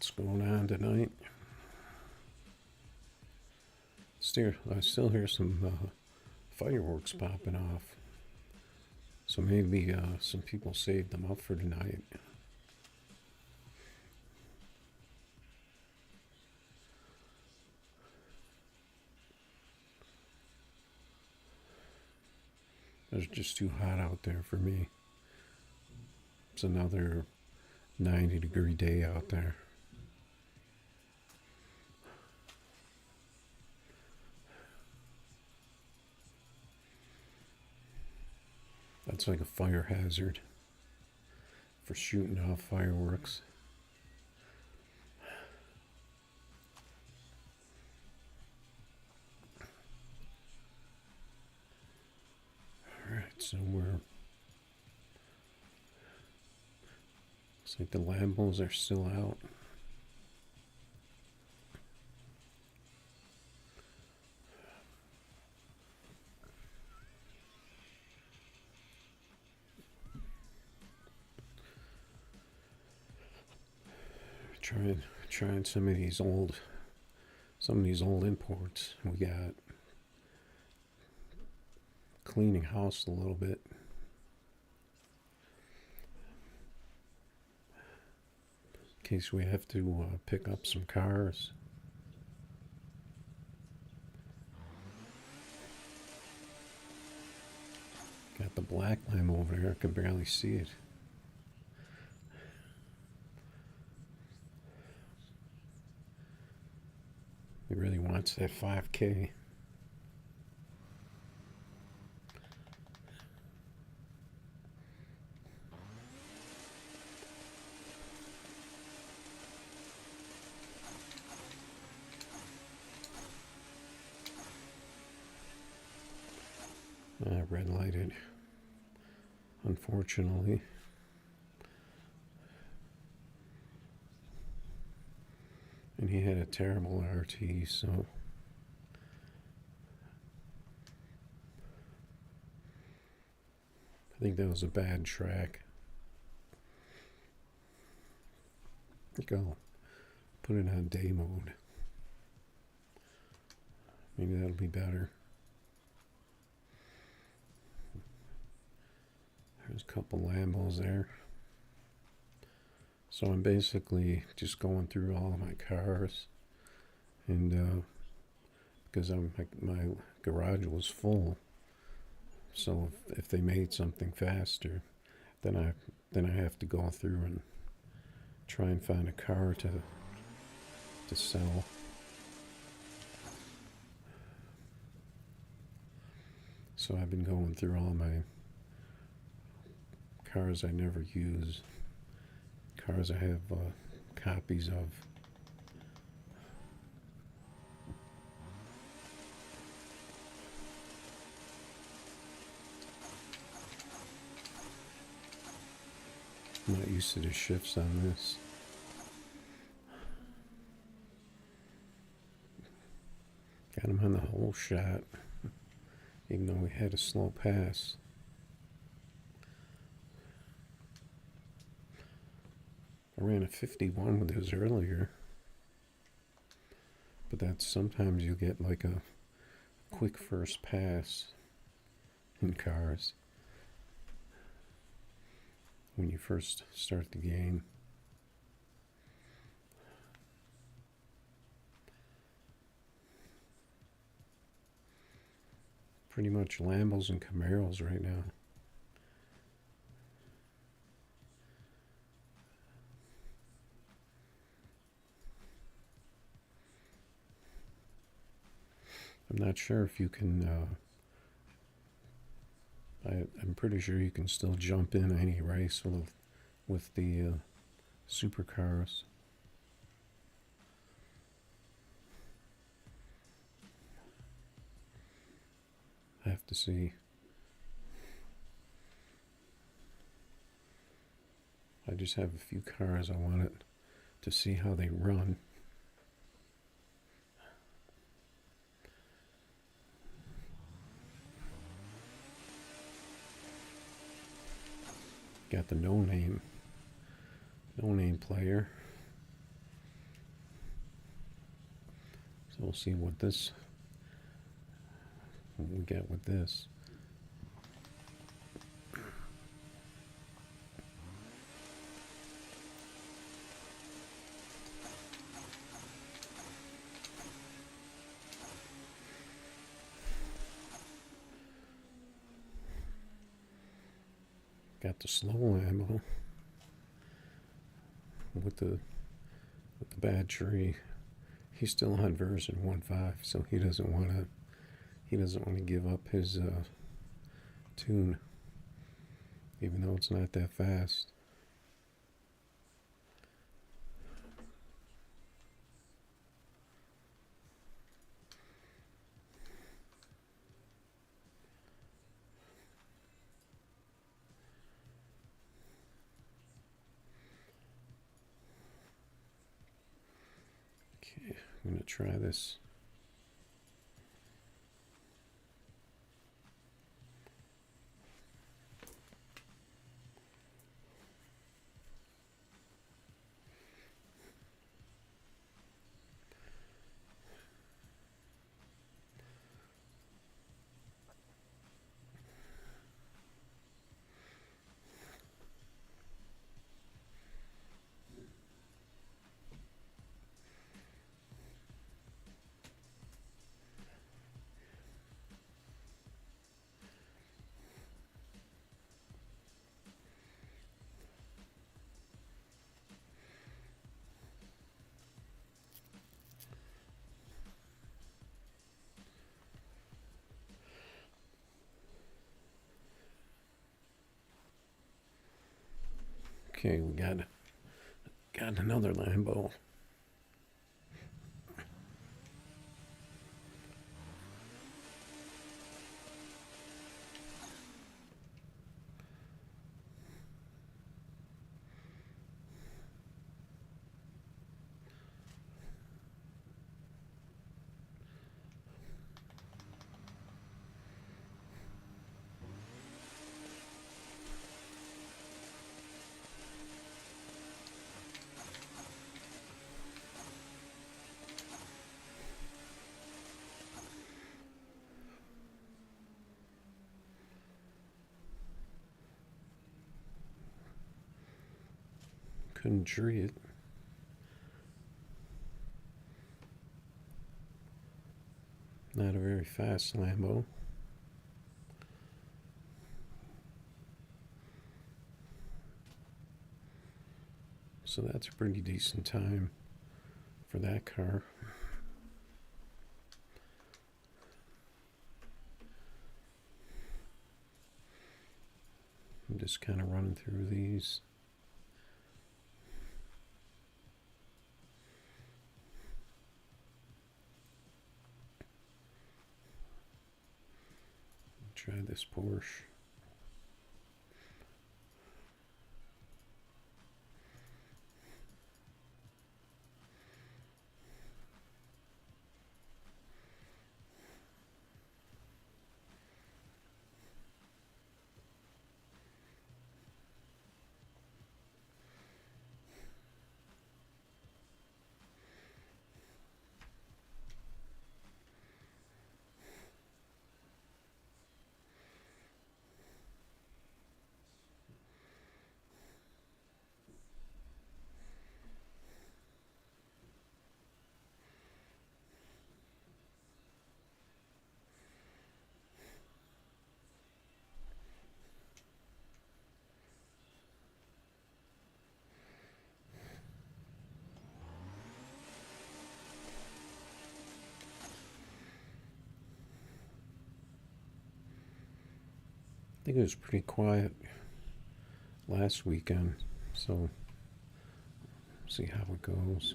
What's going on tonight? I still hear some fireworks popping off. So maybe some people saved them up for tonight. It's just too hot out there for me. It's another 90-degree day out there. That's like a fire hazard for shooting off fireworks. Alright, so looks like the Lambos are still out. Trying some of these old imports. We got cleaning house a little bit. In case we have to pick up some cars. Got the black lamb over there. I can barely see it. He really wants that 5K. Red lighted, unfortunately. And he had a terrible RT, so I think that was a bad track. Go put it on day mode. Maybe that'll be better. There's a couple Lambos there. So I'm basically just going through all of my cars, and because my garage was full, so if they made something faster, then I have to go through and try and find a car to sell. So I've been going through all my cars I never use, cars I have copies of. I'm not used to the shifts on this. Got him on the whole shot, even though we had a slow pass. I ran a 51 with his earlier, but that's sometimes you get like a quick first pass in cars when you first start the game. Pretty much Lambos and Camaros right now. I'm not sure if you can, I'm pretty sure you can still jump in any race with the Supercars. I have to see. I just have a few cars I wanted to see how they run. Got the no name player. So we'll see what we get with this. Got the slow ammo with the bad tree. He's still on version 1.5, so he doesn't want to give up his tune, even though it's not that fast. Okay, I'm gonna try this. Okay, we got another Lambo. Couldn't tree it. Not a very fast Lambo. So that's a pretty decent time for that car. I'm just kind of running through these. Try this Porsche. I think it was pretty quiet last weekend, so see how it goes.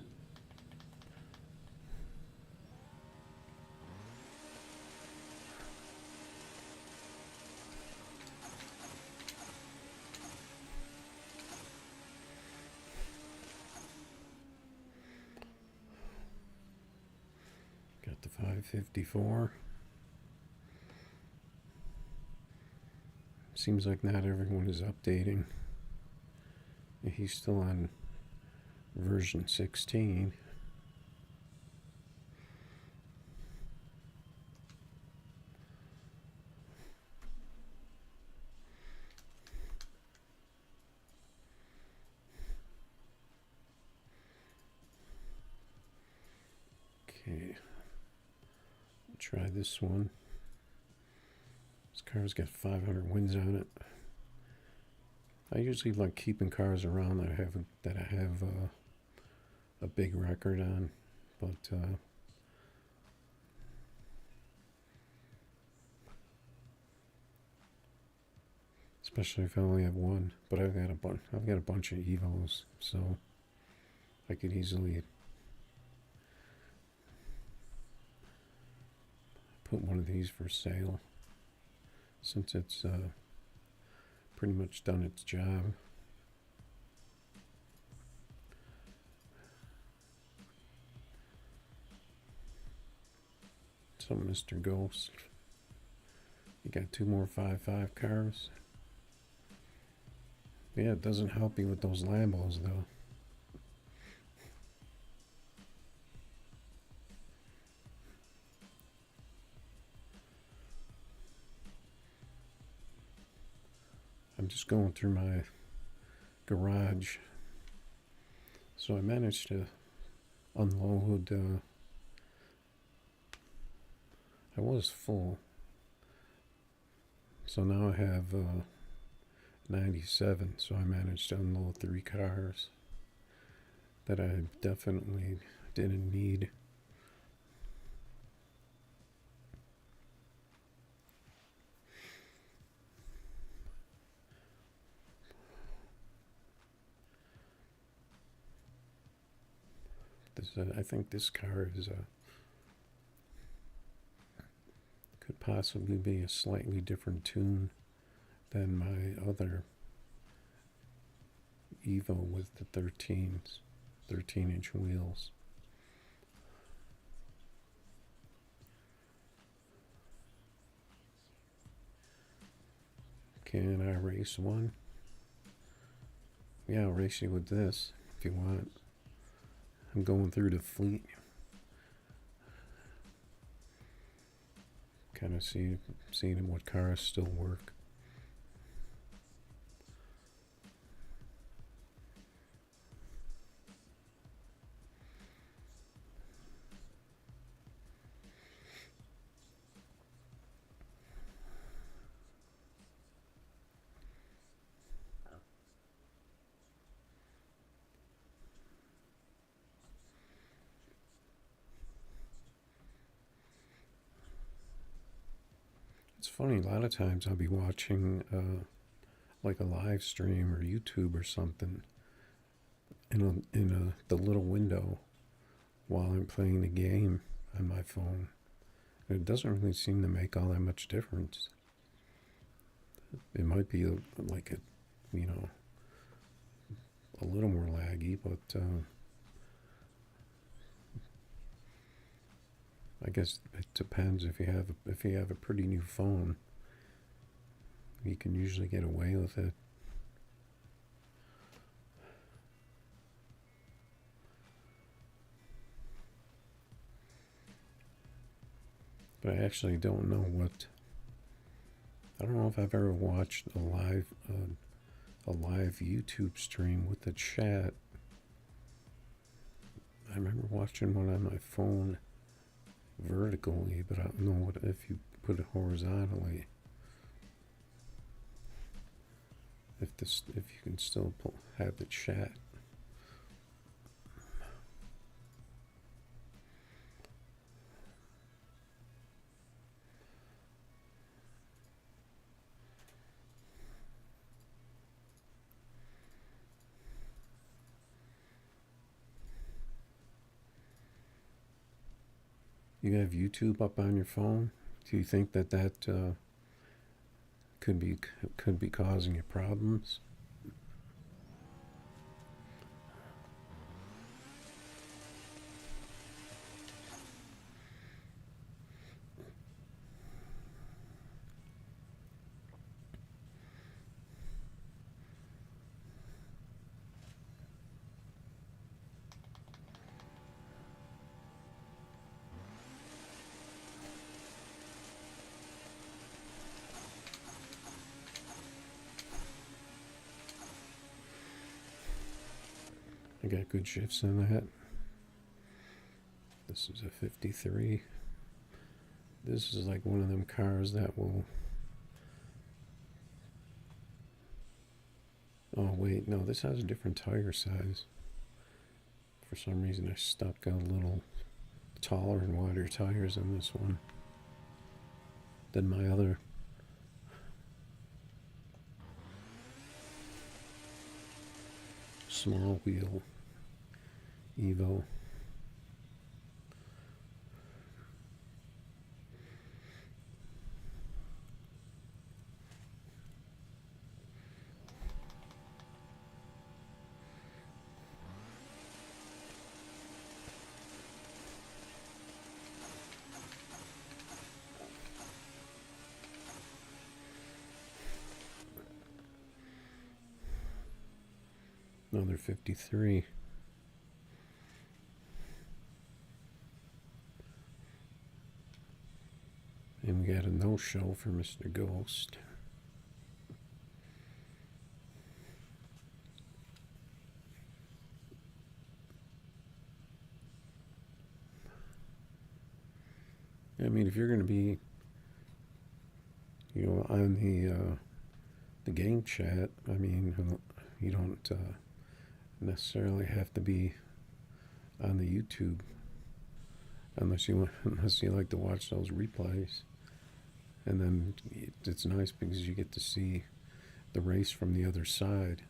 Got the 554. Seems like not everyone is updating. He's still on version 16. Okay, try this one. This car's got 500 wins on it. I usually like keeping cars around that I have a big record on, but especially if I only have one. But I've got a bunch of Evos, so I could easily put one of these for sale, since it's pretty much done its job. So Mr. Ghost, you got 2 more 5.5 cars. Yeah, it doesn't help you with those Lambos though. I'm just going through my garage. So I managed to unload, I was full. So now I have 97, so I managed to unload 3 cars that I definitely didn't need. I think this car is could possibly be a slightly different tune than my other Evo with the 13-inch wheels. Can I race one? Yeah, I'll race you with this if you want. I'm going through the fleet. Kind of seeing what cars still work. It's funny, a lot of times I'll be watching like a live stream or YouTube or something in the little window while I'm playing the game on my phone. And it doesn't really seem to make all that much difference. It might be like a little more laggy, but I guess it depends. If you have a pretty new phone, you can usually get away with it. But I actually don't know what. I don't know if I've ever watched a live YouTube stream with the chat. I remember watching one on my phone vertically, but I don't know what if you put it horizontally. If you can still have the chat. You have YouTube up on your phone? Do you think that could be causing you problems? I got good shifts in that. The This is a 53. This is like one of them cars that will... Oh wait, no, this has a different tire size. For some reason I stuck a little taller and wider tires on this one than my other. Small wheel Evo. Another 53. And we got a no-show for Mr. Ghost. I mean, if you're going to be, on the game chat, I mean, you don't necessarily have to be on the YouTube unless you like to watch those replays. And then it's nice because you get to see the race from the other side,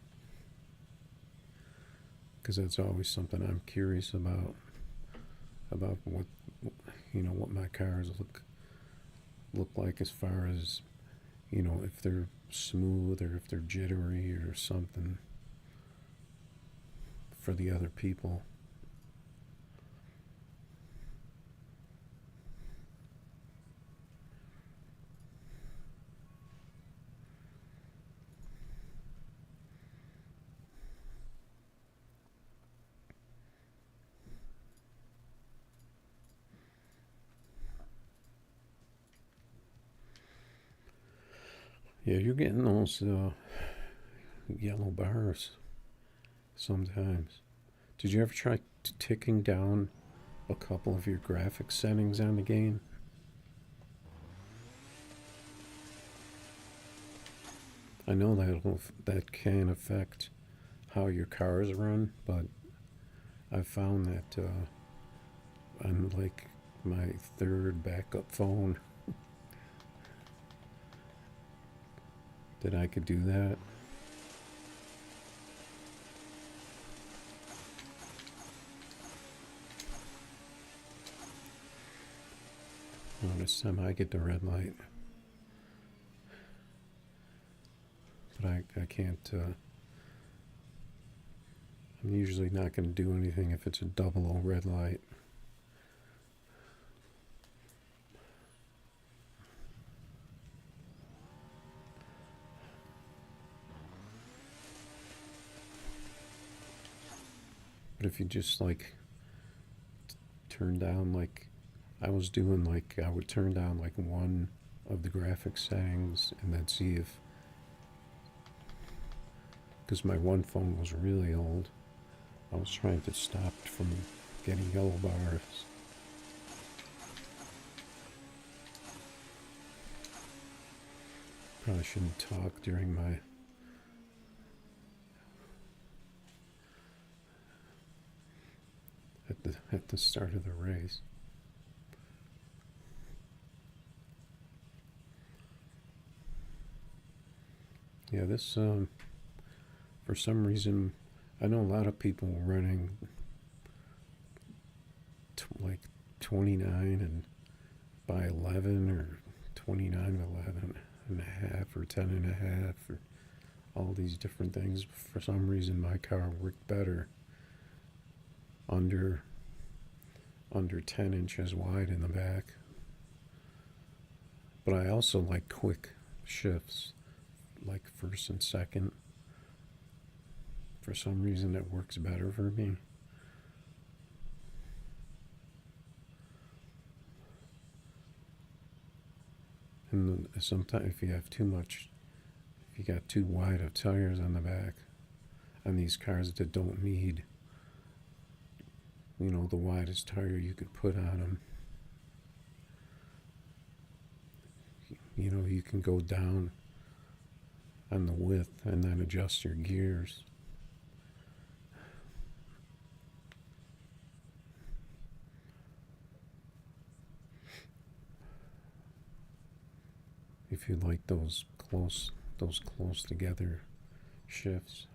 because that's always something I'm curious about what my cars look like, as far as if they're smooth or if they're jittery or something for the other people. Yeah, you're getting those yellow bars sometimes. Did you ever try ticking down a couple of your graphics settings on the game? I know that can affect how your cars run, but I've found that on like my third backup phone that I could do that. Well, this time I get the red light, but I can't. I'm usually not going to do anything if it's a double O red light. But if you just like turn down, like I was doing, like I would turn down like one of the graphics settings and then see if, because my one phone was really old, I was trying to stop it from getting yellow bars. Probably shouldn't talk during my at the start of the race. Yeah, this for some reason, I know a lot of people running like 29 and by 11 or 29 11 and a half or 10 and a half or all these different things. For some reason, my car worked better under 10 inches wide in the back. But I also like quick shifts, like first and second. For some reason, it works better for me. And sometimes if you have too much, if you got too wide of tires on the back on these cars that don't need the widest tire you could put on them. You can go down on the width and then adjust your gears. If you like those close together shifts.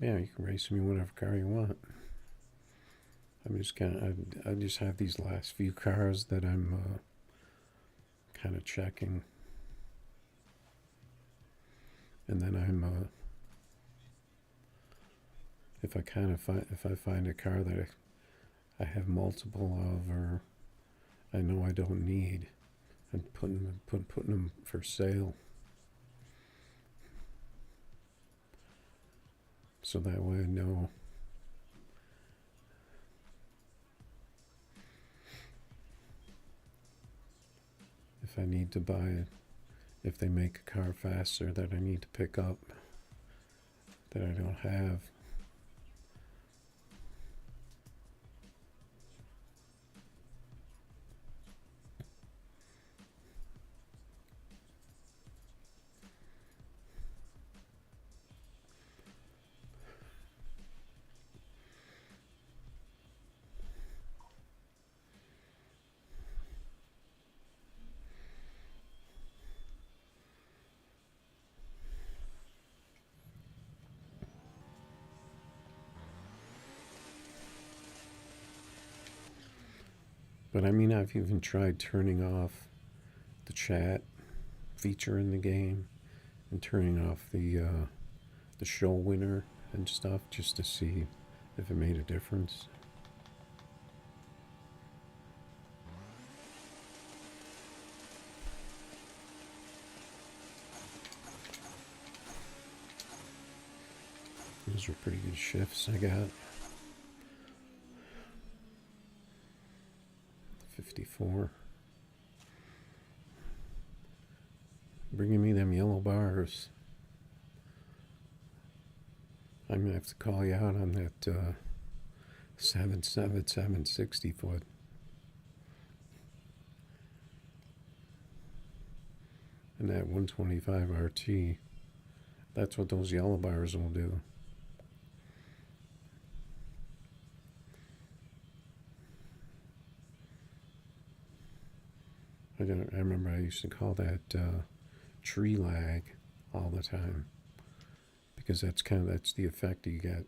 Yeah, you can race me whatever car you want. I just have these last few cars that I'm kind of checking, and then if I find a car that I have multiple of, or I know I don't need, I'm putting them for sale. So that way I know if I need to buy it, if they make a car faster that I need to pick up that I don't have. But I mean, I've even tried turning off the chat feature in the game and turning off the show winner and stuff just to see if it made a difference. Those were pretty good shifts I got. 54. Bringing me them yellow bars. I'm going to have to call you out on that 760 foot. And that 125 RT. That's what those yellow bars will do. I remember I used to call that tree lag all the time, because that's the effect you get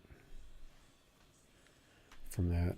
from that.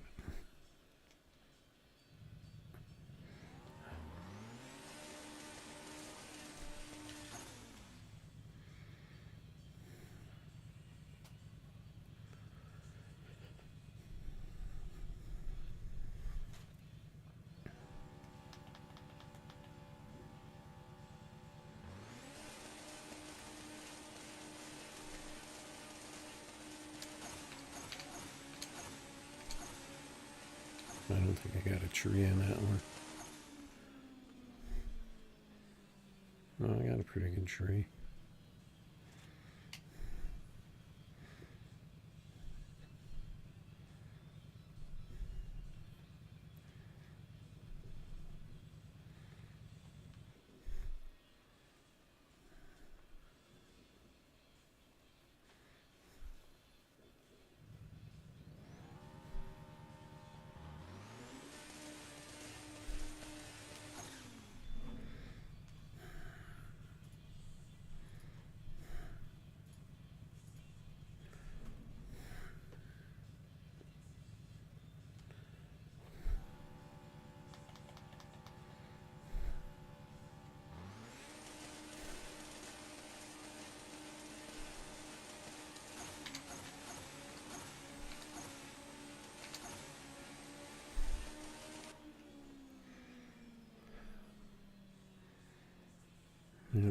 I don't think I got a tree on that one. No, I got a pretty good tree.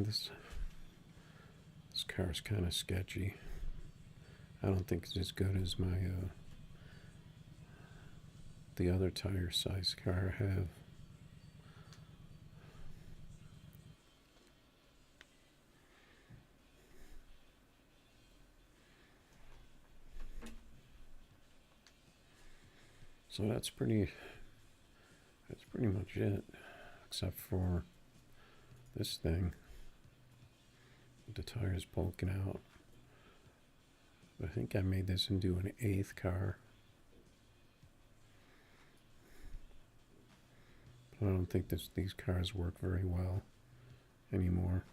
This car's kind of sketchy. I don't think it's as good as my the other tire size car I have. So that's pretty much it, except for this thing. The tire's poking out. I think I made this into an 8th car. But I don't think these cars work very well anymore.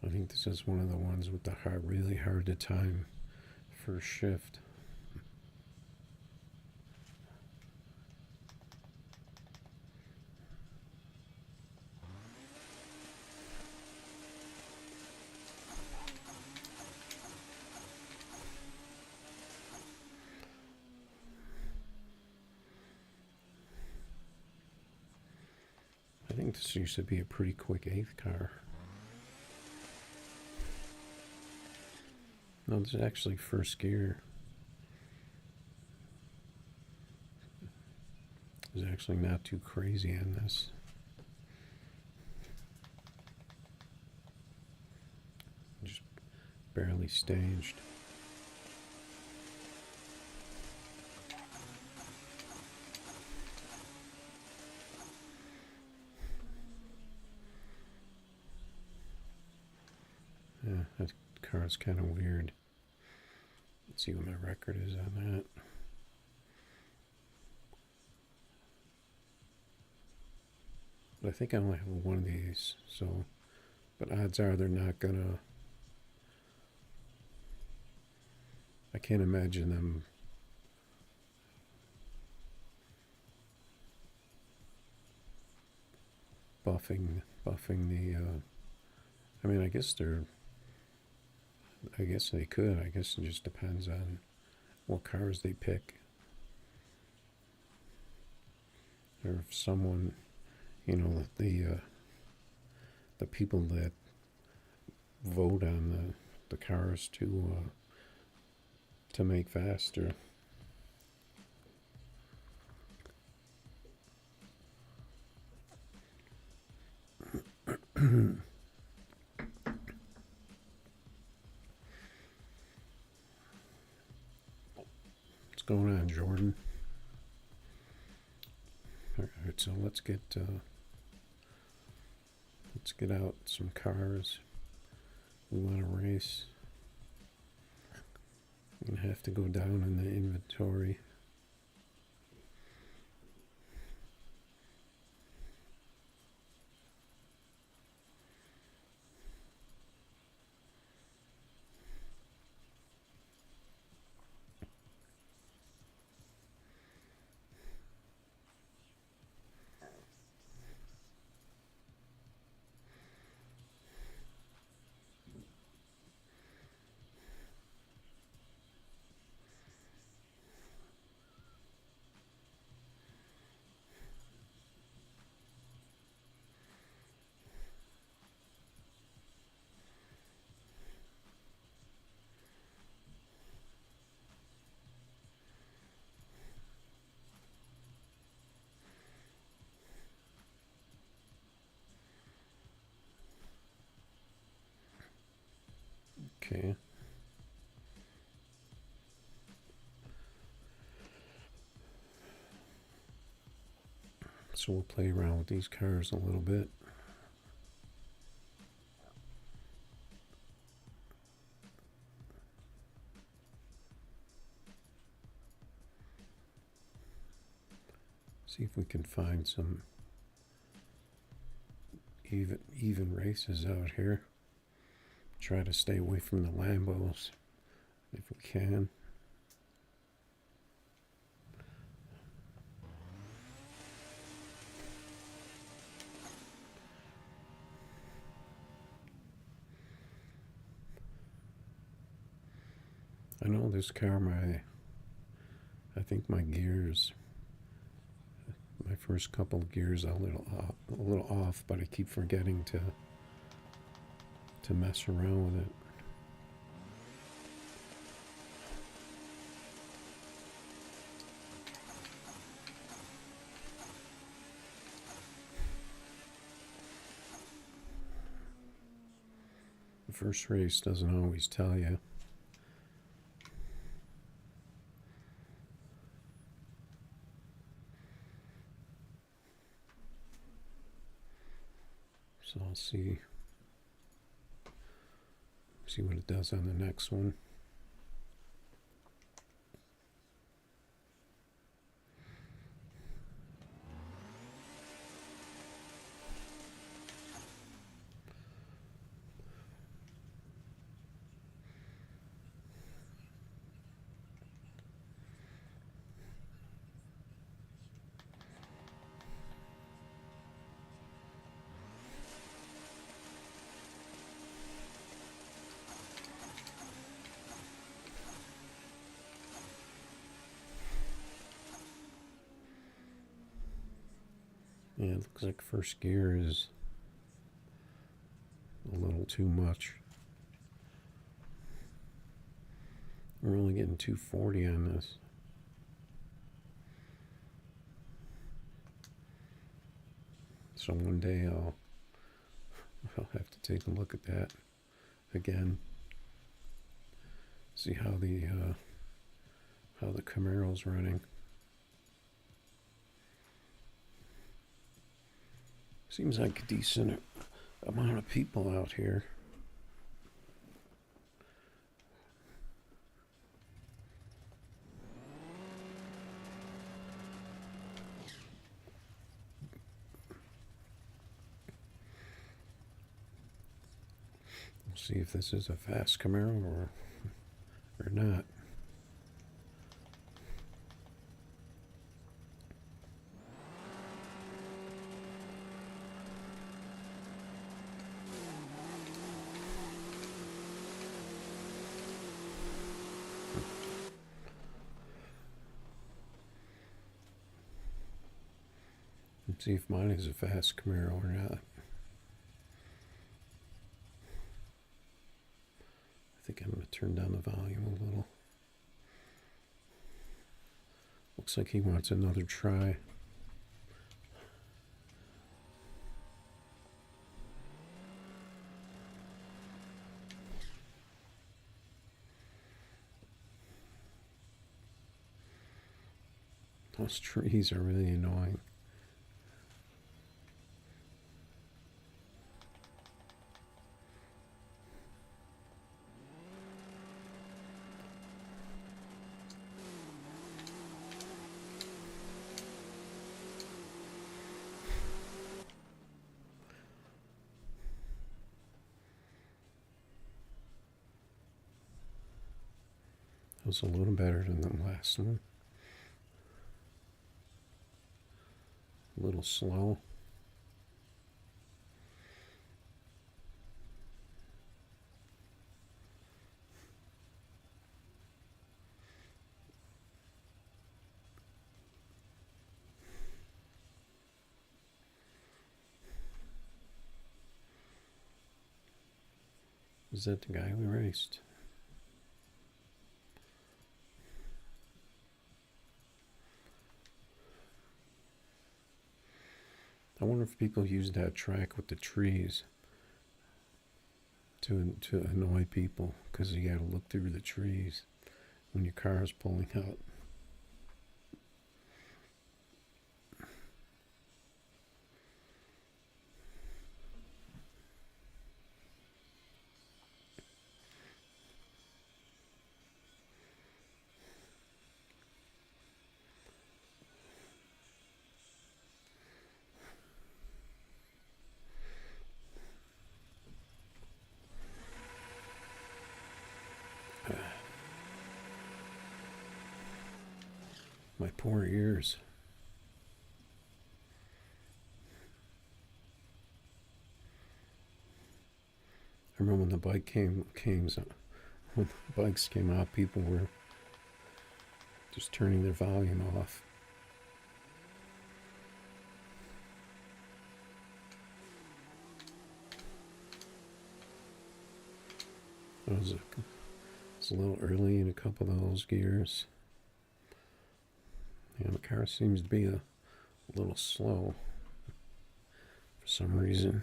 I think this is one of the ones with the really hard to time first shift. I think this used to be a pretty quick 8th car. No, this is actually first gear. It's actually not too crazy on this. Just barely staged. Yeah, that car's kind of weird. Let's see what my record is on that. But I think I only have one of these, so, but odds are they're not gonna, I can't imagine them buffing the, I mean, I guess they could. I guess it just depends on what cars they pick. Or if someone, you know, the people that vote on the cars to make faster. What's going on, Jordan? All right, so let's get out some cars. We want to race. We're gonna have to go down in the inventory. Okay. So we'll play around with these cars a little bit. See if we can find some even races out here. Try to stay away from the Lambos if we can. I know this car, I think my gears, my first couple of gears are a little off, but I keep forgetting to mess around with it. The first race doesn't always tell you. So I'll see what it does on the next one. Yeah, it looks like first gear is a little too much. We're only getting 240 on this. So one day I'll have to take a look at that again. See how the Camaro's running. Seems like a decent amount of people out here. We'll see if this is a fast Camaro or not. Let's see if mine is a fast Camaro or not. I think I'm going to turn down the volume a little. Looks like he wants another try. Those trees are really annoying. That was a little better than the last one. A little slow. Is that the guy we raced? I wonder if people use that track with the trees to annoy people, because you got to look through the trees when your car is pulling out. My poor ears. I remember when the bike came when the bikes came out, people were just turning their volume off. It was a little early in a couple of those gears. Yeah, the car seems to be a little slow for some reason.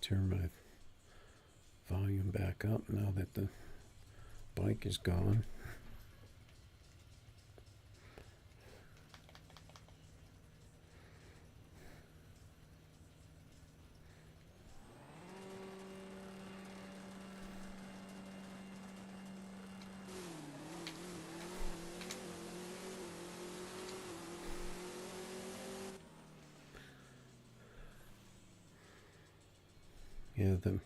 Turn my volume back up now that the bike is gone. Yeah, the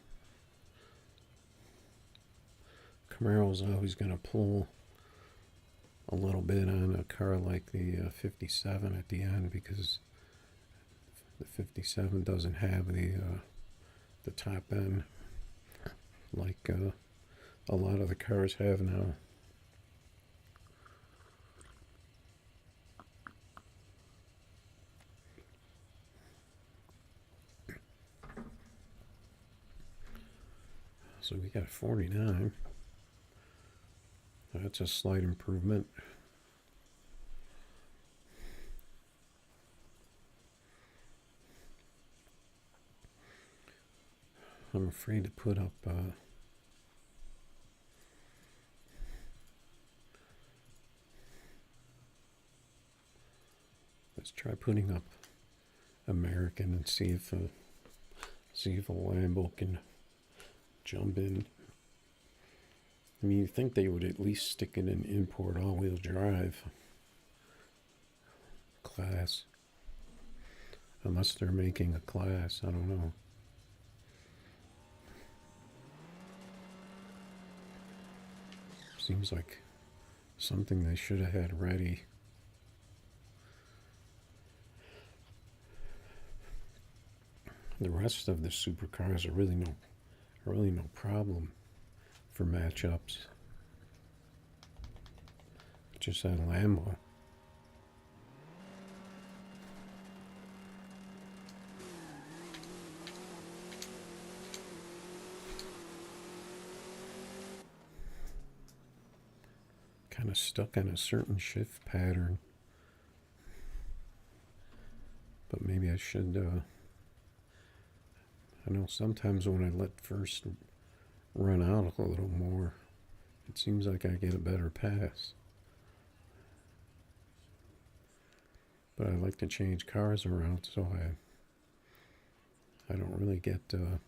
Camaro's always going to pull a little bit on a car like the 57 at the end, because the 57 doesn't have the top end like a lot of the cars have now. So we got 49. That's a slight improvement. I'm afraid to put up let's try putting up American and see if a Lambo can jump in. I mean, you'd think they would at least stick it in import all-wheel drive class. Unless they're making a class, I don't know. Seems like something they should have had ready. The rest of the supercars are really no problem for matchups. Just that Lambo. Kind of stuck in a certain shift pattern. But maybe I should, I know sometimes when I let first run out a little more, it seems like I get a better pass. But I like to change cars around, so I don't really get the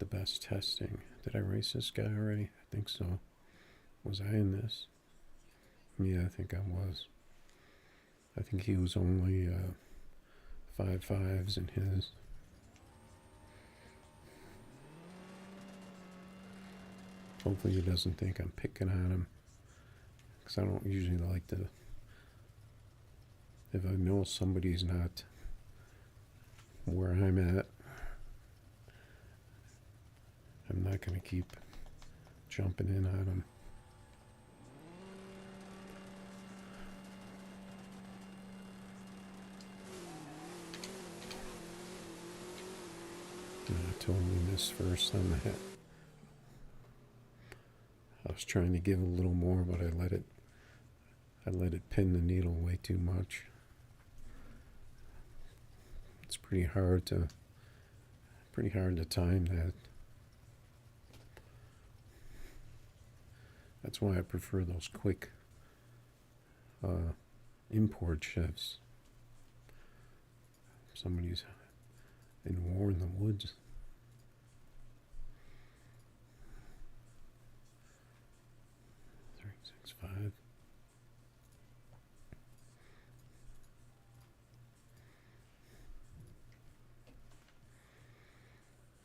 best testing. Did I race this guy already? I think so. Was I in this? Yeah, I think I was. I think he was only 5.5s in his. Hopefully he doesn't think I'm picking on him, because I don't usually like to. If I know somebody's not where I'm at, I'm not going to keep jumping in on them. I totally missed first on that. I was trying to give a little more, but I let it pin the needle way too much. It's pretty hard to time that. That's why I prefer those quick import shifts. Somebody's in war in the woods. Five.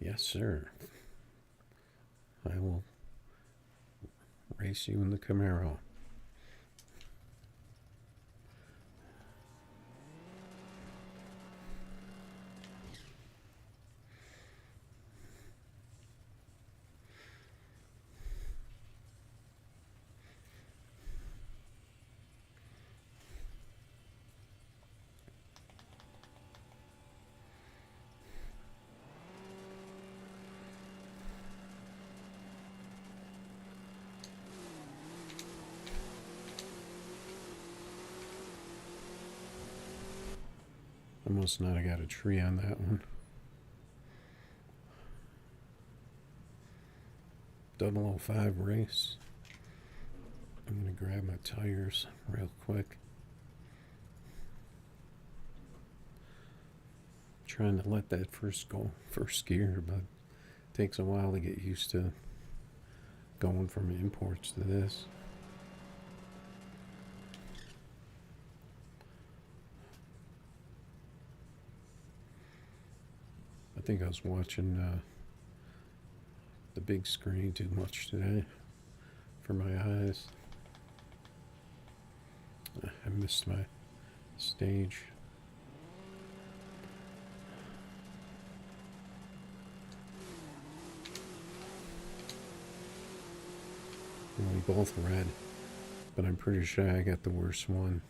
Yes, sir. I will race you in the Camaro. I must not have got a tree on that one. 005 race. I'm going to grab my tires real quick. Trying to let that first gear, but it takes a while to get used to going from imports to this. I think I was watching the big screen too much today for my eyes. I missed my stage. We both red, but I'm pretty sure I got the worst one.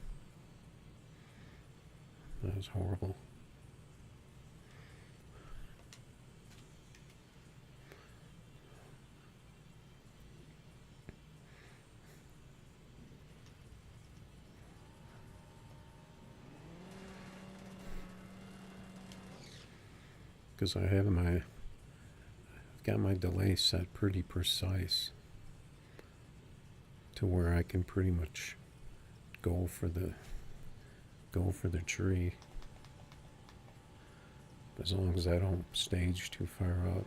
That was horrible. because I've got my delay set pretty precise to where I can pretty much go for the tree as long as I don't stage too far up.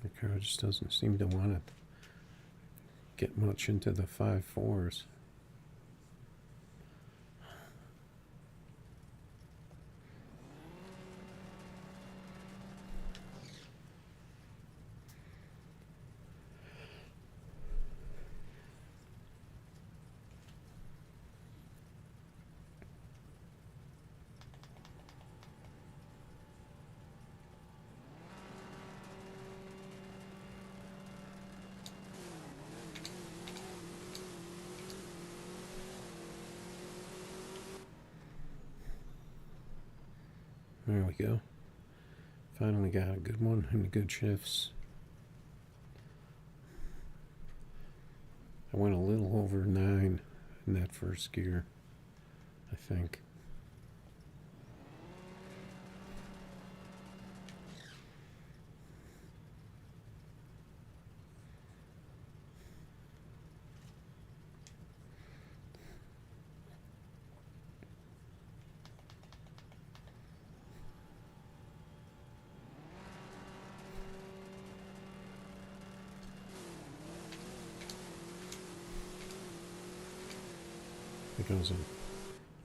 The car just doesn't seem to want to get much into the 5.4s. There we go. Finally got a good one and good shifts. I went a little over 9 in that first gear, I think. It goes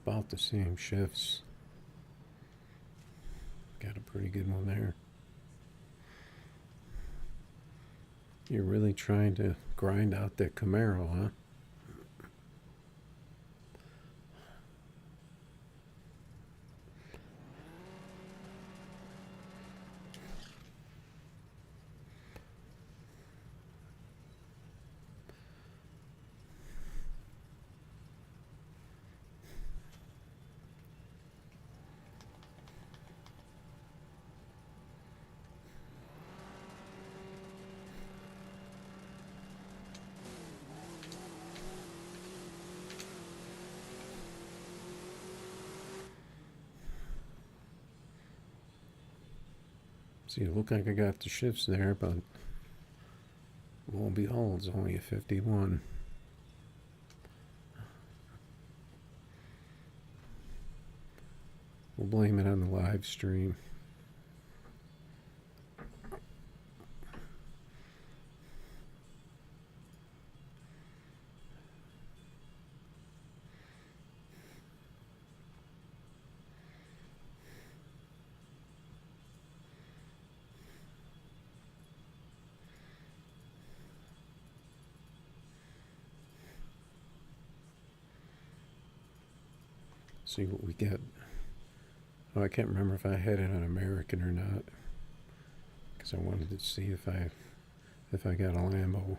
about the same shifts. Got a pretty good one there. You're really trying to grind out that Camaro, huh? See, it looked like I got the shifts there, but lo and behold, it's only a 51. We'll blame it on the live stream. See what we get. Oh, I can't remember if I had it on American or not, because I wanted to see if I got a Lambo.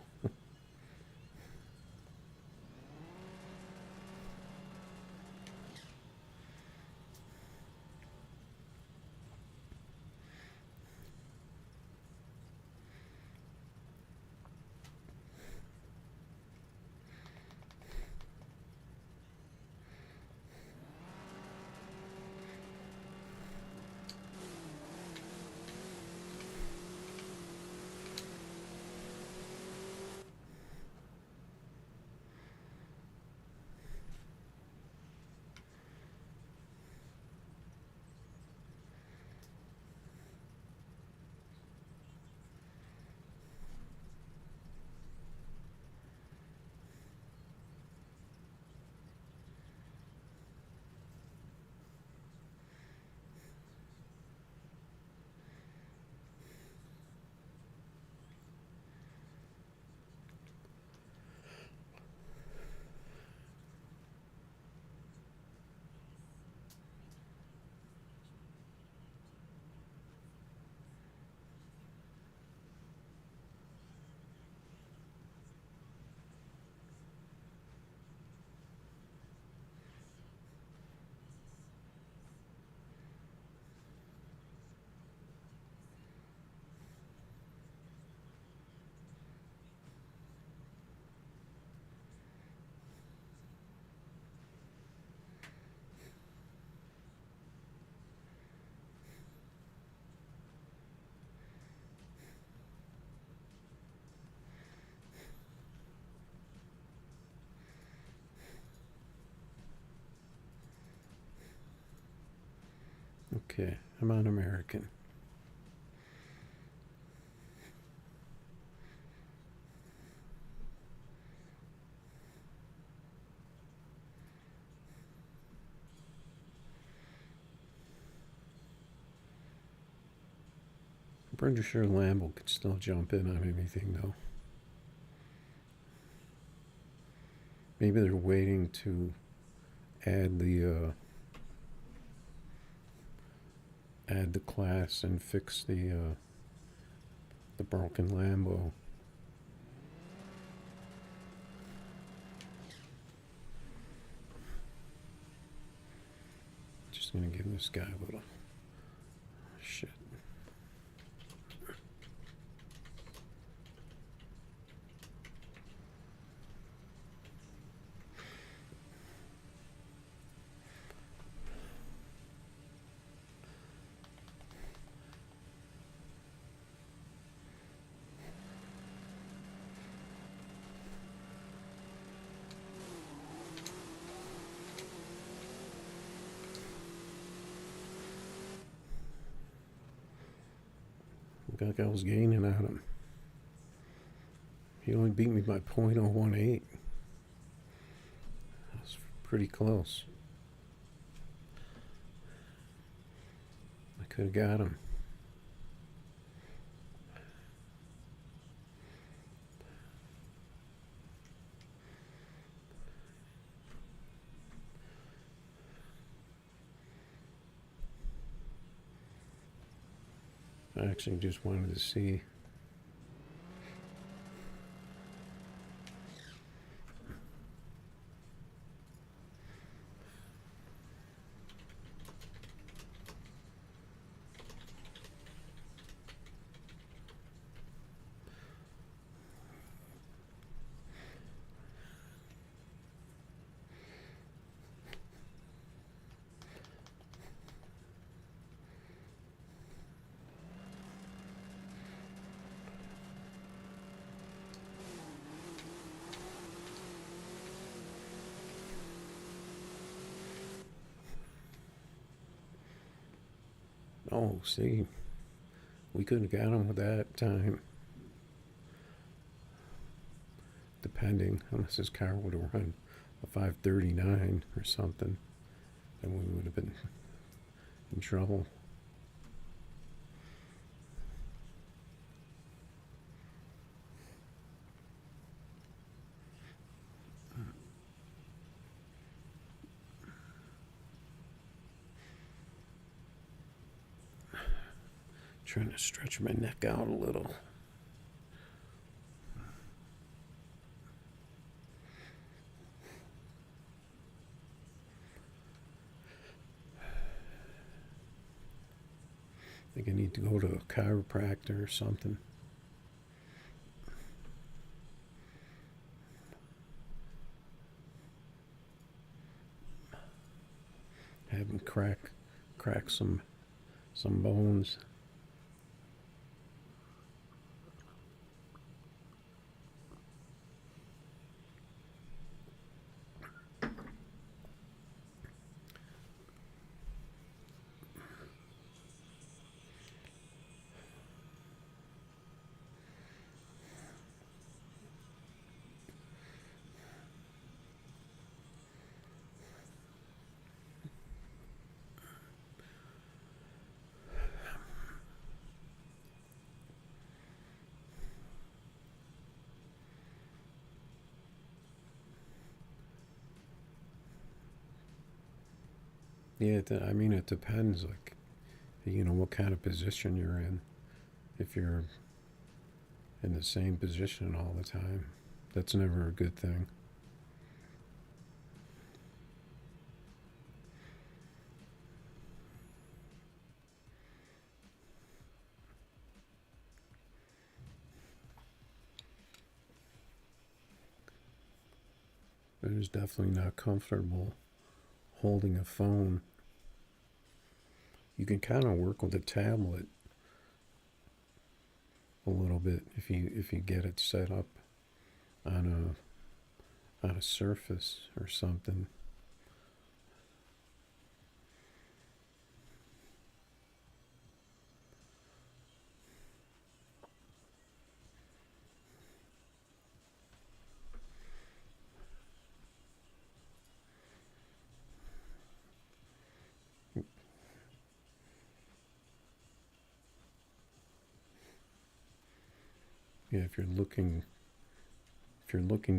Okay, I'm on American. I'm pretty sure Lambo could still jump in on anything though. Maybe they're waiting to add the class and fix the broken Lambo. Just gonna give this guy a little shit. Looked like I was gaining on him. He only beat me by .018. That's pretty close. I could have got him. I actually just wanted to see. Oh, see, we could have got him with that time. Depending, unless his car would have run a 539 or something, then we would have been in trouble. Trying to stretch my neck out a little. I think I need to go to a chiropractor or something. Have him crack some bones. Yeah, I mean, it depends, like, what kind of position you're in. If you're in the same position all the time, that's never a good thing. But it's definitely not comfortable holding a phone. You can kind of work with a tablet a little bit if you get it set up on a surface or something. Yeah, if you're looking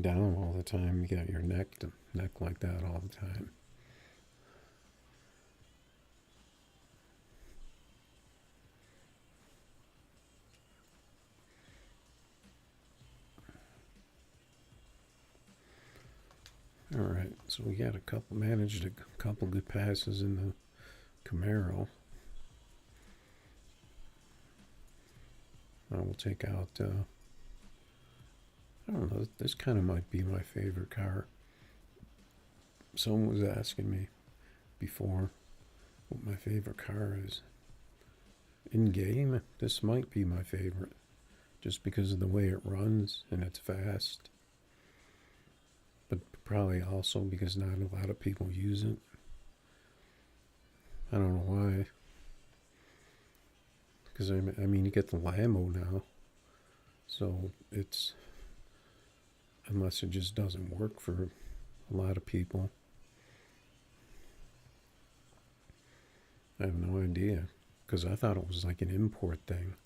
down all the time, you got your neck like that all the time. All right, so we got managed a couple good passes in the Camaro. I will take out. I don't know. This kind of might be my favorite car. Someone was asking me before what my favorite car is. In game, this might be my favorite, just because of the way it runs and it's fast. But probably also because not a lot of people use it. I don't know why. Because I mean, you get the Lambo now, so it's, unless it just doesn't work for a lot of people. I have no idea, because I thought it was like an import thing,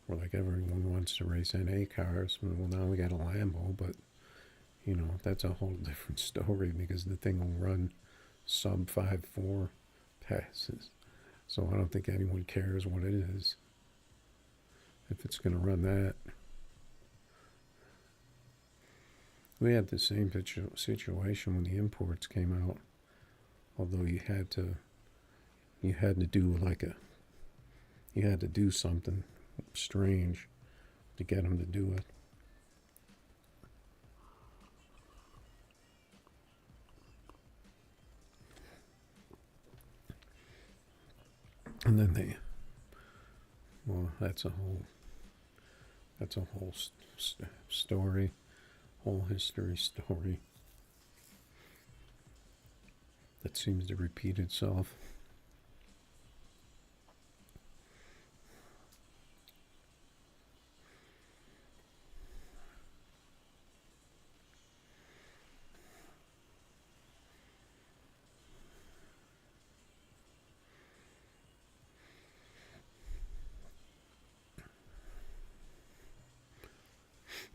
where like everyone wants to race NA cars. Well, now we got a Lambo, but you know, that's a whole different story because the thing will run sub 5.4 passes. So I don't think anyone cares what it is if it's going to run that. We had the same situation when the imports came out, although you had to do you had to do something strange to get them to do it. And then well, that's a whole story, whole history story that seems to repeat itself.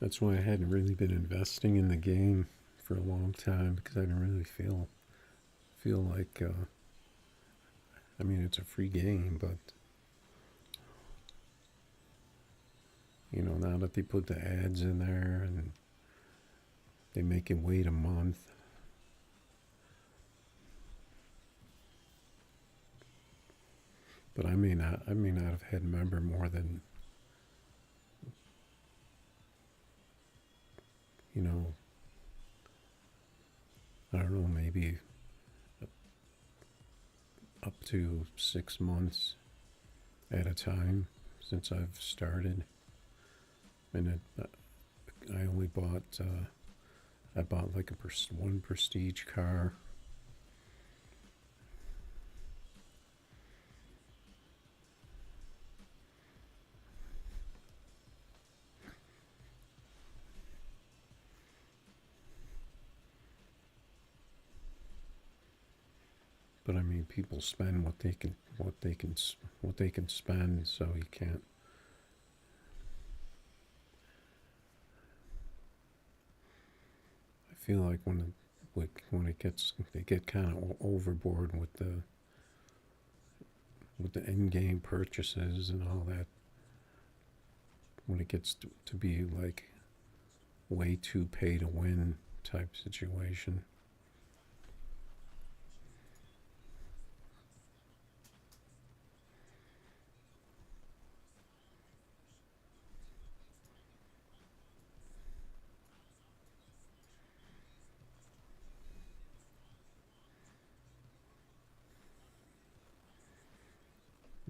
That's why I hadn't really been investing in the game for a long time, because I didn't really feel like I mean, it's a free game, but you know, now that they put the ads in there and they make it wait a month, but I may not have had a member more than, you know, I don't know, maybe up to 6 months at a time since I've started. And I only bought I bought like one prestige car. But I mean, people spend what they can spend, so you can't. I feel like when they get kind of overboard with the in-game purchases and all that, when it gets to be like way too pay to win type situation.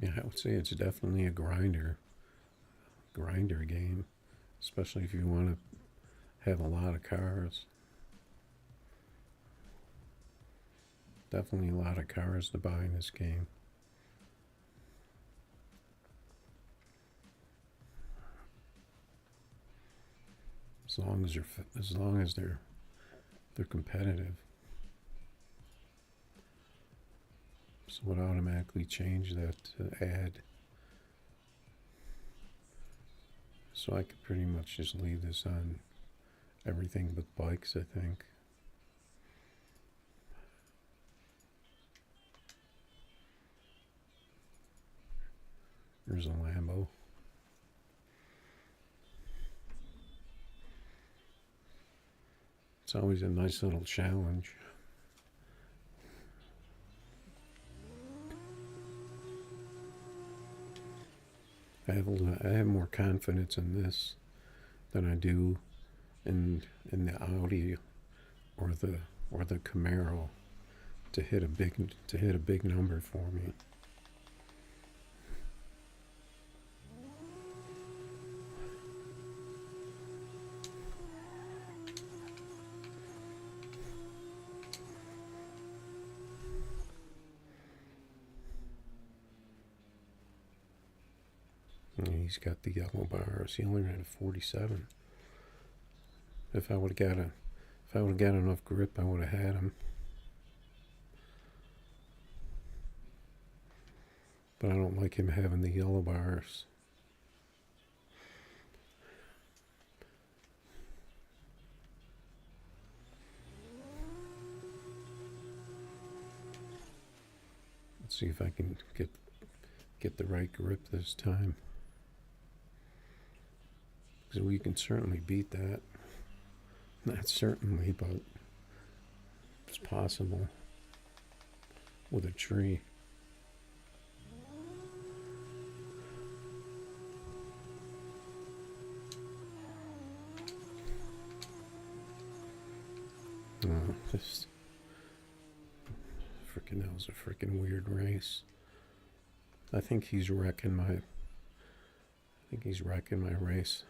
Yeah, I would say it's definitely a grinder game, especially if you want to have a lot of cars. Definitely a lot of cars to buy in this game. As long as they're competitive. So it would automatically change that ad. So I could pretty much just leave this on everything but bikes, I think. There's a Lambo. It's always a nice little challenge. I have more confidence in this than I do in the Audi or the Camaro to hit a big number for me. And he's got the yellow bars. He only ran a 47. If I would have got enough grip, I would have had him. But I don't like him having the yellow bars. Let's see if I can get the right grip this time. Because we can certainly beat that. Not certainly, but it's possible with a tree. Just freaking, that was a freaking weird race. I think he's wrecking my race.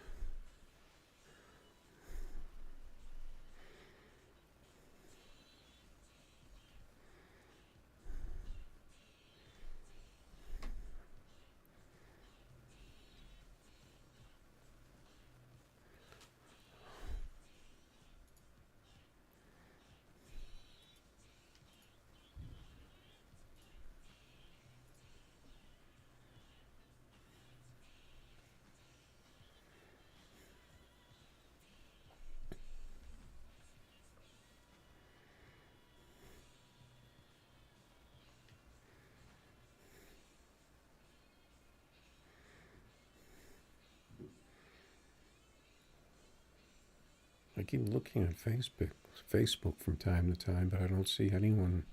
I keep looking at Facebook from time to time, but I don't see anyone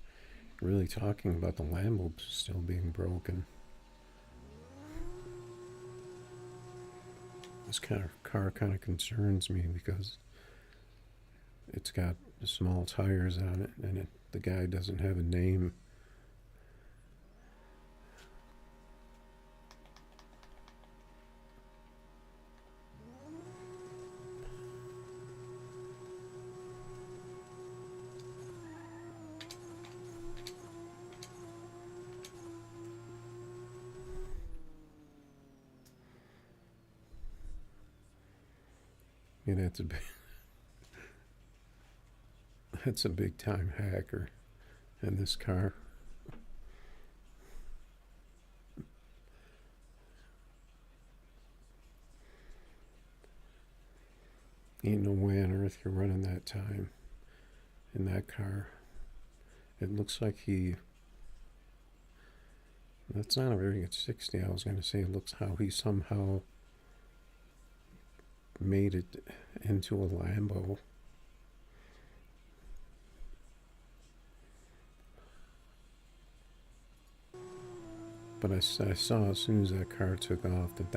really talking about the Lambo still being broken. This car kind of concerns me because it's got small tires on it, and the guy doesn't have a name. Yeah, that's a big time hacker in this car. Ain't no way on earth you're running that time in that car. It looks like that's not a very good 60. I was going to say it looks how he somehow made it into a Lambo. But I saw as soon as that car took off that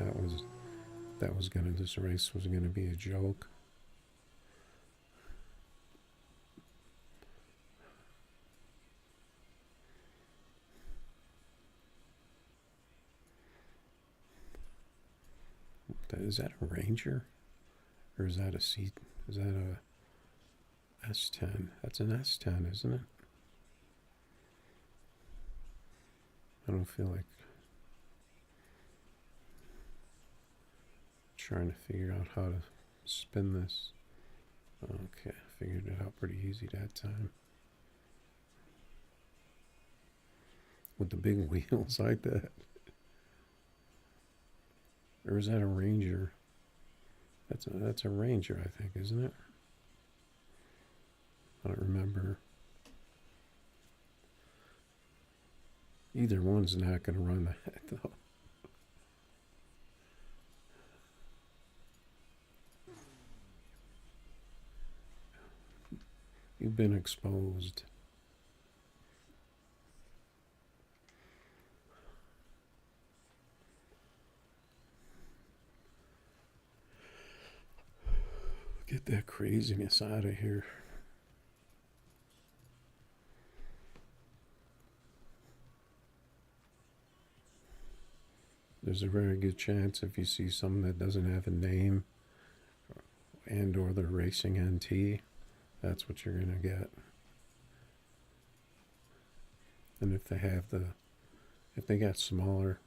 this race was gonna be a joke. Is that a Ranger? Or is that a S10? That's an S10, isn't it? I don't feel like trying to figure out how to spin this. Okay, I figured it out pretty easy that time. With the big wheels like that. Or is that a Ranger? That's a Ranger, I think, isn't it? I don't remember. Either one's not going to run that though. You've been exposed. Get that craziness out of here. There's a very good chance if you see someone that doesn't have a name and or they're racing NT, that's what you're going to get. And if they got smaller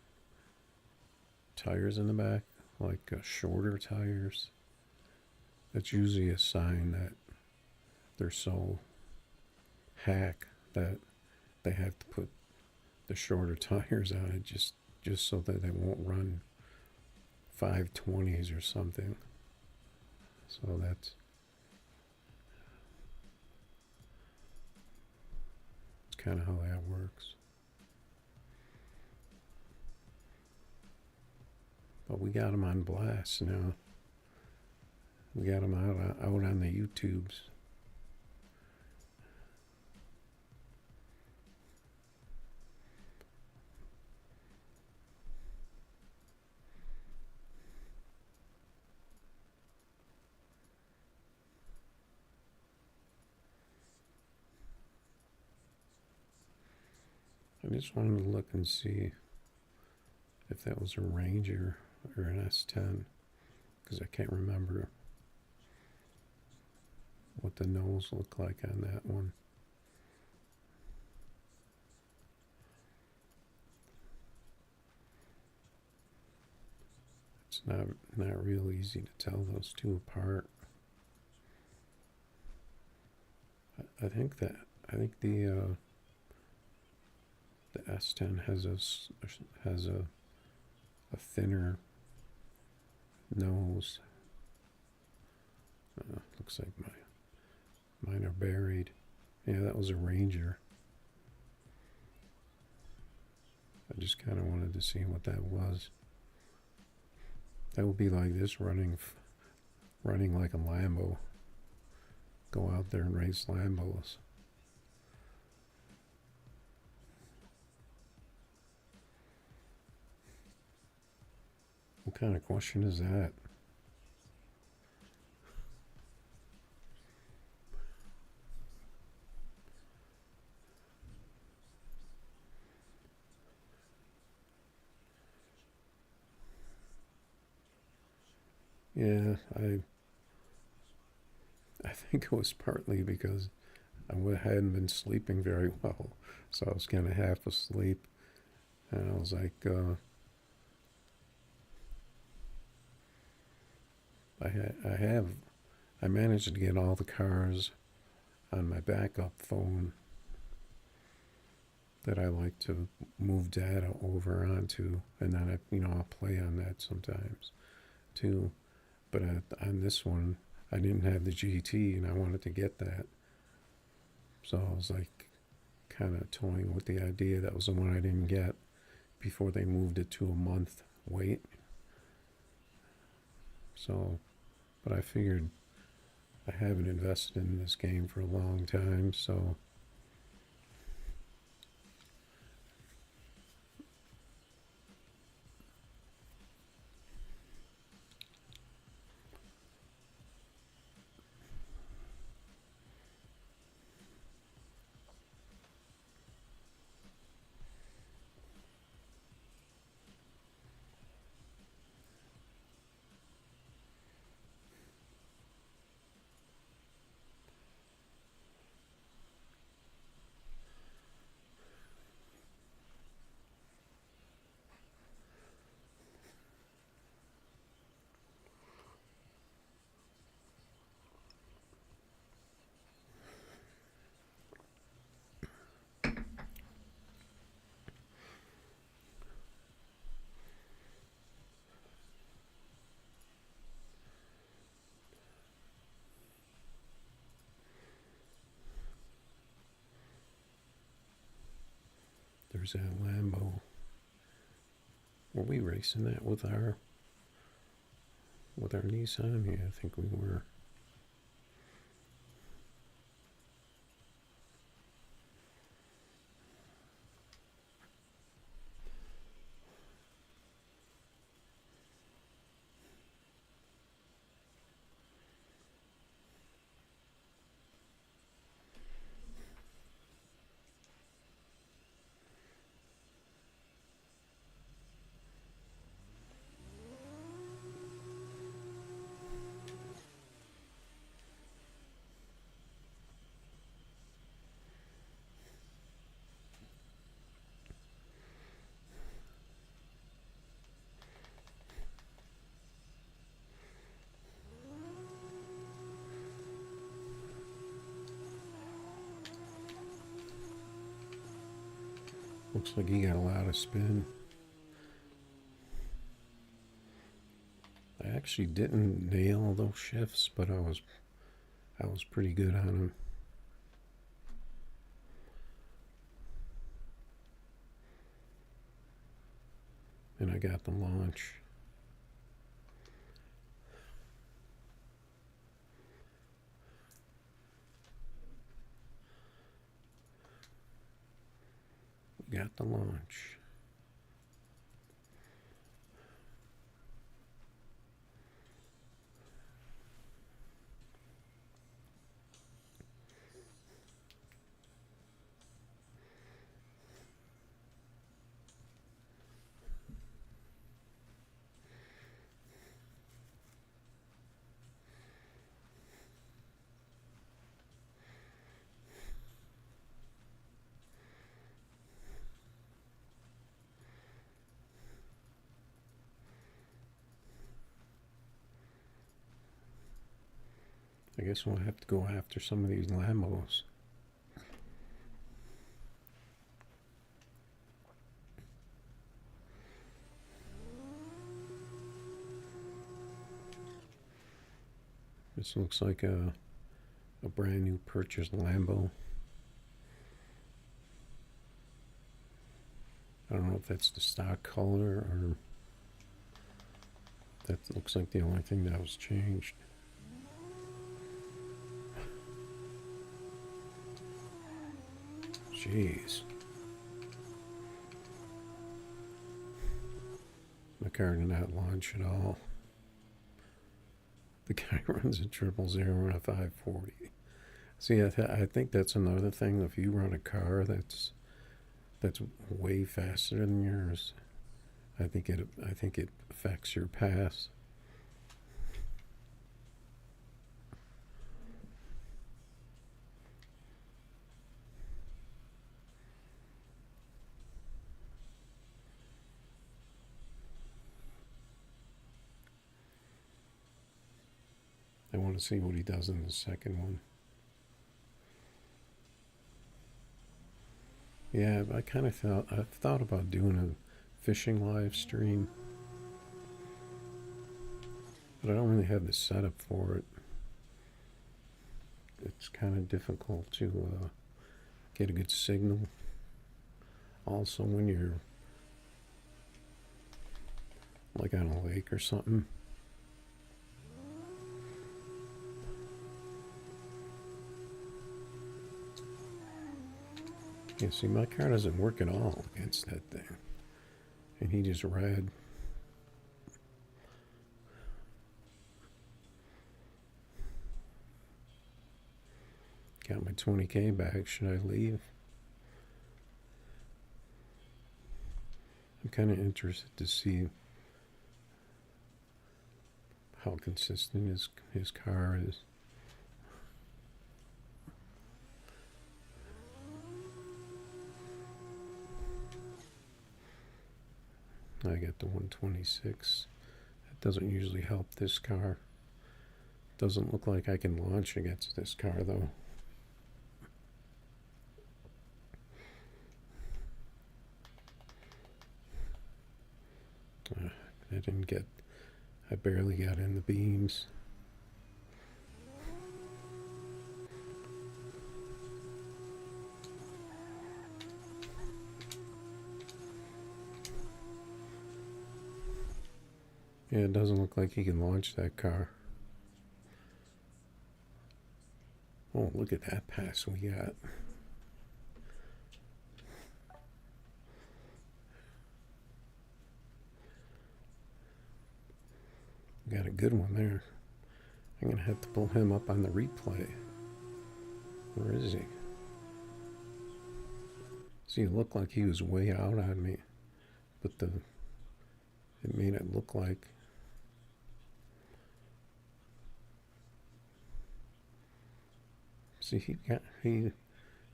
tires in the back, like shorter tires, that's usually a sign that they're so hack that they have to put the shorter tires on it just so that they won't run 520s or something. So that's kind of how that works. But we got them on blast now. We got them out on the YouTubes. I just wanted to look and see if that was a Ranger or an S10, because I can't remember what the nose looked like on that one. It's not real easy to tell those two apart. I think the S10 has a thinner nose. Looks like mine are buried. Yeah, that was a Ranger. I just kind of wanted to see what that was. That would be like this running like a Lambo. Go out there and race Lambos. What kind of question is that? Yeah, I think it was partly because I hadn't been sleeping very well, so I was kind of half asleep, and I was like, I managed to get all the cars on my backup phone that I like to move data over onto, and then I'll play on that sometimes too. But on this one, I didn't have the GT, and I wanted to get that, so I was like kind of toying with the idea. That was the one I didn't get before they moved it to a month wait. So, but I figured I haven't invested in this game for a long time, so There's that Lambo. Were we racing that with our Nissan? Yeah, I think we were. Looks like he got a lot of spin. I actually didn't nail those shifts, but I was pretty good on them. And I got the launch. Got the launch. I guess we'll have to go after some of these Lambos. This looks like a brand new purchased Lambo. I don't know if that's the stock color or that looks like the only thing that was changed. Jeez. My car did not launch at all. The guy runs a 000 on a 540. See, I think that's another thing. If you run a car that's way faster than yours, I think it affects your pass. I want to see what he does in the second one. Yeah, I've thought about doing a fishing live stream, but I don't really have the setup for it. It's kind of difficult to get a good signal. Also, when you're like on a lake or something. Yeah, see, my car doesn't work at all against that thing. And he just ran. Got my 20K back. Should I leave? I'm kind of interested to see how consistent his car is. I got the 126. That doesn't usually help this car. Doesn't look like I can launch against this car though. I barely got in the beams. Yeah, it doesn't look like he can launch that car. Oh, look at that pass we got. We got a good one there. I'm gonna have to pull him up on the replay. Where is he? See, it looked like he was way out on me, but it made it look like. See, he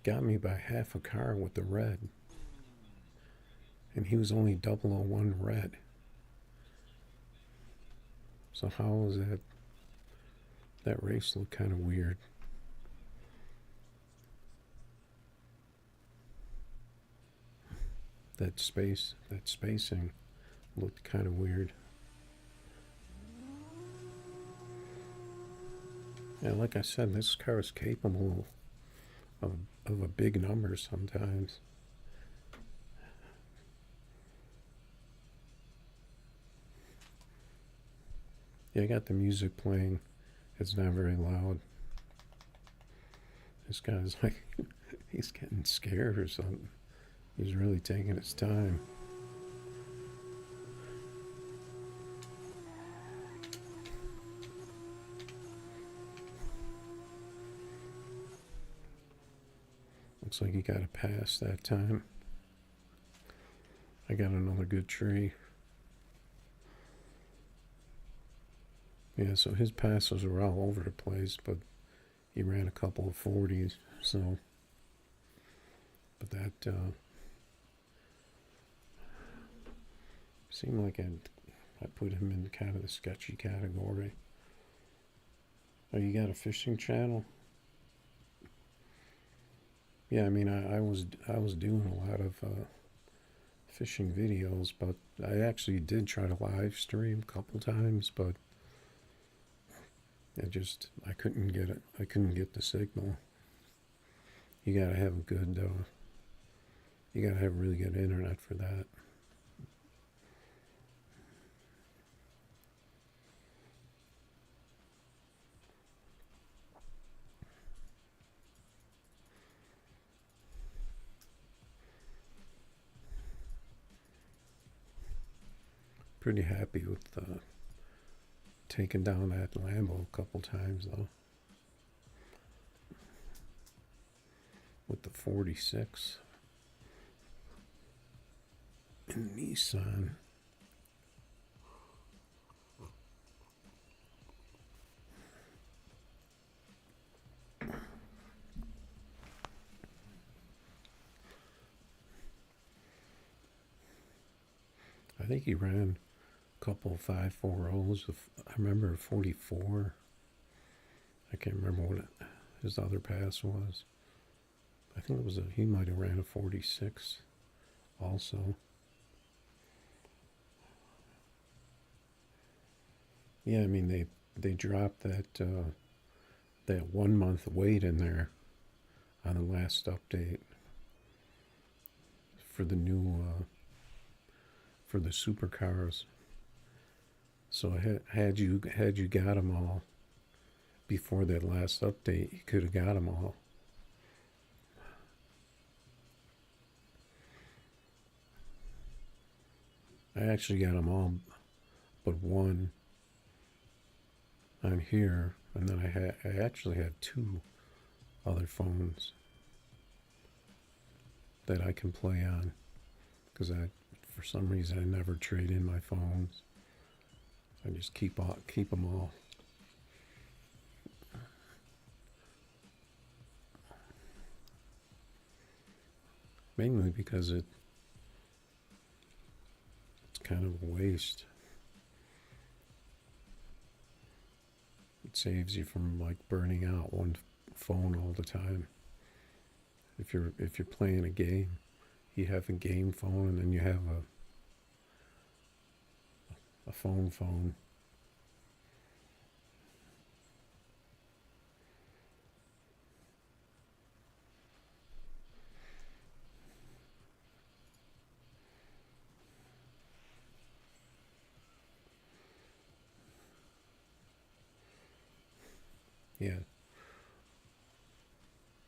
got me by half a car with the red, and he was only 001 red. So how was that? That race looked kind of weird. That spacing looked kind of weird. Yeah, like I said, this car is capable of a big number sometimes. Yeah, I got the music playing. It's not very loud. This guy's like, he's getting scared or something. He's really taking his time. Looks like he got a pass that time. I got another good tree. Yeah, so his passes were all over the place, but he ran a couple of 40s, so. But that seemed like I put him in kind of the sketchy category. Oh, you got a fishing channel? Yeah, I mean, I was doing a lot of fishing videos, but I actually did try to live stream a couple times, but I couldn't get it. I couldn't get the signal. You gotta have a good, you gotta have really good internet for that. Pretty happy with taking down that Lambo a couple times though. With the 46 and Nissan. I think he ran a couple of 5.40s. I remember 44. I can't remember what his other pass was. I think it was he might have ran a 46 also. Yeah, I mean they dropped that 1 month wait in there on the last update for the new for the supercars. So had you got them all before that last update, you could have got them all. I actually got them all but one on here, and then I actually had two other phones that I can play on, because for some reason I never trade in my phones. I just keep them all. Mainly because it's kind of a waste. It saves you from like burning out one phone all the time. If you're playing a game, you have a game phone and then you have a phone.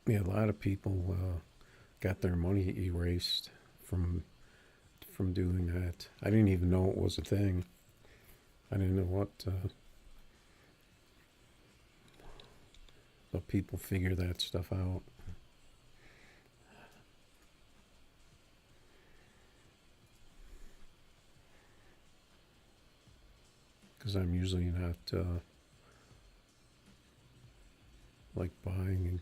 Yeah, a lot of people got their money erased from doing that. I didn't even know it was a thing. I didn't know but people figure that stuff out. Because I'm usually not like buying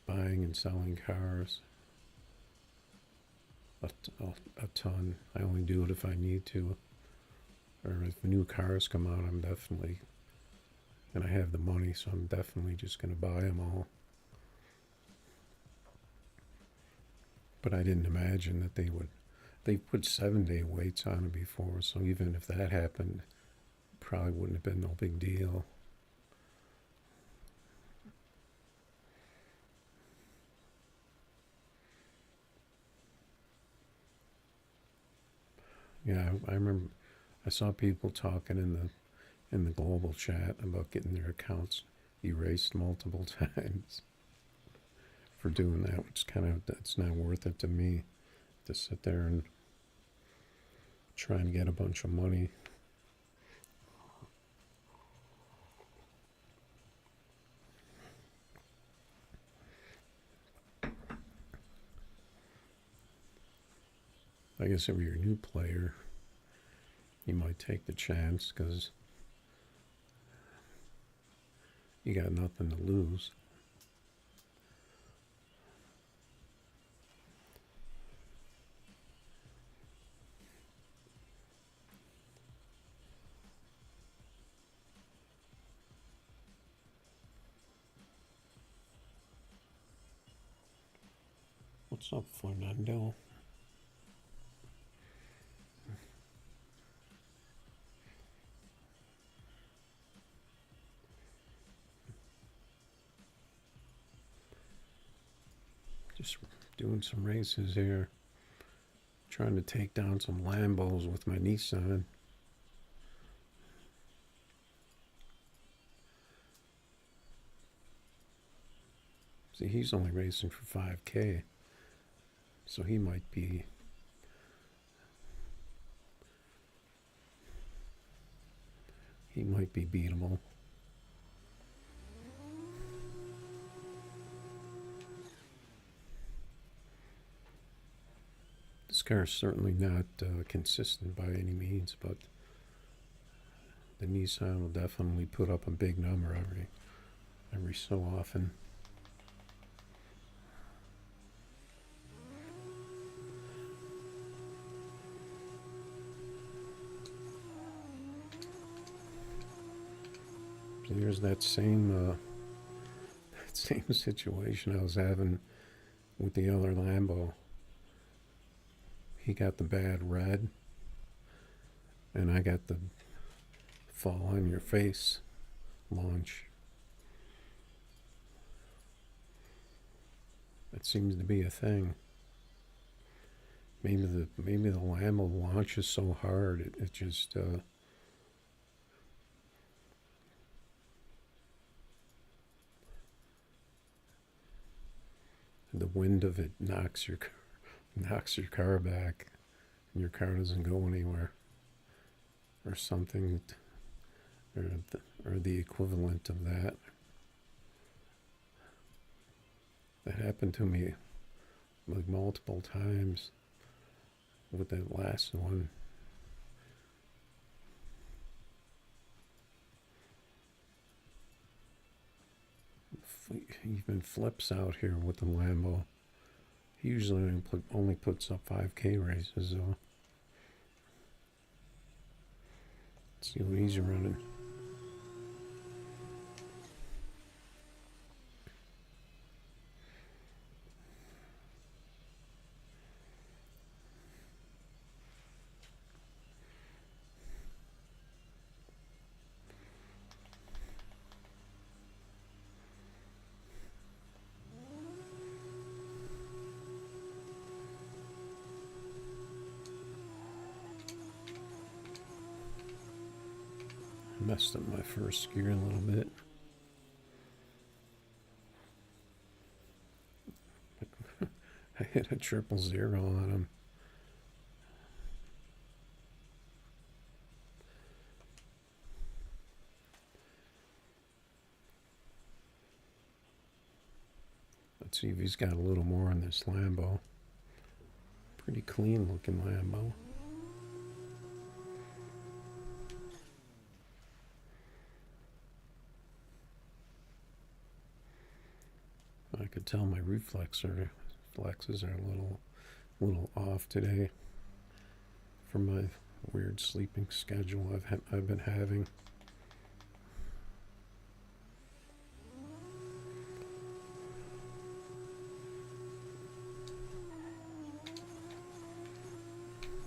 and selling cars a, a ton. I only do it if I need to, or if new cars come out. I'm definitely, and I have the money, so I'm definitely just going to buy them all. But I didn't imagine that they would. They put 7-day waits on it before, so even if that happened, probably wouldn't have been no big deal. Yeah, I remember I saw people talking in the global chat about getting their accounts erased multiple times for doing that, which kind of it's not worth it to me to sit there and try and get a bunch of money. I guess if you're a new player, you might take the chance because you got nothing to lose. What's up, Fernando? Just doing some races here. Trying to take down some Lambos with my Nissan. See, he's only racing for 5K. So he might be beatable. This car is certainly not consistent by any means, but the Nissan will definitely put up a big number every so often. So there's that same situation I was having with the other Lambo. He got the bad red, and I got the fall on your face launch. That seems to be a thing. Maybe the Lambo launches so hard it just the wind of it knocks your car back, and your car doesn't go anywhere, or something, or the equivalent of that. That happened to me like multiple times with that last one. He even flips out here with the Lambo. He usually only puts up 5K races, though. Let's see what he's running. Messed up my first gear a little bit. I hit a 000 on him. Let's see if he's got a little more on this Lambo. Pretty clean looking Lambo. I could tell my reflexes are a little off today from my weird sleeping schedule I've been having.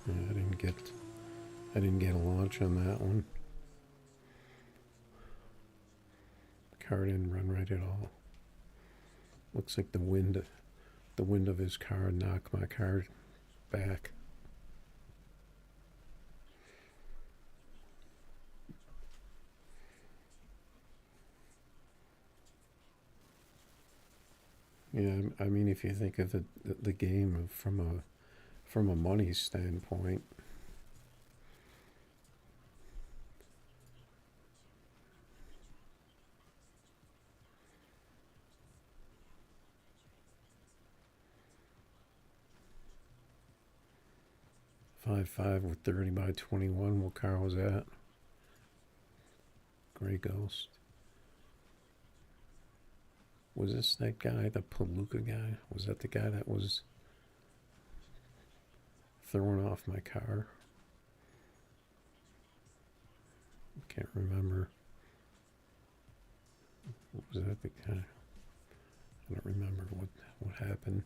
Yeah, I didn't get a launch on that one. The car didn't run right at all. Looks like the wind of his car knocked my car back. Yeah, I mean, if you think of the game from a money standpoint, .55 with 30 by 21. What car was that? Gray Ghost. Was this that guy, the Palooka guy? Was that the guy that was throwing off my car? I can't remember. Was that the guy? I don't remember what happened.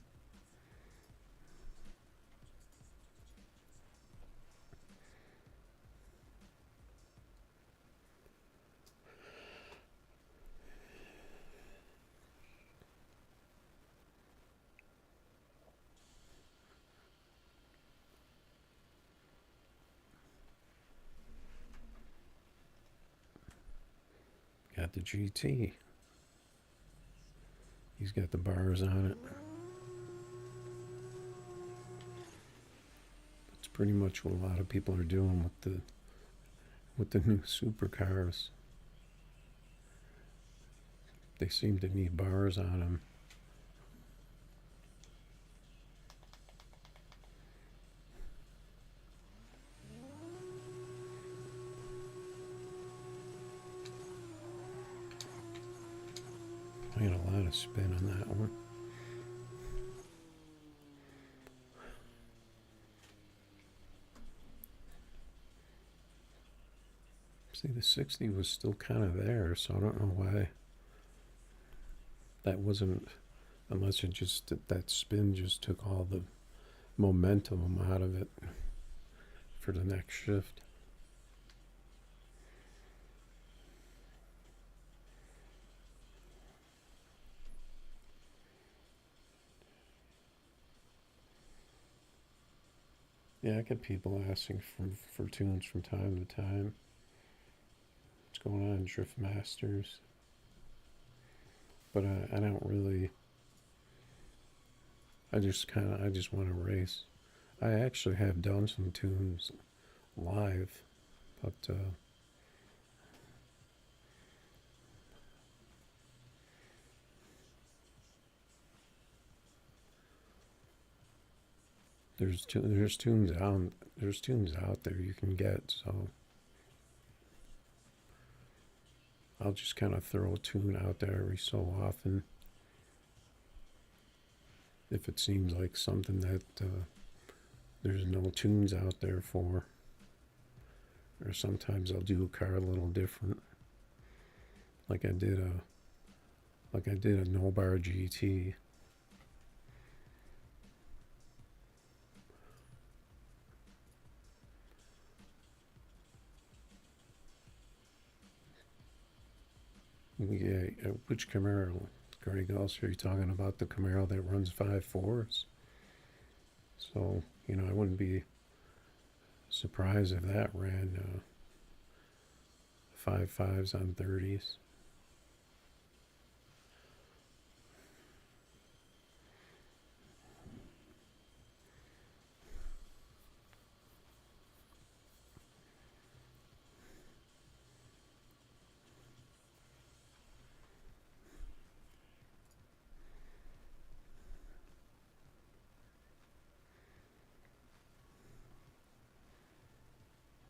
Got the GT. He's got the bars on it. That's pretty much what a lot of people are doing with the new supercars. They seem to need bars on them. I had a lot of spin on that one. See, the 60 was still kind of there, so I don't know why that wasn't, unless it just, that spin just took all the momentum out of it for the next shift. Yeah, I get people asking for tunes from time to time. What's going on, Drift Masters? But I don't really. I just want to race. I actually have done some tunes live, but there's tunes out there you can get. So I'll just kind of throw a tune out there every so often if it seems like something that there's no tunes out there for. Or sometimes I'll do a car a little different, like I did a no bar GT. Yeah, which Camaro? Gray Ghost, are you talking about the Camaro that runs 5.4s? So, I wouldn't be surprised if that ran 5.5s on 30s.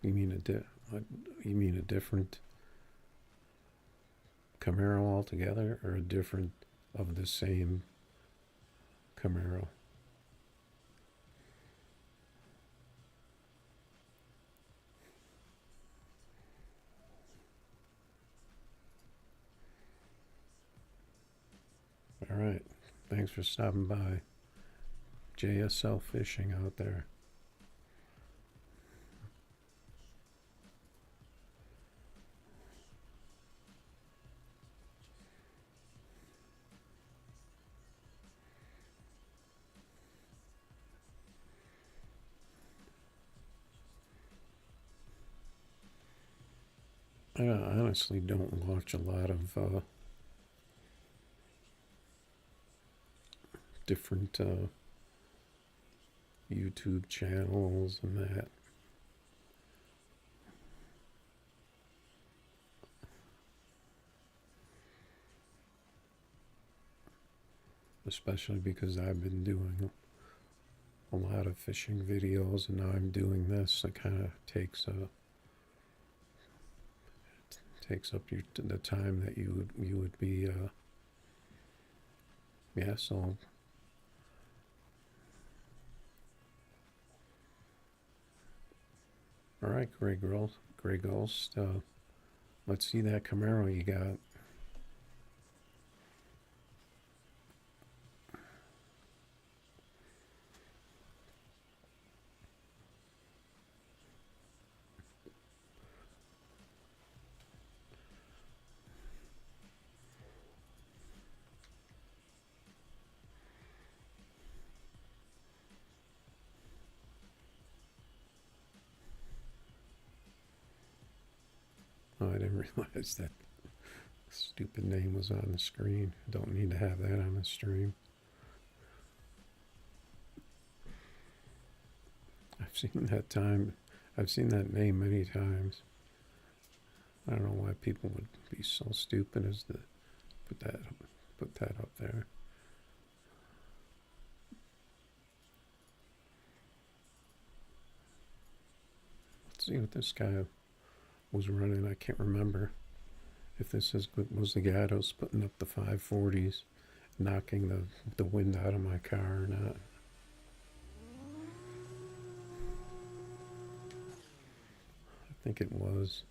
You mean you mean a different Camaro altogether, or a different of the same Camaro? All right. Thanks for stopping by. JSL Fishing out there. I honestly don't watch a lot of different YouTube channels and that. Especially because I've been doing a lot of fishing videos, and now I'm doing this. It kind of takes up the time that you would be yeah. So all right, Gray Ghost. Let's see that Camaro you got. Oh, I didn't realize that stupid name was on the screen. Don't need to have that on the stream. I've seen that name many times. I don't know why people would be so stupid as to put that up there. Let's see what this guy was running. I can't remember if this was the guy that was putting up the 540s, knocking the wind out of my car or not. I think it was.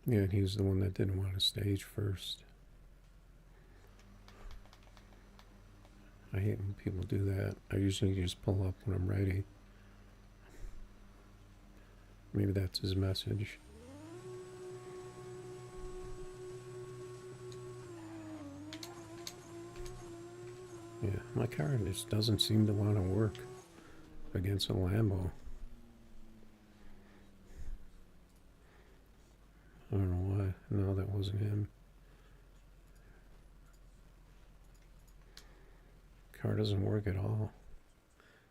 Yeah, and he was the one that didn't want to stage first. I hate when people do that. I usually just pull up when I'm ready. Maybe that's his message. Yeah, my car just doesn't seem to want to work against a Lambo. I don't know why. No, that wasn't him. Car doesn't work at all.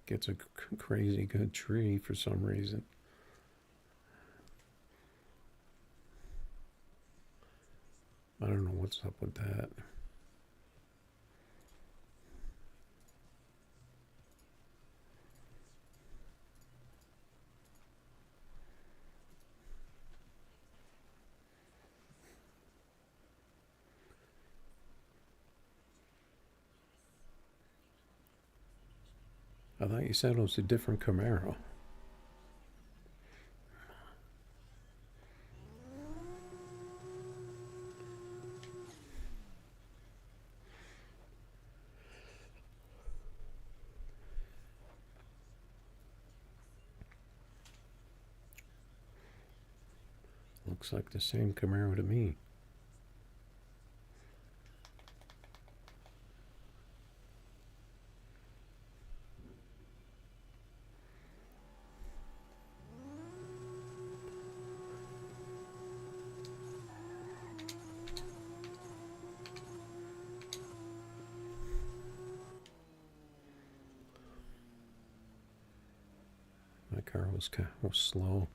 Gets a crazy good tree for some reason. I don't know what's up with that. I thought you said it was a different Camaro. Looks like the same Camaro to me. My car was slow.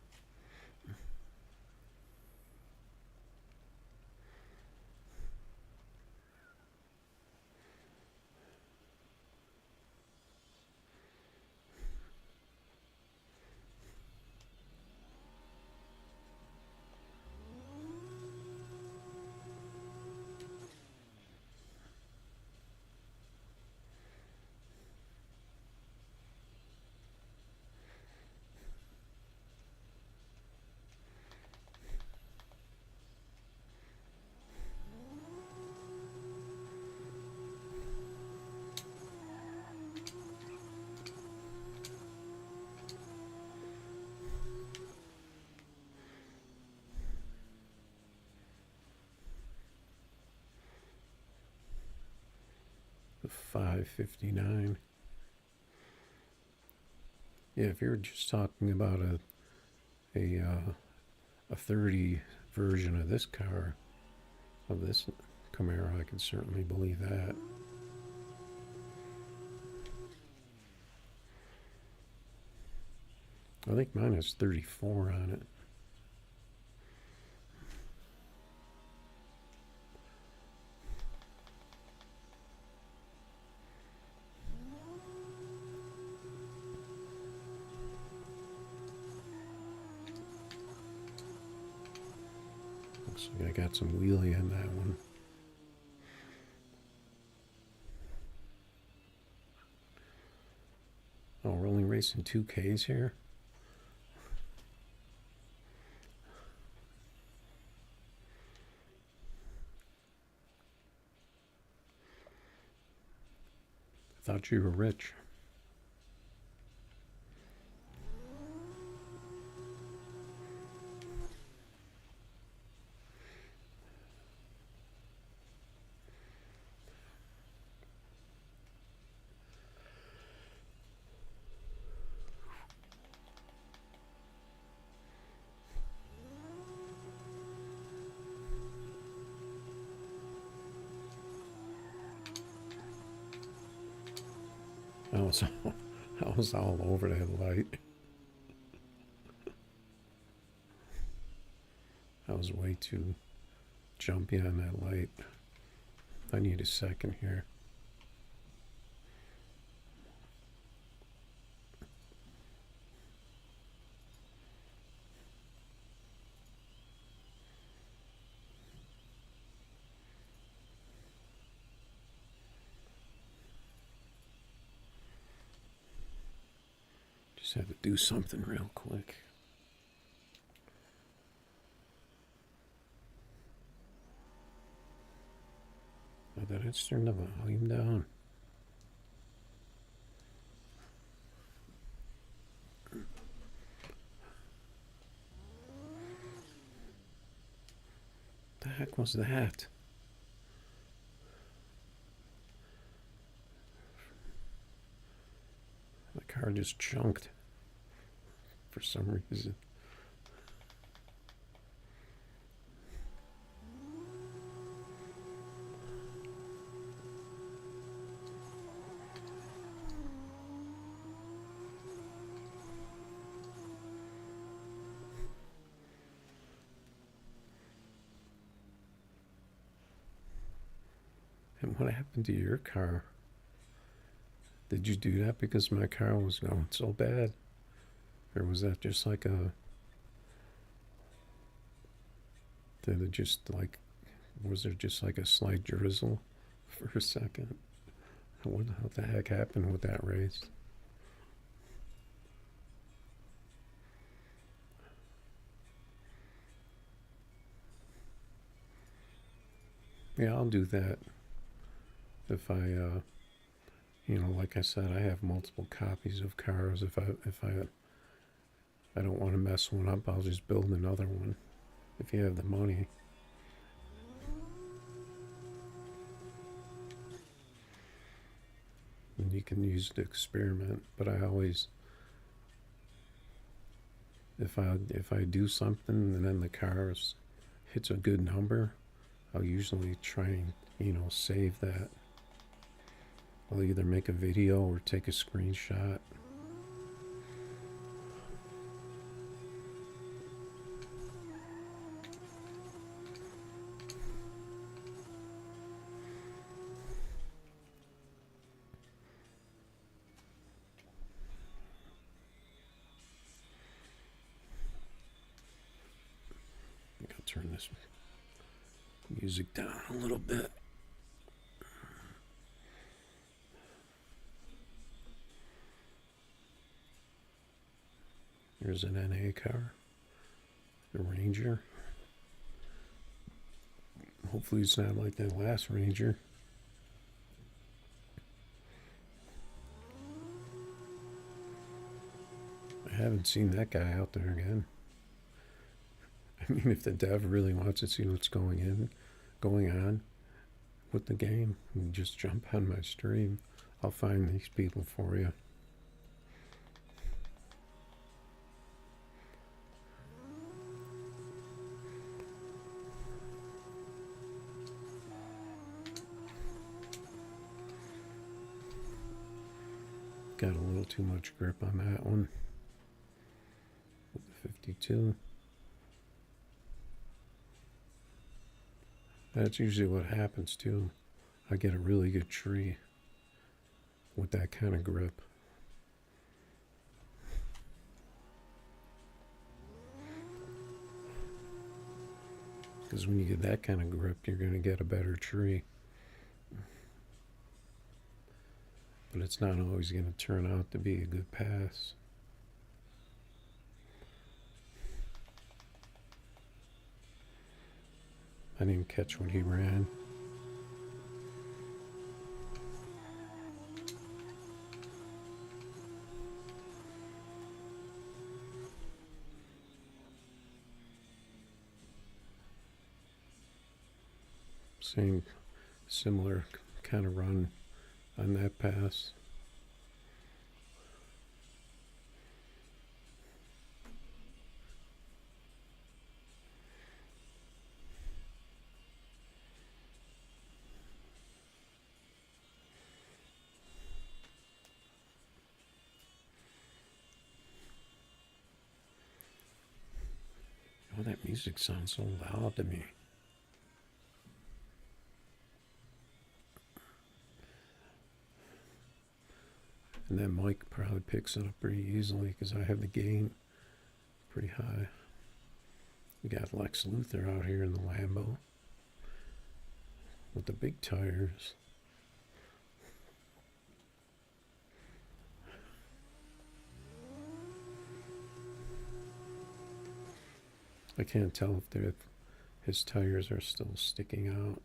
559. Yeah, if you're just talking about a 30 version of this car, of this Camaro, I could certainly believe that. I think mine has 34 on it. Looks like I got some wheelie on that one. Oh, we're only racing 2Ks here? I thought you were rich. I was all over that light. I was way too jumpy on that light. I need a second here. Just had to do something real quick. Oh, did I just turn the volume down? The heck was that? The car just chunked for some reason. And what happened to your car? Did you do that because my car was going so bad? Or was that just like a... Did it just like... Was there just like a slight drizzle for a second? What the heck happened with that race? Yeah, I'll do that. If I, like I said, I have multiple copies of cars. If I don't want to mess one up, I'll just build another one. If you have the money. And you can use it to experiment. But I always, if I do something and then the car hits a good number, I'll usually try and save that. I'll either make a video or take a screenshot. I think I'll turn this music down a little bit. Here's an NA car, the Ranger. Hopefully it's not like that last Ranger. I haven't seen that guy out there again. I mean, if the dev really wants to see what's going on with the game, and just jump on my stream. I'll find these people for you. Got a little too much grip on that one with the 52. That's usually what happens too. I get a really good tree with that kind of grip. Because when you get that kind of grip, you're going to get a better tree. But it's not always going to turn out to be a good pass. I didn't catch when he ran. Same, similar kind of run on that pass. Oh, that music sounds so loud to me. And that mic probably picks it up pretty easily because I have the gain pretty high. We got Lex Luthor out here in the Lambo with the big tires. I can't tell if his tires are still sticking out.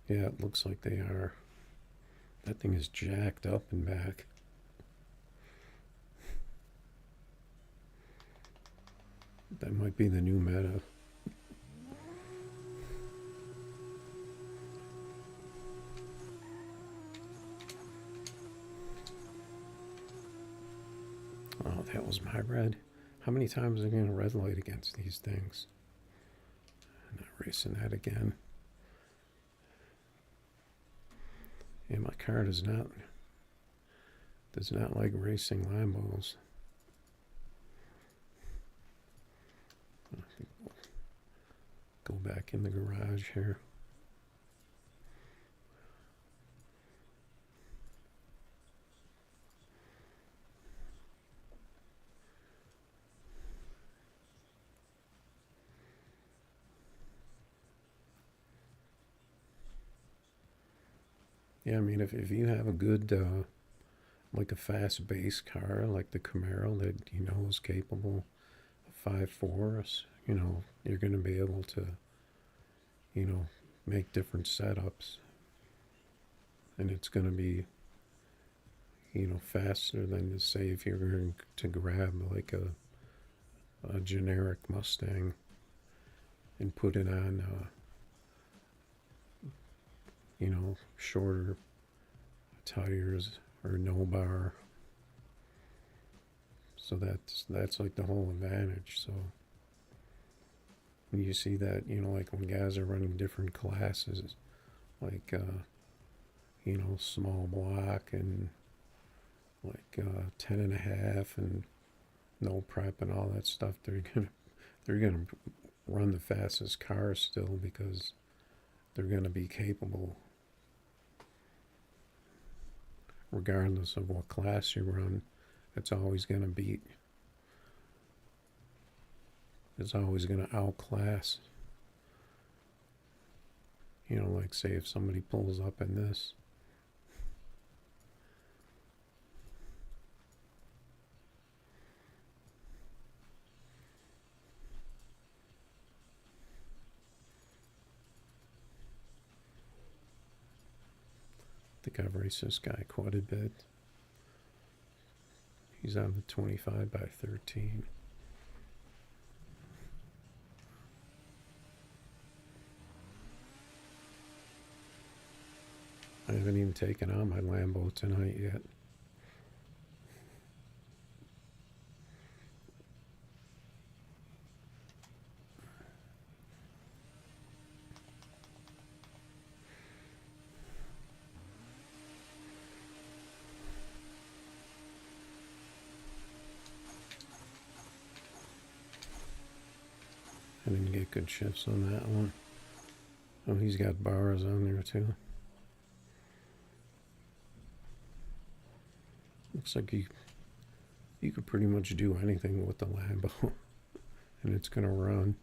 Yeah, it looks like they are. That thing is jacked up and back. That might be the new meta. Oh, that was my red. How many times am I going to red light against these things? I'm not racing that again. And my car does not like racing Lambos. I think we'll go back in the garage here. Yeah, I mean, if you have a good, like a fast base car, like the Camaro that you know is capable of 5.4s, you know, you're going to be able to, you know, make different setups. And it's going to be, you know, faster than, say, if you're going to grab like a generic Mustang and put it on, you know, shorter tires or no bar. So that's like the whole advantage. So when you see that, you know, like when guys are running different classes, like you know, small block and like 10.5 and no prep and all that stuff, they're gonna run the fastest cars still because they're gonna be capable regardless of what class you run. It's always going to beat. It's always going to outclass. You know, like say if somebody pulls up in this. I think I've raced this guy quite a bit. He's on the 25/13. I haven't even taken out my Lambo tonight yet. I didn't get good shifts on that one. Oh, he's got bars on there too. Looks like you could pretty much do anything with the Lambo, and it's gonna run.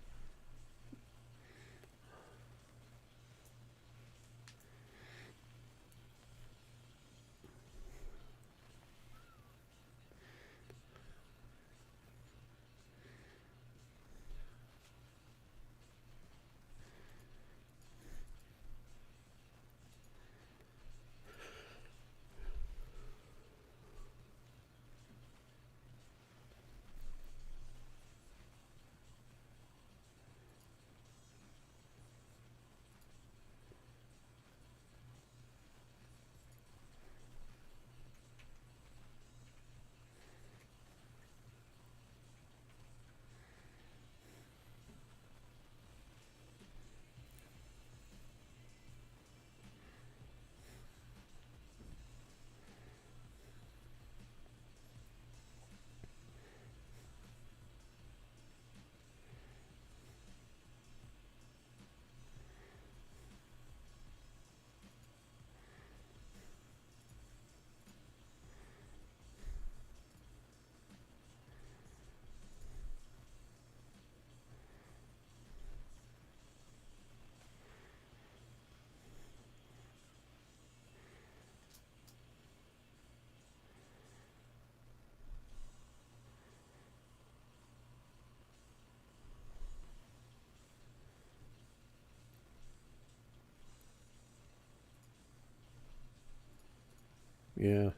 Yeah,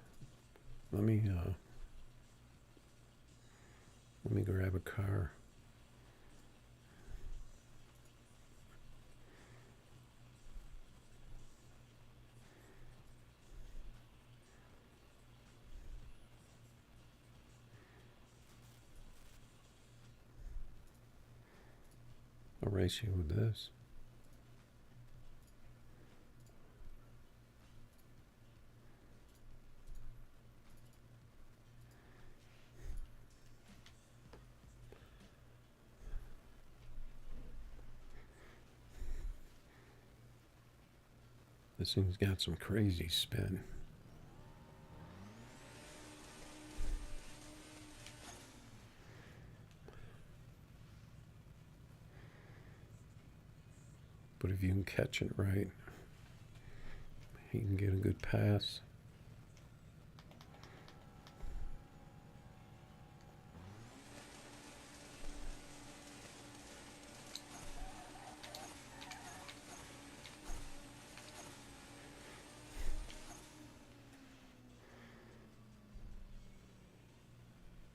let me grab a car. I'll race you with this. This thing's got some crazy spin. But if you can catch it right, you can get a good pass.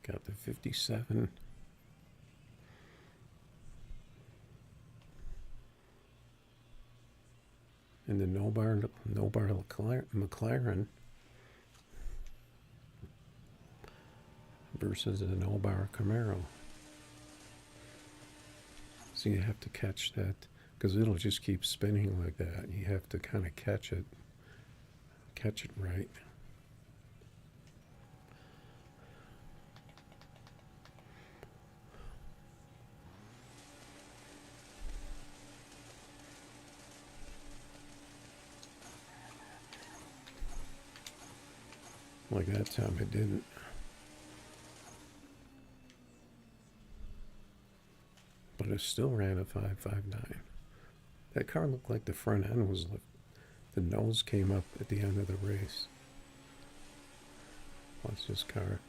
Got the 57. And the no bar McLaren versus the no bar Camaro. So you have to catch that, because it'll just keep spinning like that. You have to kind of catch it right. Like that time it didn't. But it still ran a 5.59. That car looked like the front end was lifted. The nose came up at the end of the race. Watch this car.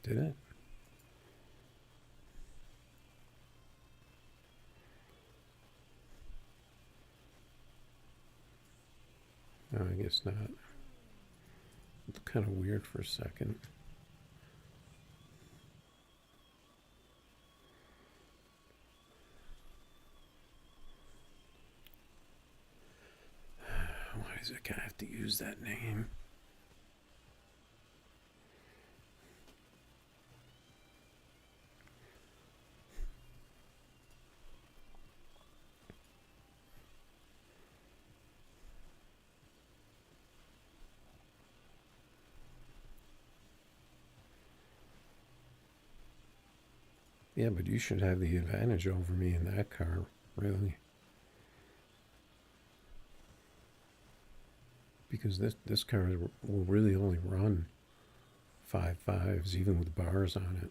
Did it? No, I guess not. It looked kind of weird for a second. is it gonna have to use that name? Yeah, but you should have the advantage over me in that car, really. Because this car will really only run 5.5s, even with bars on it.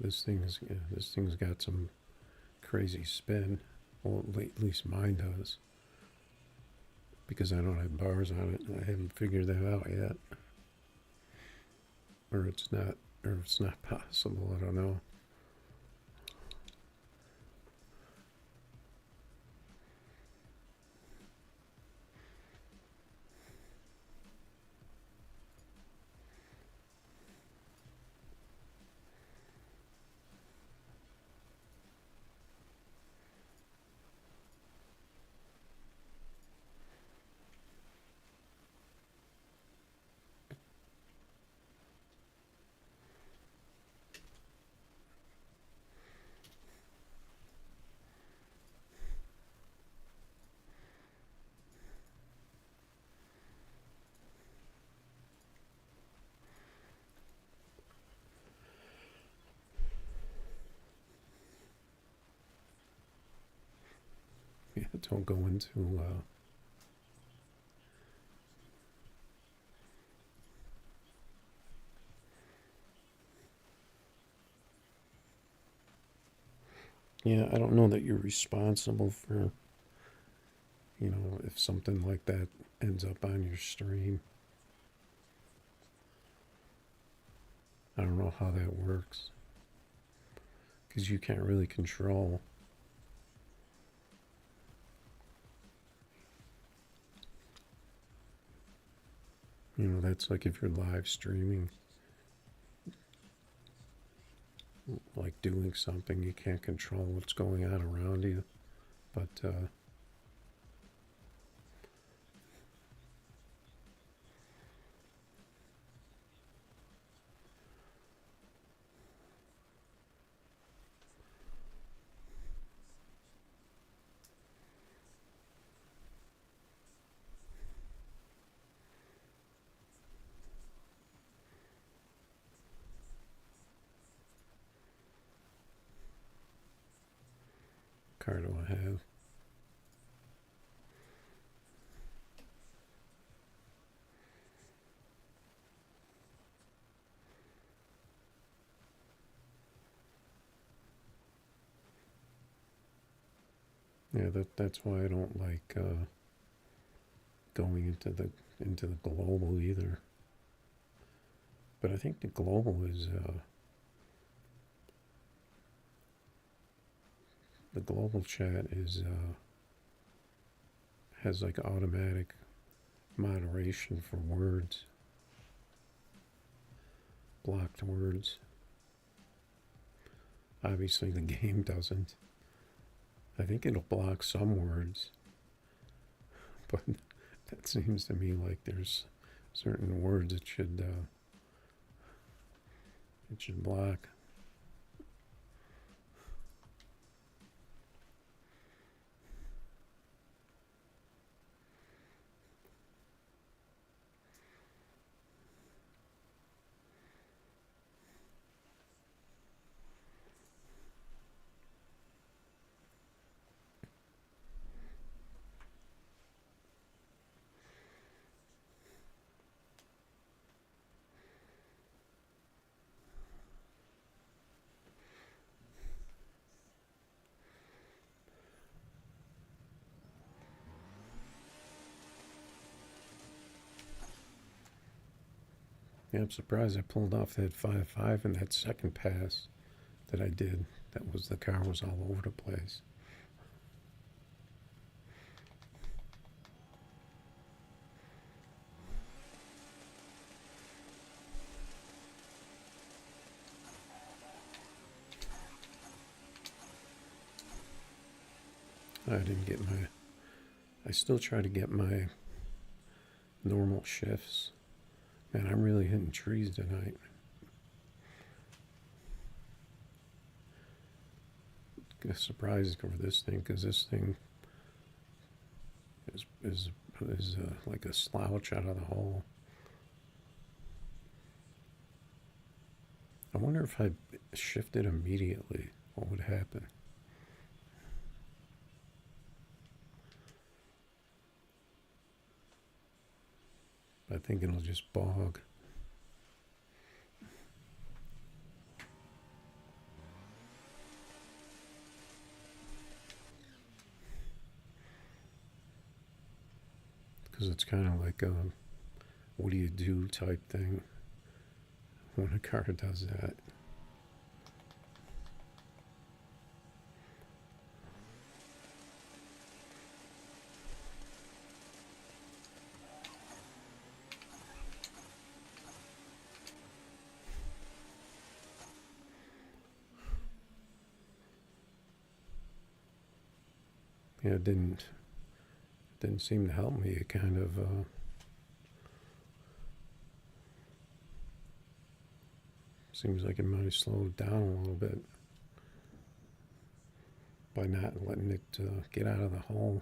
This thing's got some crazy spin. Well, at least mine does. Because I don't have bars on it. I haven't figured that out yet. Or it's not possible. I don't know. Yeah, don't go into yeah, I don't know that you're responsible for, if something like that ends up on your stream. I don't know how that works. Because you can't really control. That's like if you're live streaming, like doing something, you can't control what's going on around you. But car do I have? Yeah, that's why I don't like going into the global either. But I think the global is the global chat is has like automatic moderation for words, blocked words. Obviously, the game doesn't. I think it'll block some words, but that seems to me like there's certain words it should block. Yeah, I'm surprised I pulled off that 5.5 in that second pass that I did. The car was all over the place. I I still try to get my normal shifts. Man, I'm really hitting trees tonight. It's surprising for this thing, because this thing is like a slouch out of the hole. I wonder if I shifted immediately, what would happen? I think it'll just bog. Because it's kind of like a what do you do type thing when a car does that. Yeah, it didn't seem to help me. It kind of seems like it might have slowed down a little bit by not letting it get out of the hole,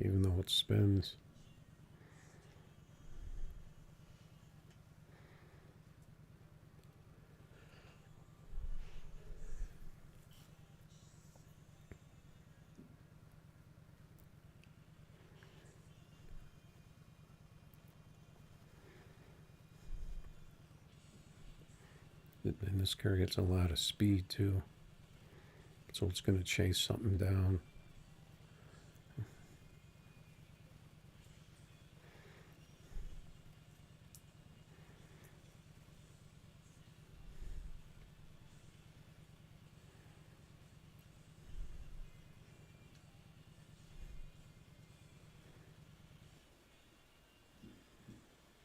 even though it spins. And this car gets a lot of speed too, so it's going to chase something down.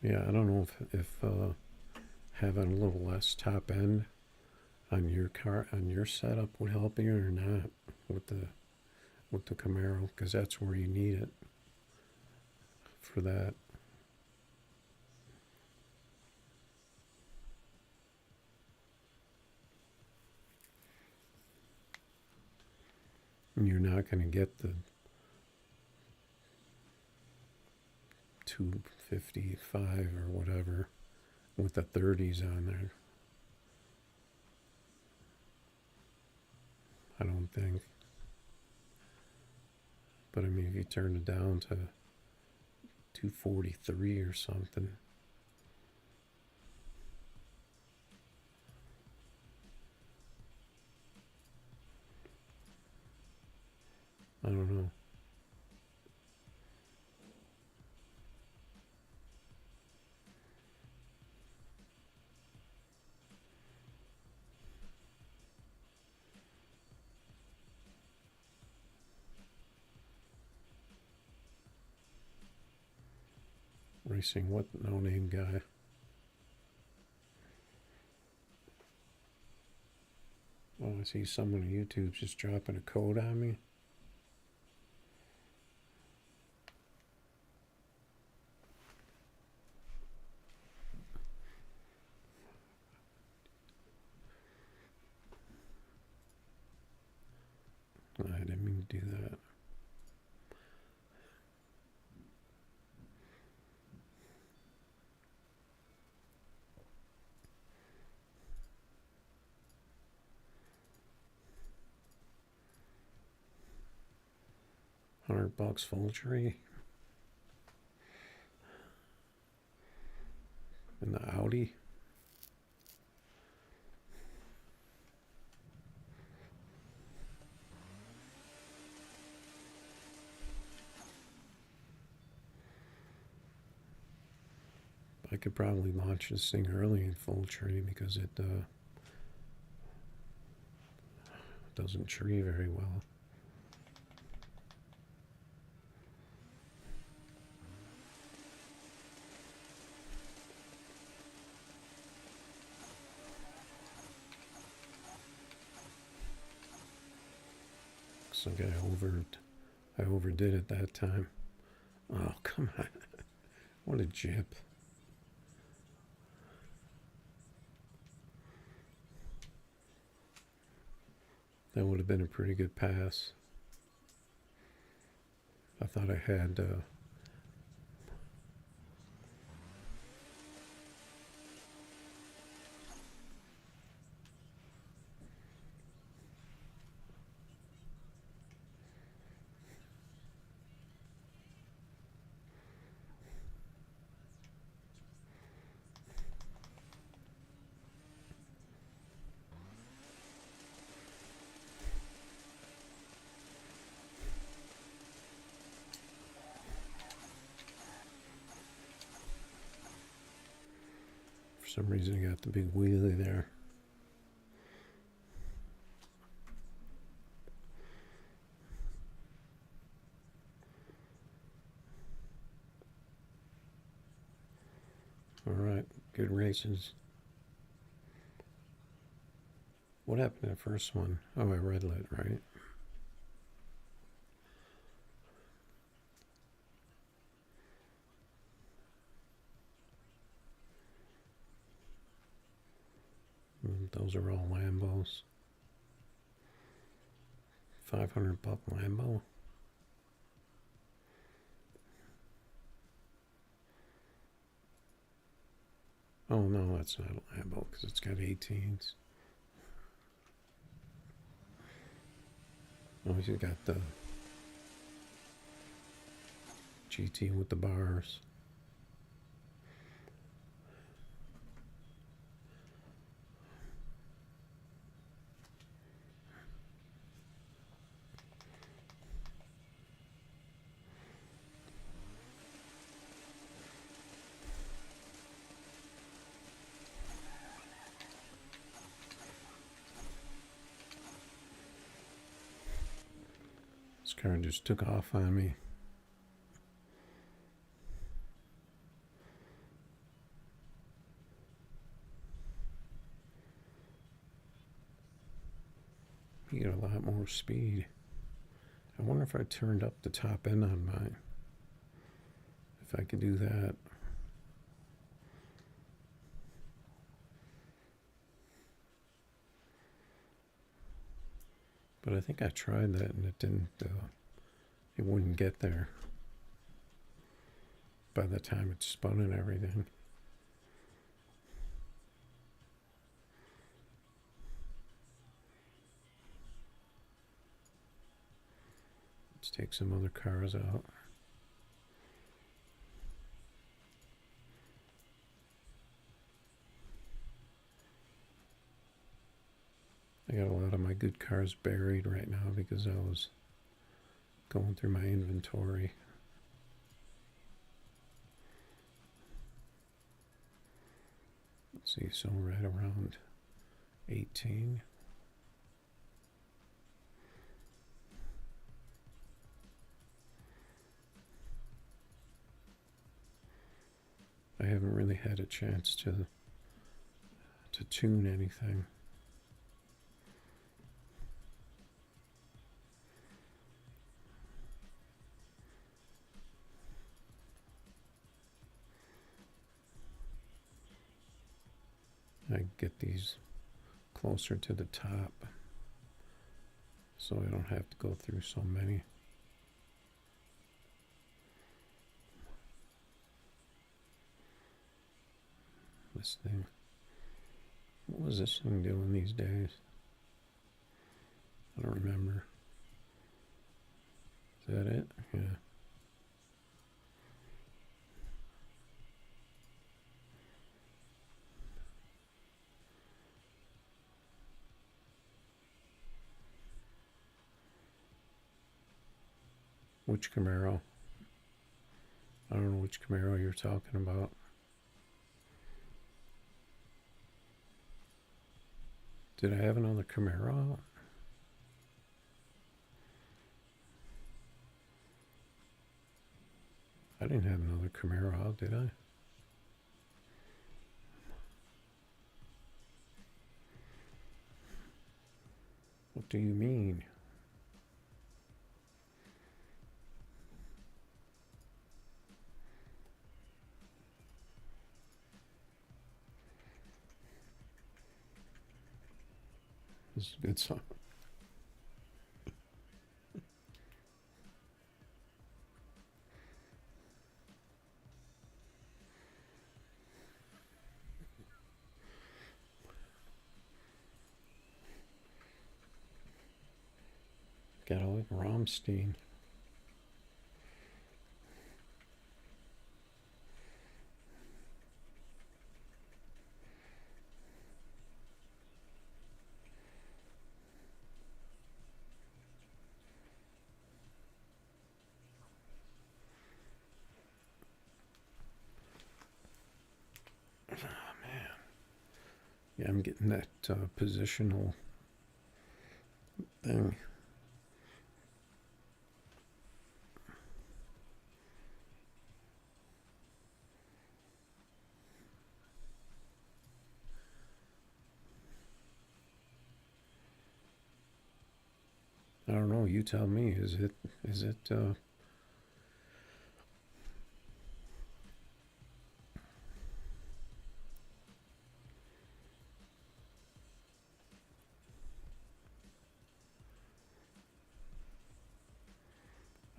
Yeah, I don't know if having a little less top end on your car, on your setup, would help you or not with the Camaro, because that's where you need it for that. And you're not going to get the 255 or whatever with the 30s on there. I don't think. But I mean, if you turn it down to 243 or something. I don't know. Racing what no-name guy? Oh, I see someone on YouTube just dropping a code on me. I didn't mean to do that. $100 full tree. And the Audi. I could probably launch this thing early in full tree because it doesn't tree very well. So I got I overdid it that time. Oh, come on. What a jip. That would have been a pretty good pass. I thought I had for some reason I got the big wheelie there. All right, good races. What happened to the first one? Oh, I red lit, right? Those are all Lambos. $500 Lambo. Oh no, that's not a Lambo because it's got 18s. Oh, he's got the GT with the bars. This car just took off on me. You get a lot more speed. I wonder if I turned up the top end on mine. If I could do that. But I think I tried that and it didn't, it wouldn't get there by the time it spun and everything. Let's take some other cars out. I got a lot of my good cars buried right now because I was going through my inventory. Let's see, so right around 18. I haven't really had a chance to tune anything. I get these closer to the top so I don't have to go through so many. This thing, what was this thing doing these days? I don't remember. Is that it? Yeah. Which Camaro? I don't know which Camaro you're talking about. Did I have another Camaro out? I didn't have another Camaro out, did I? What do you mean? This is a good song. Gotta like Rammstein. Yeah, I'm getting that positional thing. I don't know. You tell me. Is it?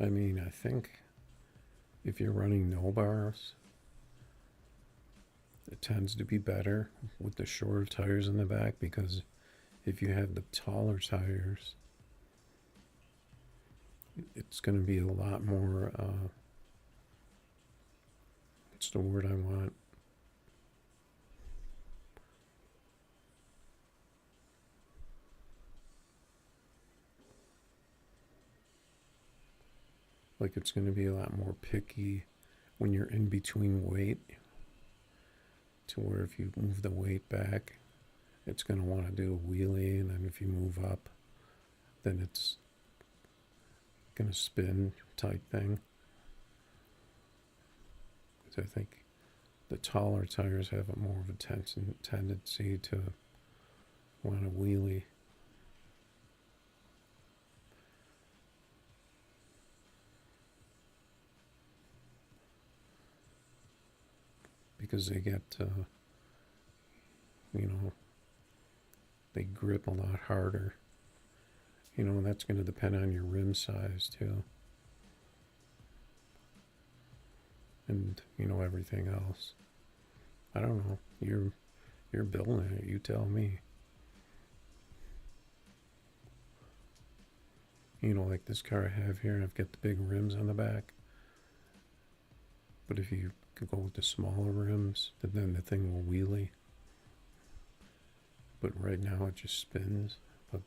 I mean, I think if you're running no bars, it tends to be better with the shorter tires in the back, because if you have the taller tires, it's going to be a lot more. What's the word I want? Like, it's going to be a lot more picky when you're in between weight, to where if you move the weight back, it's going to want to do a wheelie, and then if you move up, then it's going to spin type thing. Because I think the taller tires have a more of a tendency to want a wheelie. Because they get, they grip a lot harder. And that's going to depend on your rim size too. And, everything else. I don't know. You're building it. You tell me. Like this car I have here, I've got the big rims on the back. But if you could go with the smaller rims, then the thing will wheelie. But right now it just spins. But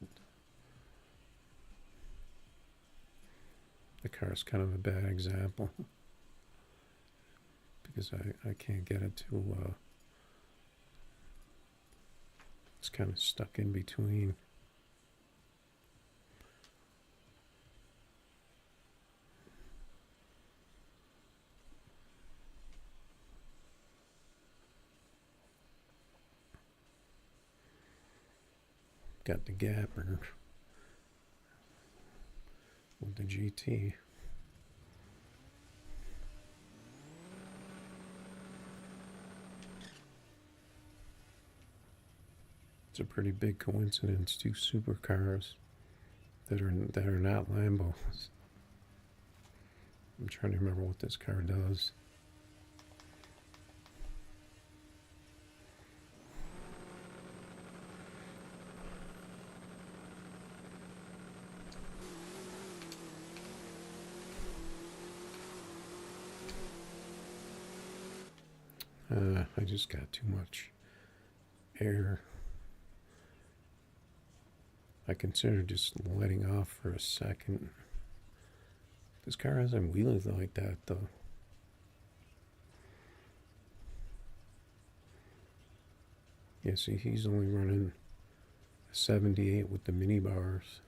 the car's kind of a bad example. Because I can't get it to, it's kind of stuck in between. Got the gapper with the GT. It's a pretty big coincidence. 2 supercars that are not Lambos. I'm trying to remember what this car does. I just got too much air. I considered just letting off for a second. This car hasn't wheeled like that though. Yeah, see, he's only running a 78 with the mini bars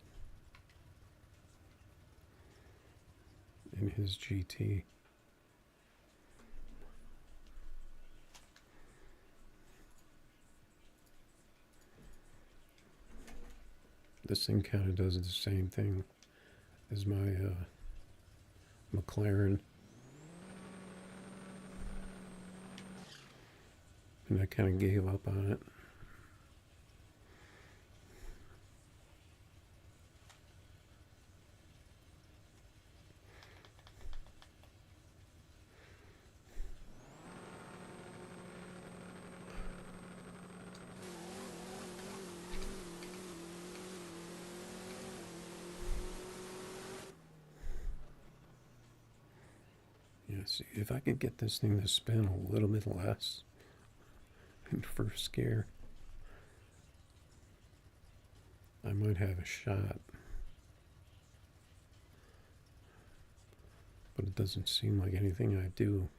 in his GT. This thing kind of does the same thing as my McLaren. And I kind of gave up on it. Let's see if I can get this thing to spin a little bit less in first gear. I might have a shot. But it doesn't seem like anything I do.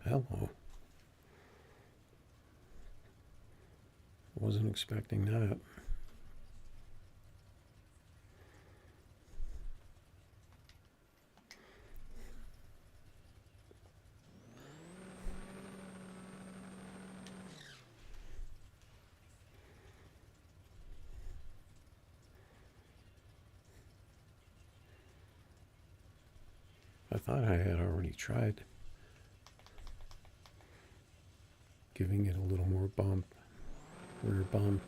Hello. Wasn't expecting that. I thought I had already tried giving it a little more bump, rear bump.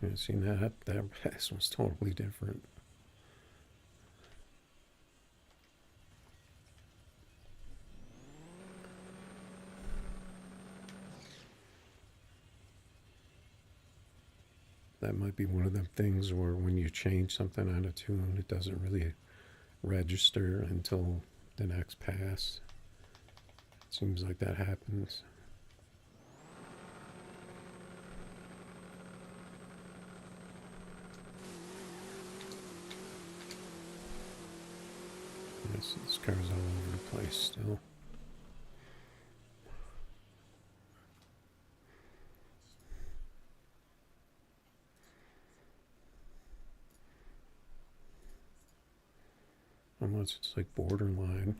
You seen that? That pass was totally different. That might be one of them things where when you change something on a tune, it doesn't really register until the next pass. It seems like that happens. This car's all over the place still. Unless it's like borderline.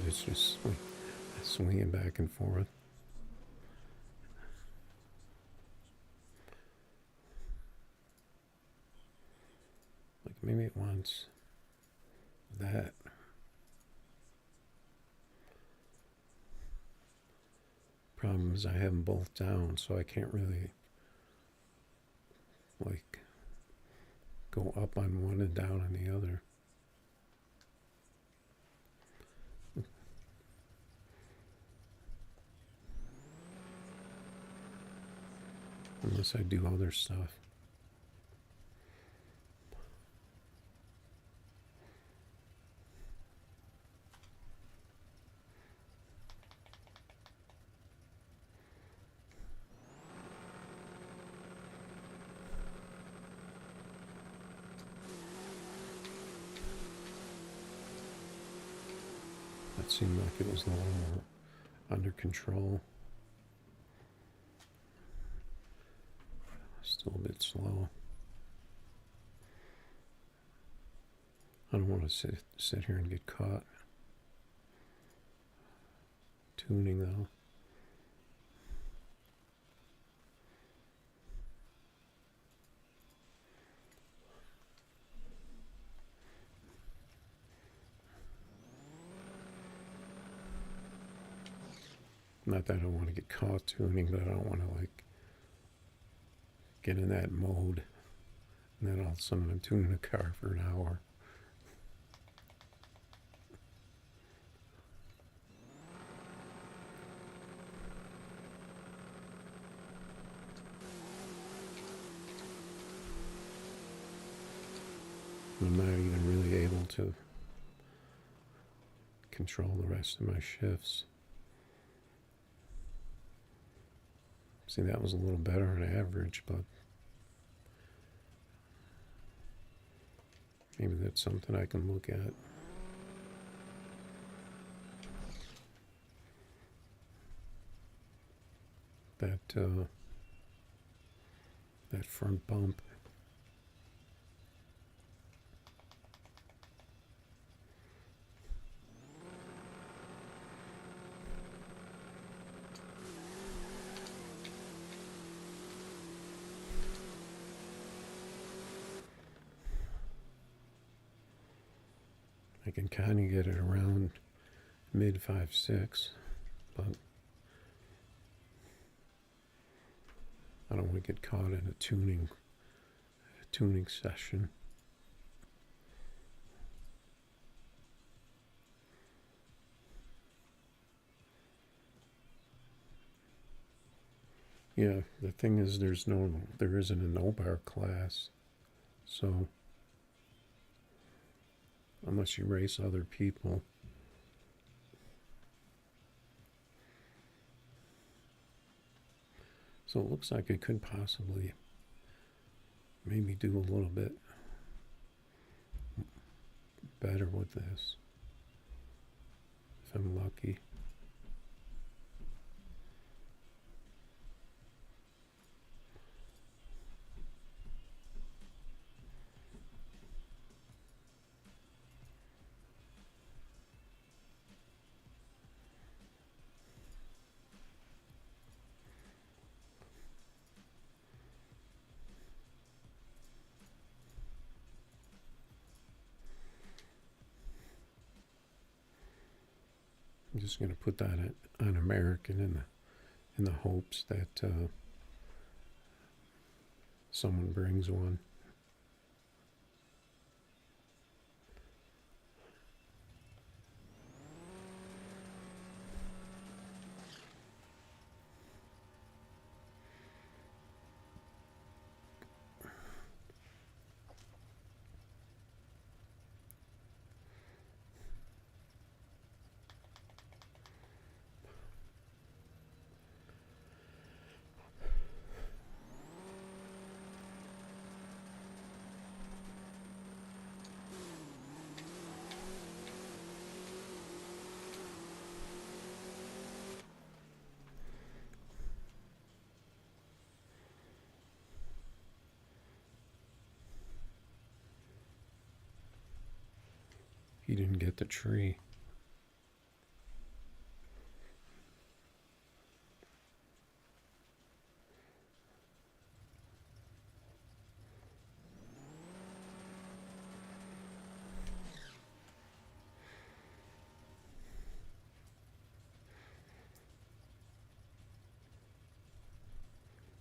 It's just swinging back and forth. Like maybe it wants that. Problem is I have them both down, so I can't really like go up on one and down on the other. Unless I do other stuff. That seemed like it was a little more under control. Still a bit slow. I don't want to sit here and get caught tuning though. Not that I don't want to get caught tuning, but I don't want to like get in that mode And then all of a sudden I'm tuning a car for an hour. I'm not even really able to control the rest of my shifts. See, that was a little better on average, but maybe that's something I can look at. That front bump. I can kind of get it around mid 5.6, but I don't want to get caught in a tuning session. Yeah, the thing is there isn't a no bar class, so unless you race other people. So it looks like I could possibly maybe do a little bit better with this if I'm lucky. I'm just going to put that on American in the hopes that someone brings one. He didn't get the tree.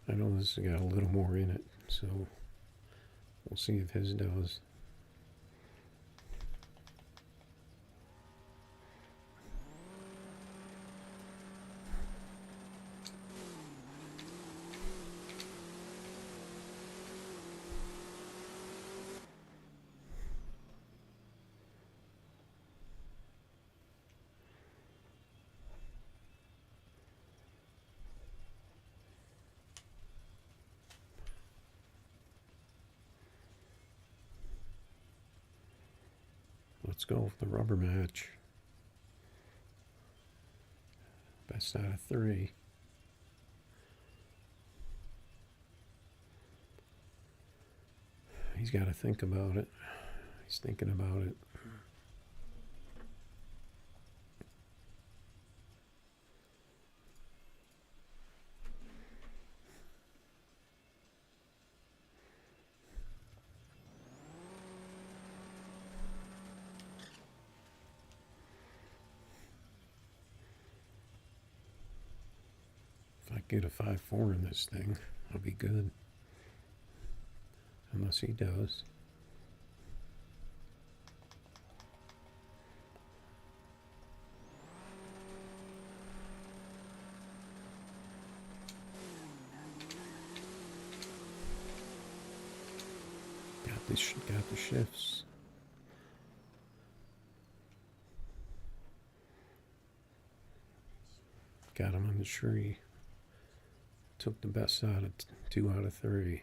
I know this has got a little more in it, so we'll see if his does. Let's go with the rubber match. Best out of 3. He's got to think about it. He's thinking about it. If I get a 5.4 in this thing, I'll be good. Unless he does. Got the shifts. Got him on the tree. Took the best out of 2 out of 3.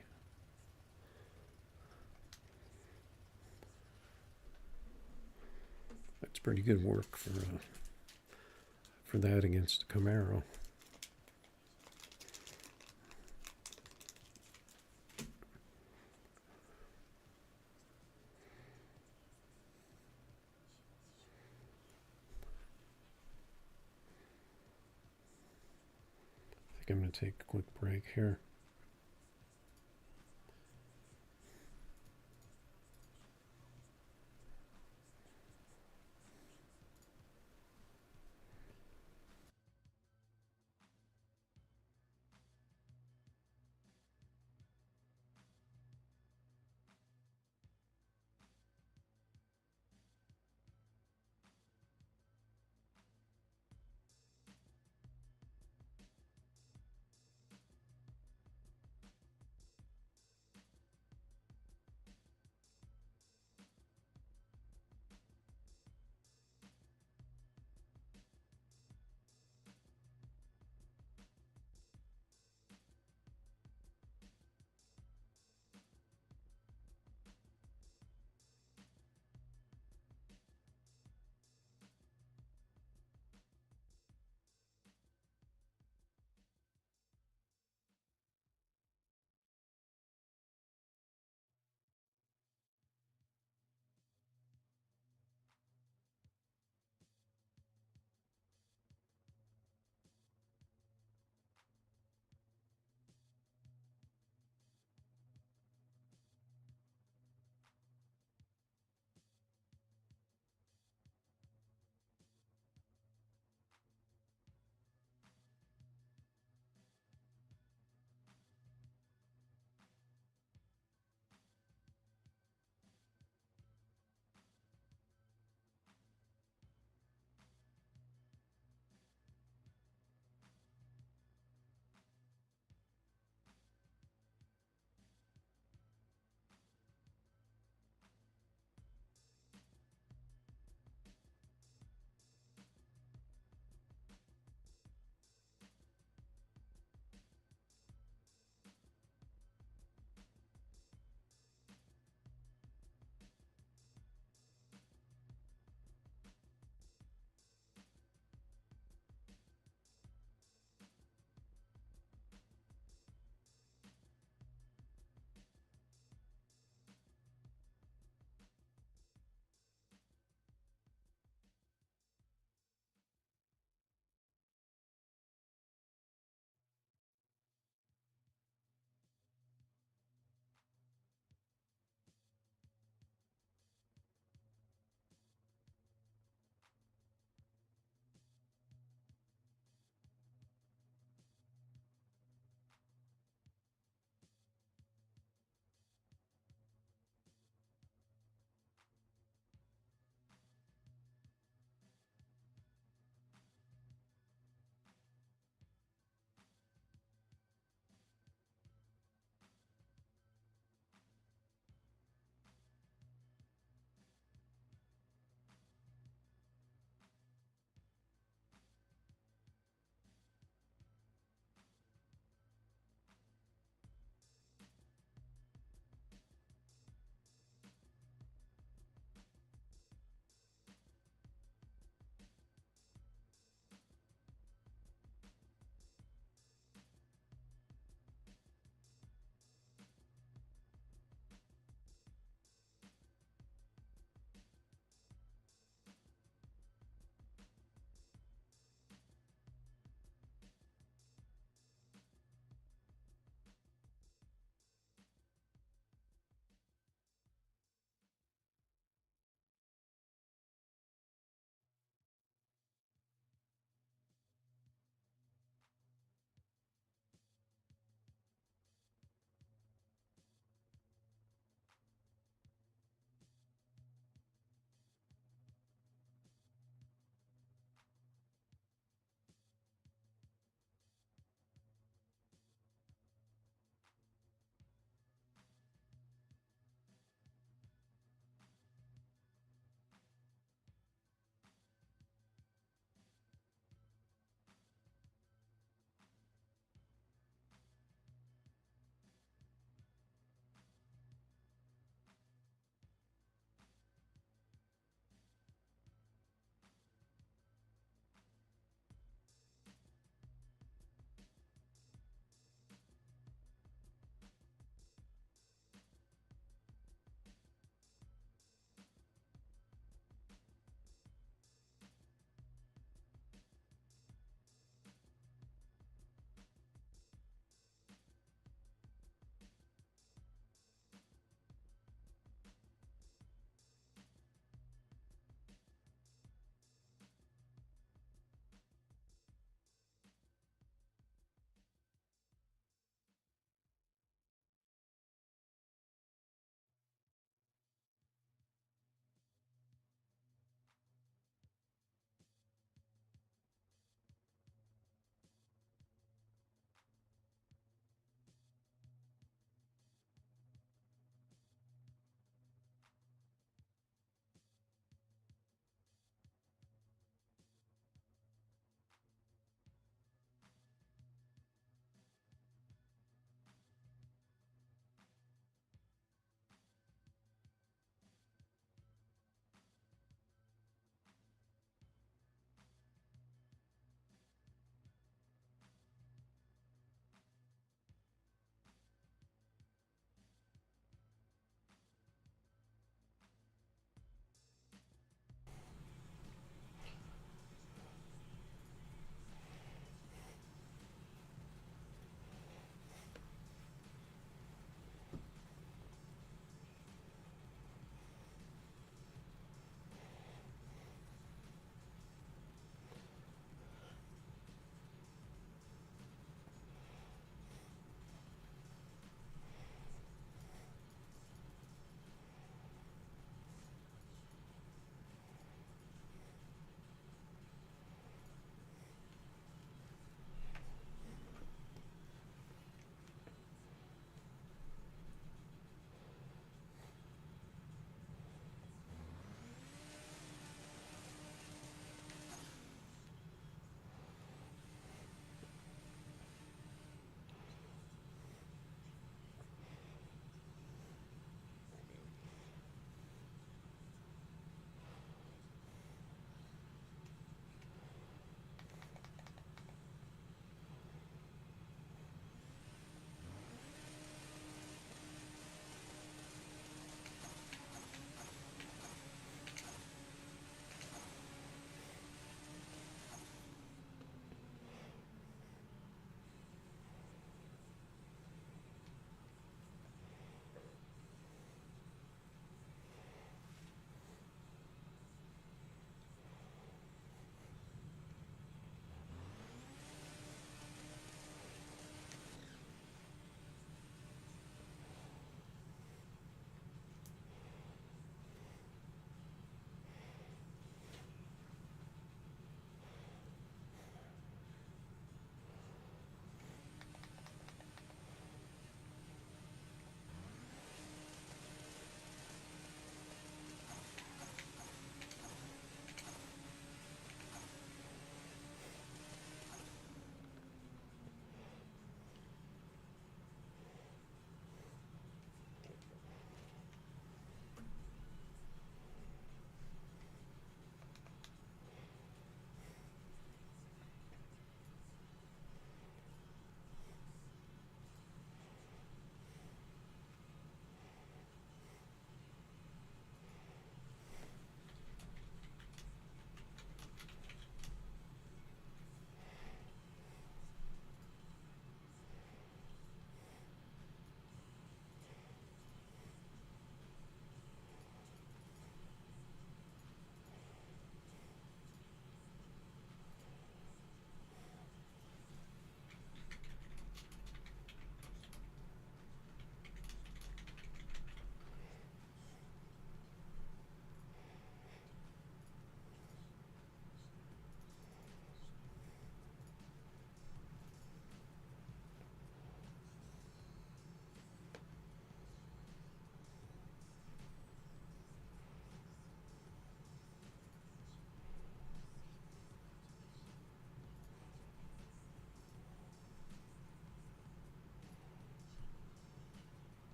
That's pretty good work for that against the Camaro. I think I'm going to take a quick break here.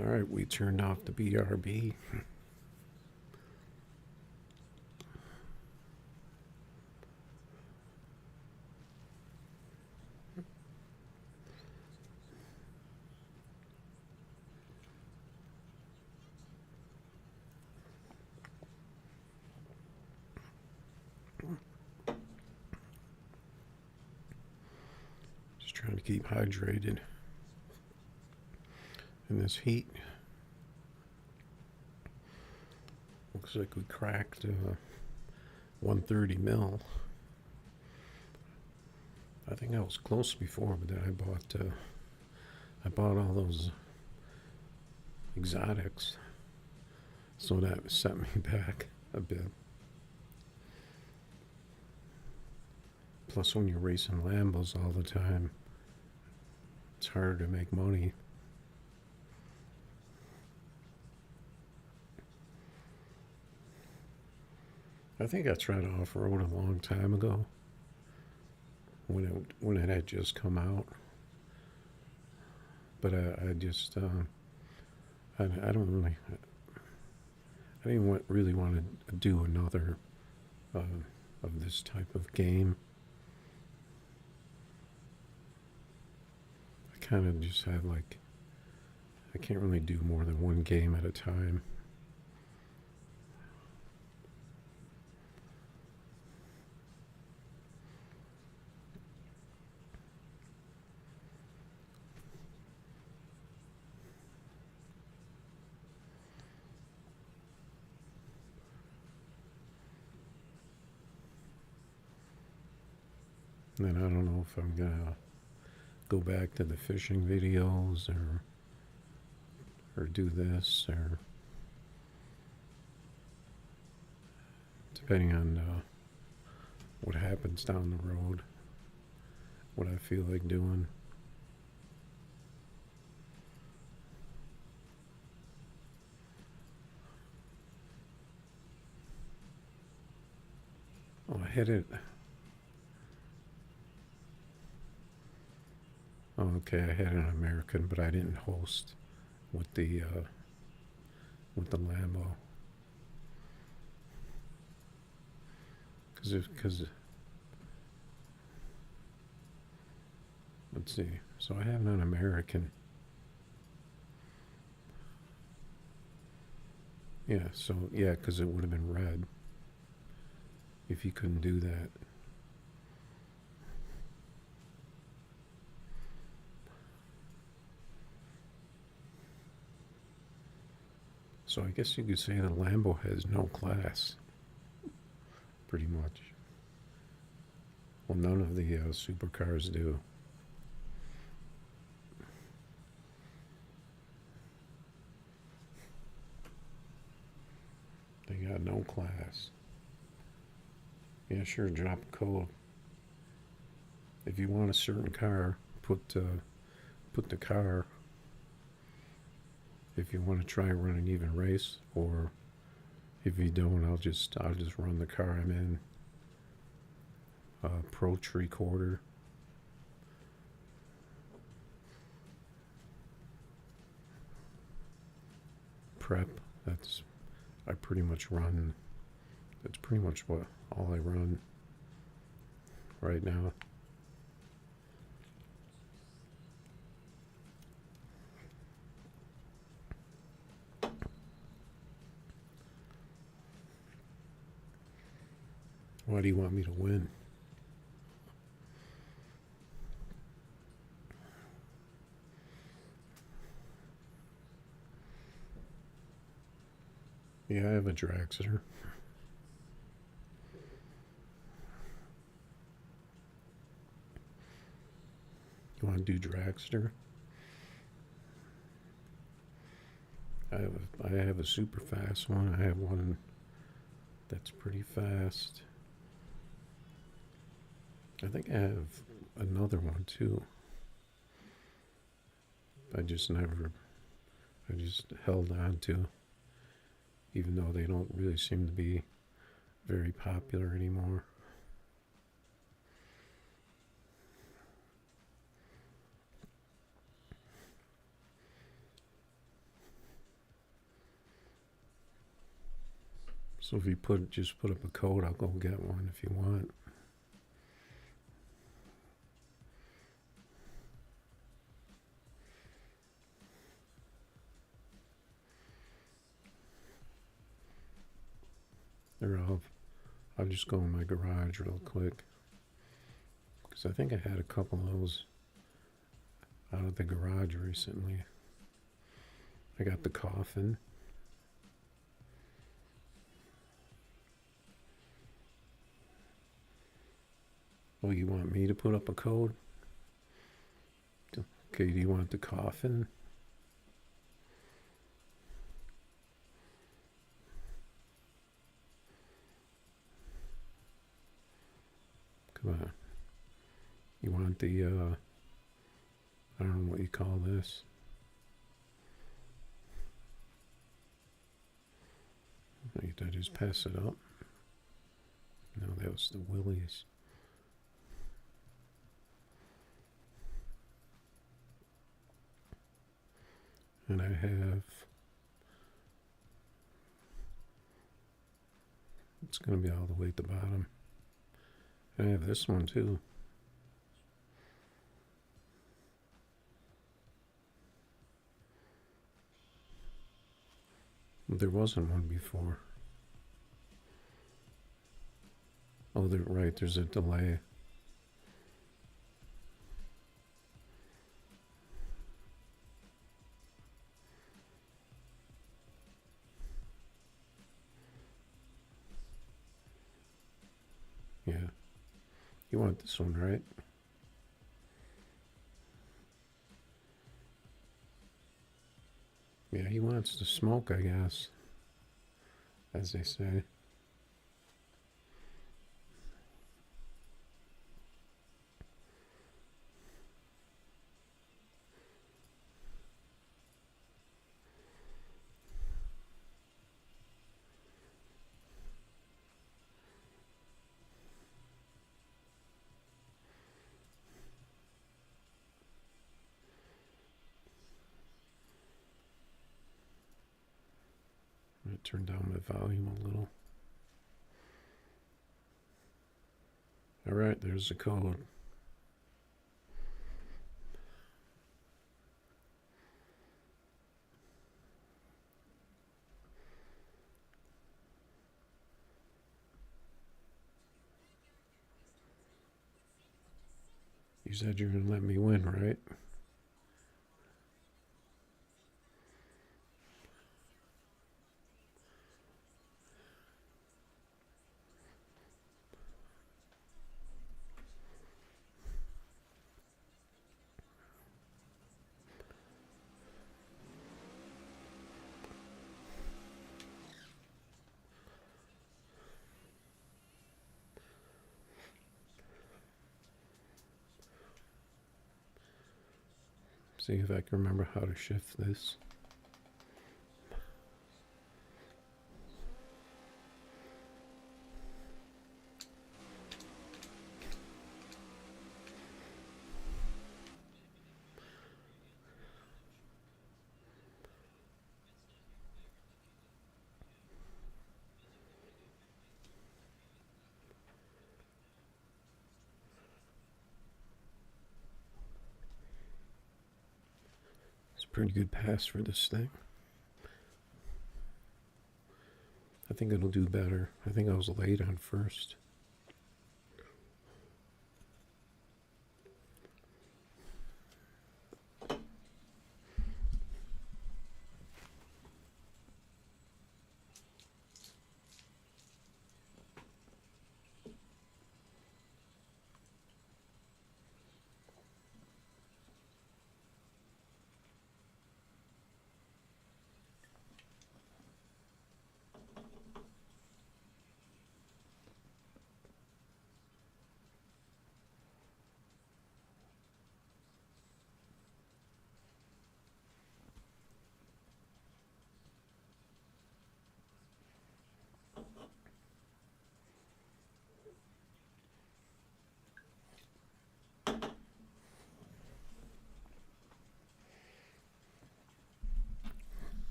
Alright, we turned off the BRB. Just trying to keep hydrated in this heat. Looks like we cracked 130 mil. I think I was close before, but then I bought all those exotics, so that set me back a bit. Plus, when you're racing Lambos all the time, it's harder to make money. I think I tried off-road a long time ago when it had just come out, but I just I don't really I didn't really want to do another of this type of game. I kind of just have like I can't really do more than one game at a time. And then I don't know if I'm gonna go back to the fishing videos or do this, or depending on what happens down the road, what I feel like doing. Oh, I hit it. Oh, okay, I had an American, but I didn't host with the Lambo. Because let's see. So I have an American. Yeah. So yeah, because it would have been red if you couldn't do that. So I guess you could say the Lambo has no class, pretty much. Well, none of the supercars do. They got no class. Yeah, sure, drop a code. If you want a certain car, put the car. If you want to try and run an even race, or if you don't, I'll just run the car I'm in. Pro 3/4. Prep. I pretty much run. That's pretty much all I run right now. Why do you want me to win? Yeah, I have a dragster. You want to do dragster? I have a super fast one. I have one that's pretty fast. I think I have another one too. I just held on to, even though they don't really seem to be very popular anymore. So if you just put up a code, I'll go get one if you want. Or I'll just go in my garage real quick, because I think I had a couple of those out of the garage recently. I got the coffin. Oh, you want me to put up a code? Okay, do you want the coffin? Come on. You want the, I don't know what you call this. Did I just pass it up? No, that was the willies. And I have, it's going to be all the way at the bottom. And I have this one too. There wasn't one before. Oh, right, there's a delay. Yeah. You want this one, right? Yeah, he wants to smoke, I guess, as they say. I'm going to turn down my volume a little. All right, there's the code. You said you're going to let me win, right? See if I can remember how to shift this. Pretty good pass for this thing. I think it'll do better. I think I was late on first.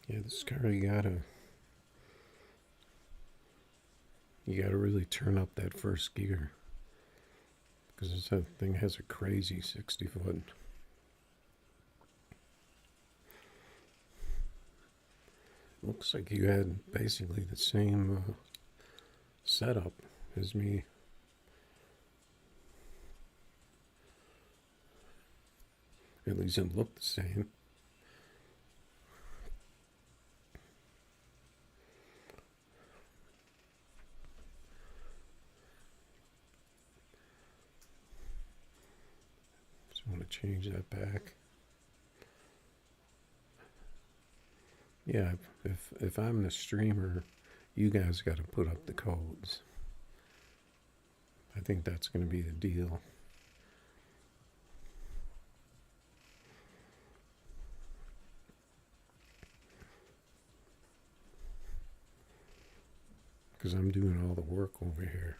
Yeah, this car you gotta really turn up that first gear because this thing has a crazy 60 foot. Looks like you had basically the same setup as me. At least it looked the same. Just want to change that back. Yeah, if I'm the streamer, you guys got to put up the codes. I think that's going to be the deal. Because I'm doing all the work over here.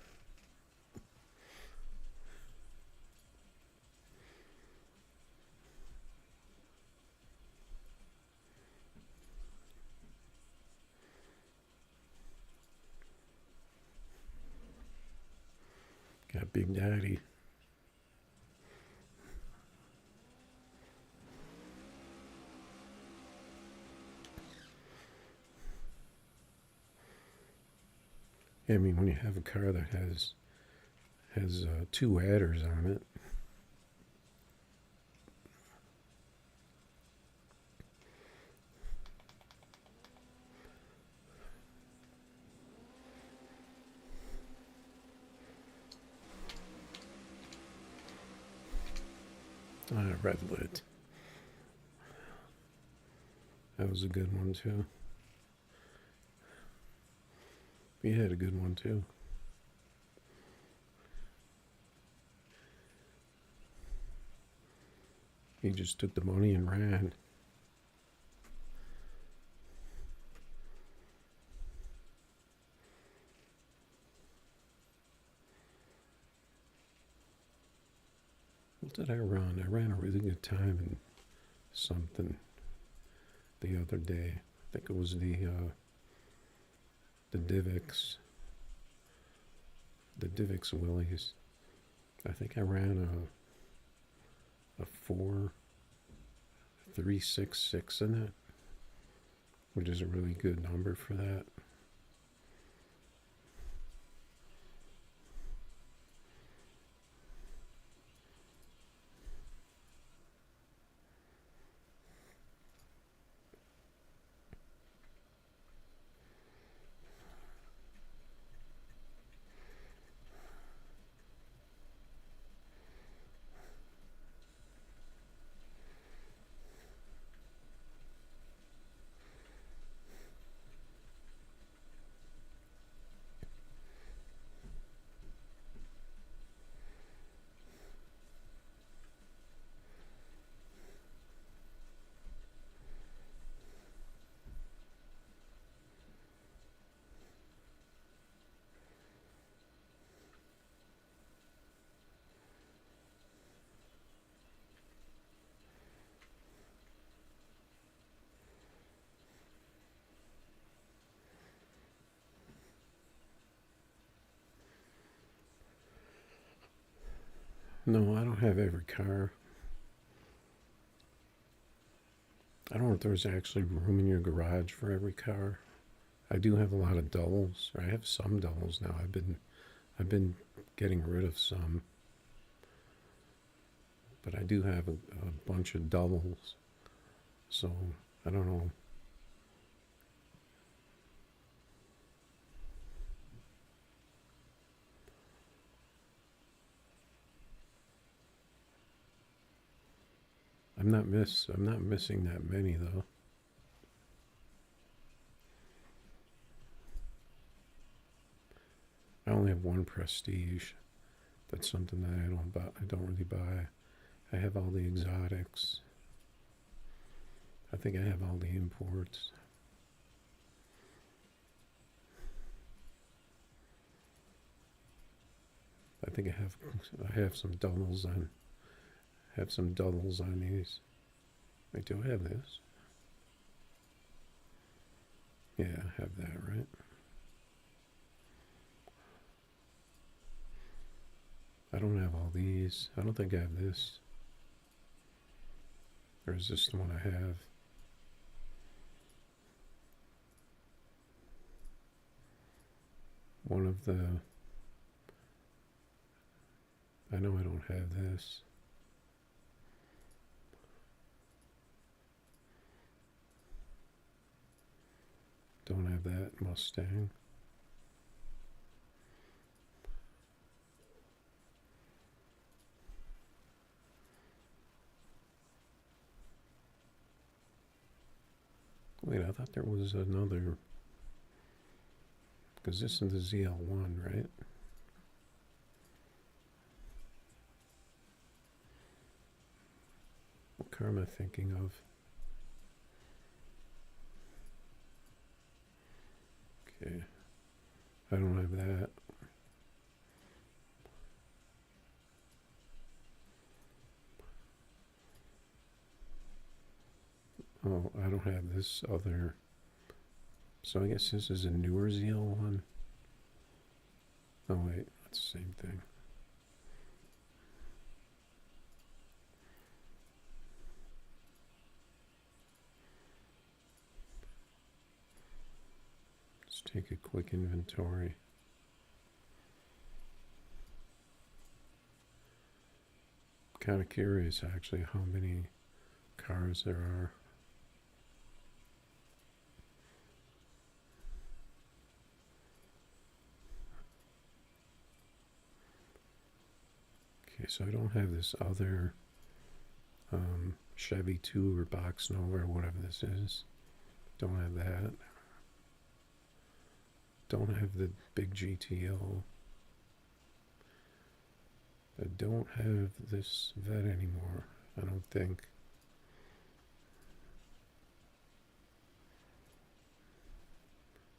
Got Big Daddy. I mean, when you have a car that has two adders on it, red lit. That was a good one too. You had a good one too. He just took the money and ran. What did I run? I ran a really good time in something the other day. I think it was the Divx Willies. I think I ran a 4.366 in it, which is a really good number for that. No, I don't have every car. I don't know if there's actually room in your garage for every car. I do have a lot of doubles. Or I have some doubles now. I've been getting rid of some, but I do have a bunch of doubles. So I don't know. I'm not missing that many though. I only have one Prestige. That's something that I don't buy. I don't really buy. I have all the exotics. I think I have all the imports. I think I have some doubles on. Have some doubles on these. I do have this. Yeah, I have that, right? I don't have all these. I don't think I have this. Or is this the one I have? One of the... I know I don't have this. Don't have that Mustang. Wait, I thought there was another... Because this is the ZL1, right? What car am I thinking of? Okay. I don't have that. Oh, I don't have this other. So I guess this is a newer ZL1. Oh wait, that's the same thing. Let's take a quick inventory. Kind of curious actually how many cars there are. Okay, so I don't have this other Chevy 2 or Box Nova or whatever this is. Don't have that. Don't have the big GTO. I don't have this vet anymore, I don't think.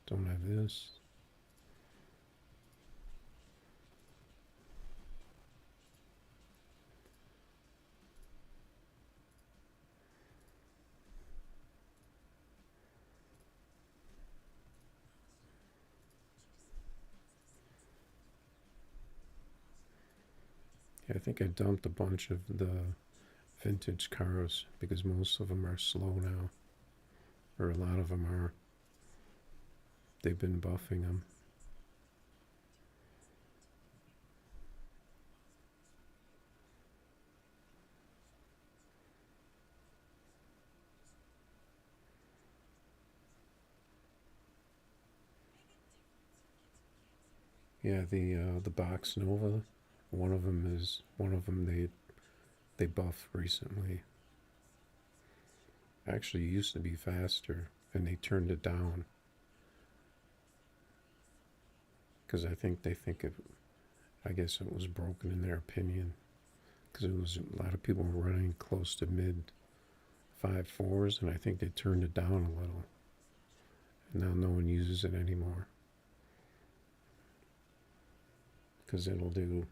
Don't have this. Yeah, I think I dumped a bunch of the vintage cars because most of them are slow now, or a lot of them are. They've been buffing them. Yeah, the Box Nova, one of them they buffed recently. Actually, it used to be faster, and they turned it down because I think they think it. I guess it was broken in their opinion because it was a lot of people were running close to mid 5.4s, and I think they turned it down a little. And now no one uses it anymore because it'll do.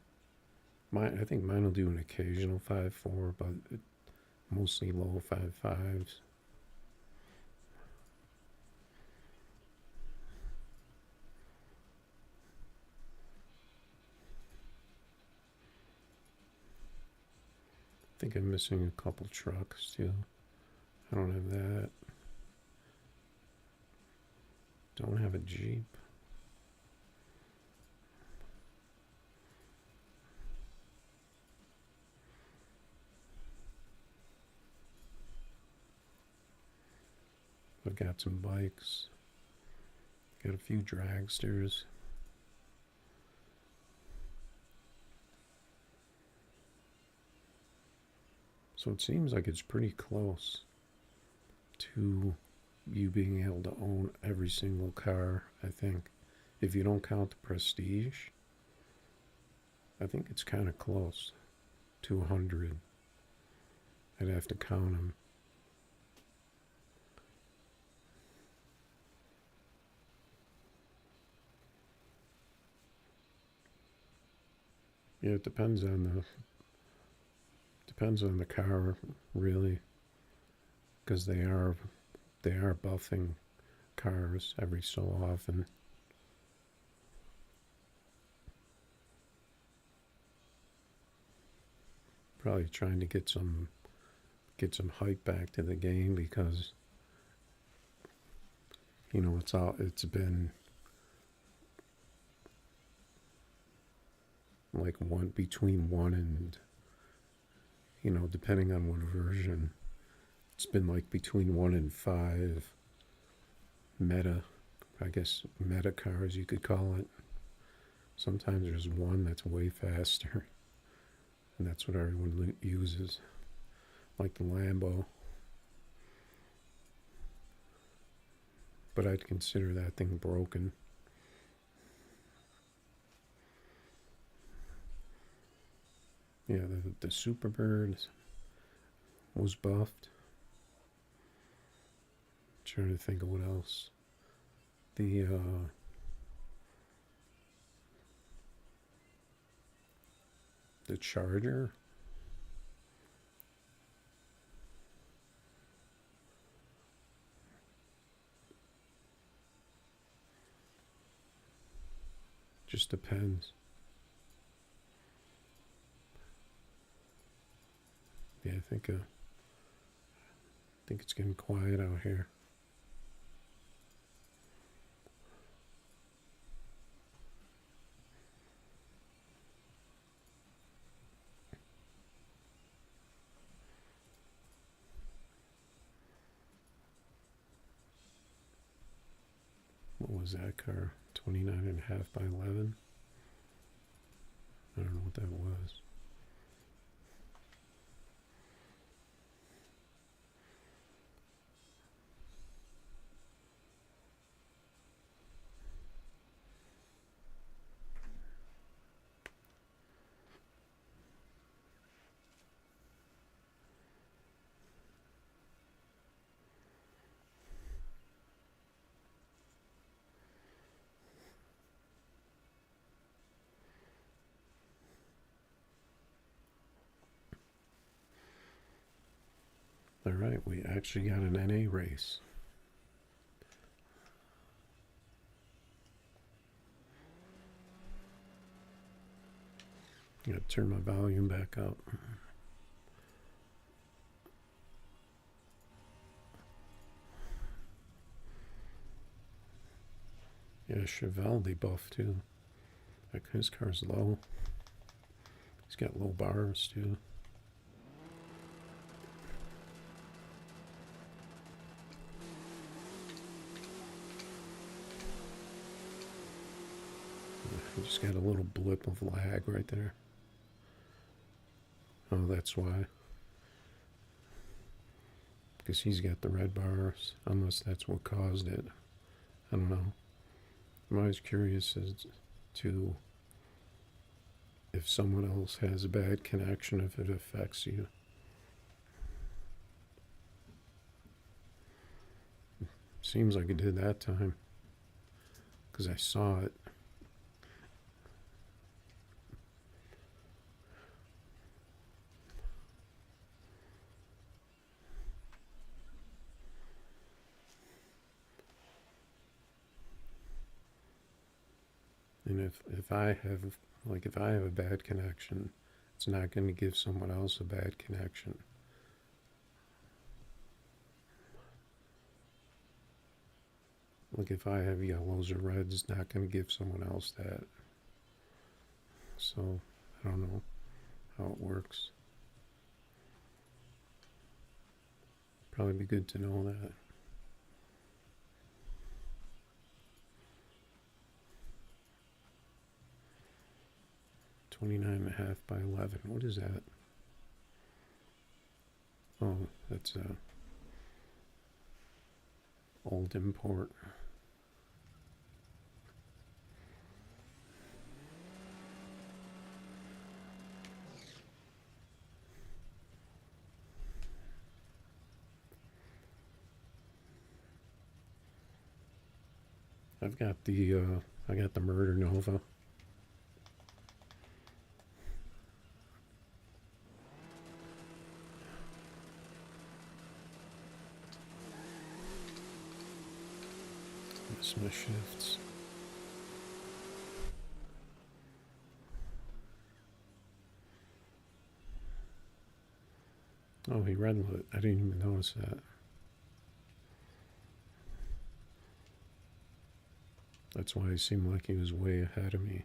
I think mine will do an occasional 5.4, but mostly low 5.5s. I think I'm missing a couple trucks too. I don't have that. Don't have a Jeep. I've got some bikes. Got a few dragsters. So it seems like it's pretty close to you being able to own every single car, I think. If you don't count the Prestige, I think it's kind of close to 100. I'd have to count them. Yeah, it depends on the car, really, because they are buffing cars every so often. Probably trying to get some hype back to the game, because it's been like between 1 and, depending on what version, it's been like between 1 and 5 meta, I guess meta cars you could call it. Sometimes there's one that's way faster, and that's what everyone uses, like the Lambo. But I'd consider that thing broken. Yeah, the Superbird was buffed. Trying to think of what else. The Charger. Just depends. Yeah, I think it's getting quiet out here. What was that car? 29.5 by 11? I don't know what that was. All right, we actually got an NA race. I gotta turn my volume back up. Yeah, Chevelle they buff too. Like his car's low. He's got low bars too. He just got a little blip of lag right there. Oh, that's why. Because he's got the red bars, unless that's what caused it. I don't know. I'm always curious as to if someone else has a bad connection, if it affects you. Seems like it did that time, because I saw it. And if I have a bad connection, it's not going to give someone else a bad connection. Like if I have yellows or reds, it's not going to give someone else that. So I don't know how it works. Probably be good to know that. $29.5 by 11. What is that? Oh, that's a old import. I've got the Murder Nova. Miss my shifts. Oh, he red lit. I didn't even notice that. That's why he seemed like he was way ahead of me.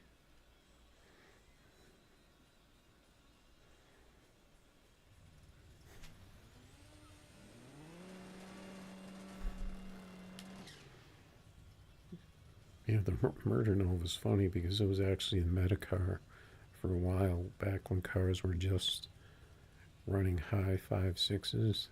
Yeah, the murder note was funny because it was actually a meta car for a while back when cars were just running high 5.6s.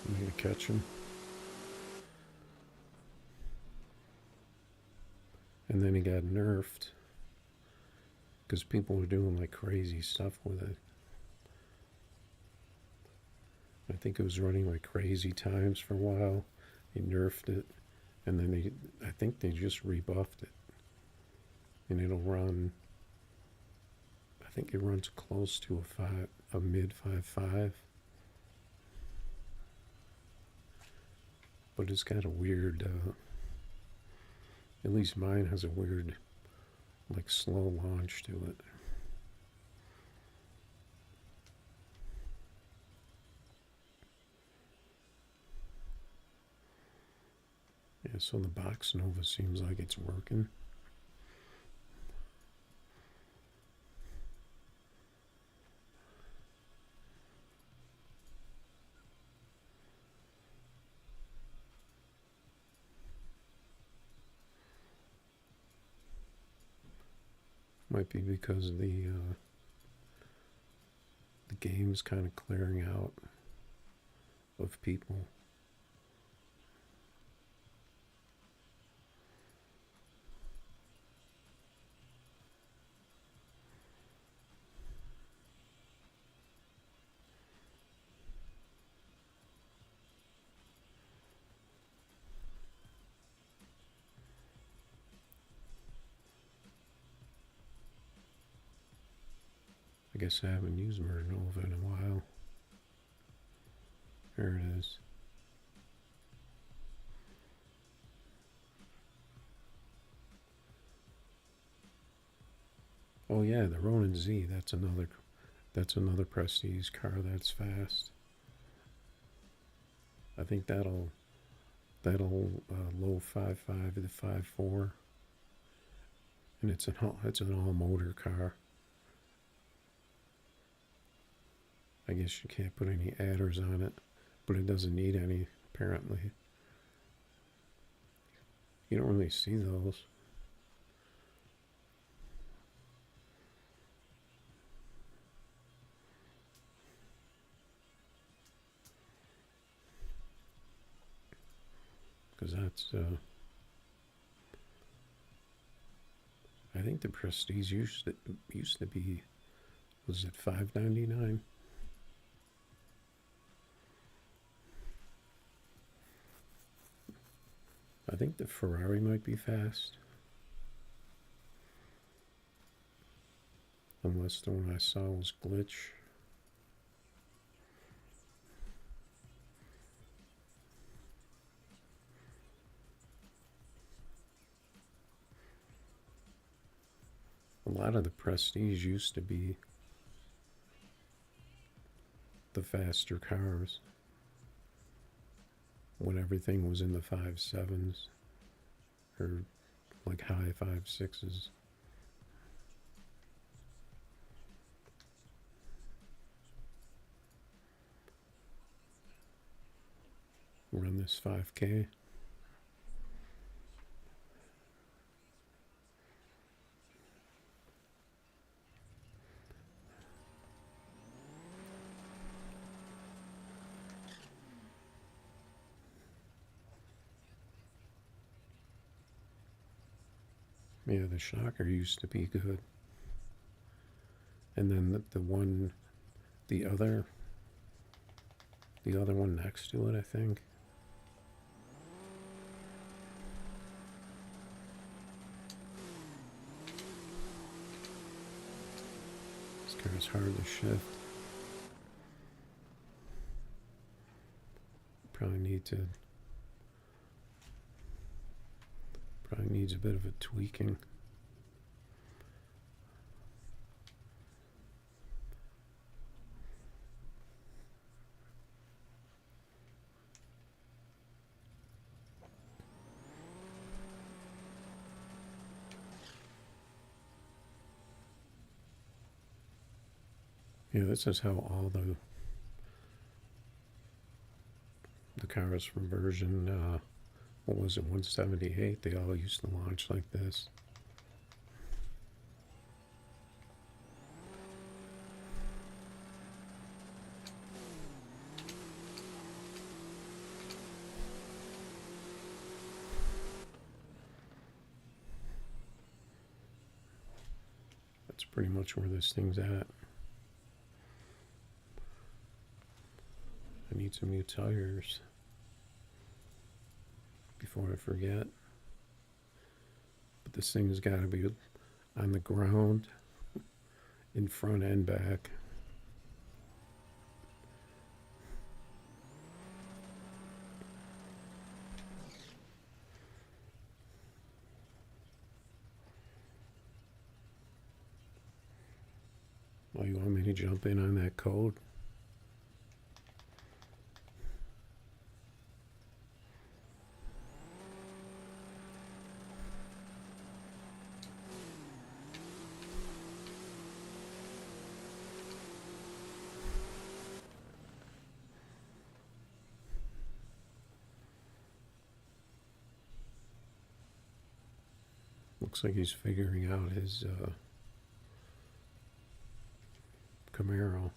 I'm gonna catch him. And then he got nerfed because people were doing like crazy stuff with it. I think it was running like crazy times for a while. He nerfed it, and then I think they just rebuffed it, and it'll run. I think it runs close to a mid 5.5, but it's got a weird. At least mine has a weird, like slow launch to it. Yeah, so the box Nova seems like it's working. Might be because the game's kind of clearing out of people. I guess I haven't used Murder Nova in a while. There it is. Oh yeah, the Ronin Z. That's another prestige car that's fast. I think that'll low 5.5 to 5.4, and it's an all motor car. I guess you can't put any adders on it, but it doesn't need any apparently. You don't really see those. Because that's I think the Prestige used to be, was it $5.99? I think the Ferrari might be fast, unless the one I saw was glitch. A lot of the Prestige used to be the faster cars when everything was in the 5.7s or like high 5.6s. Run this 5K. Yeah, the Shocker used to be good. And then the other one next to it, I think. it's hard to shift. Probably needs a bit of a tweaking. Yeah, this is how all the cars from version, what was it, 178, they all used to launch like this. That's pretty much where this thing's at. I need some new tires before I forget. But this thing's got to be on the ground in front and back. Oh, you want me to jump in on that code? Looks like he's figuring out his Camaro.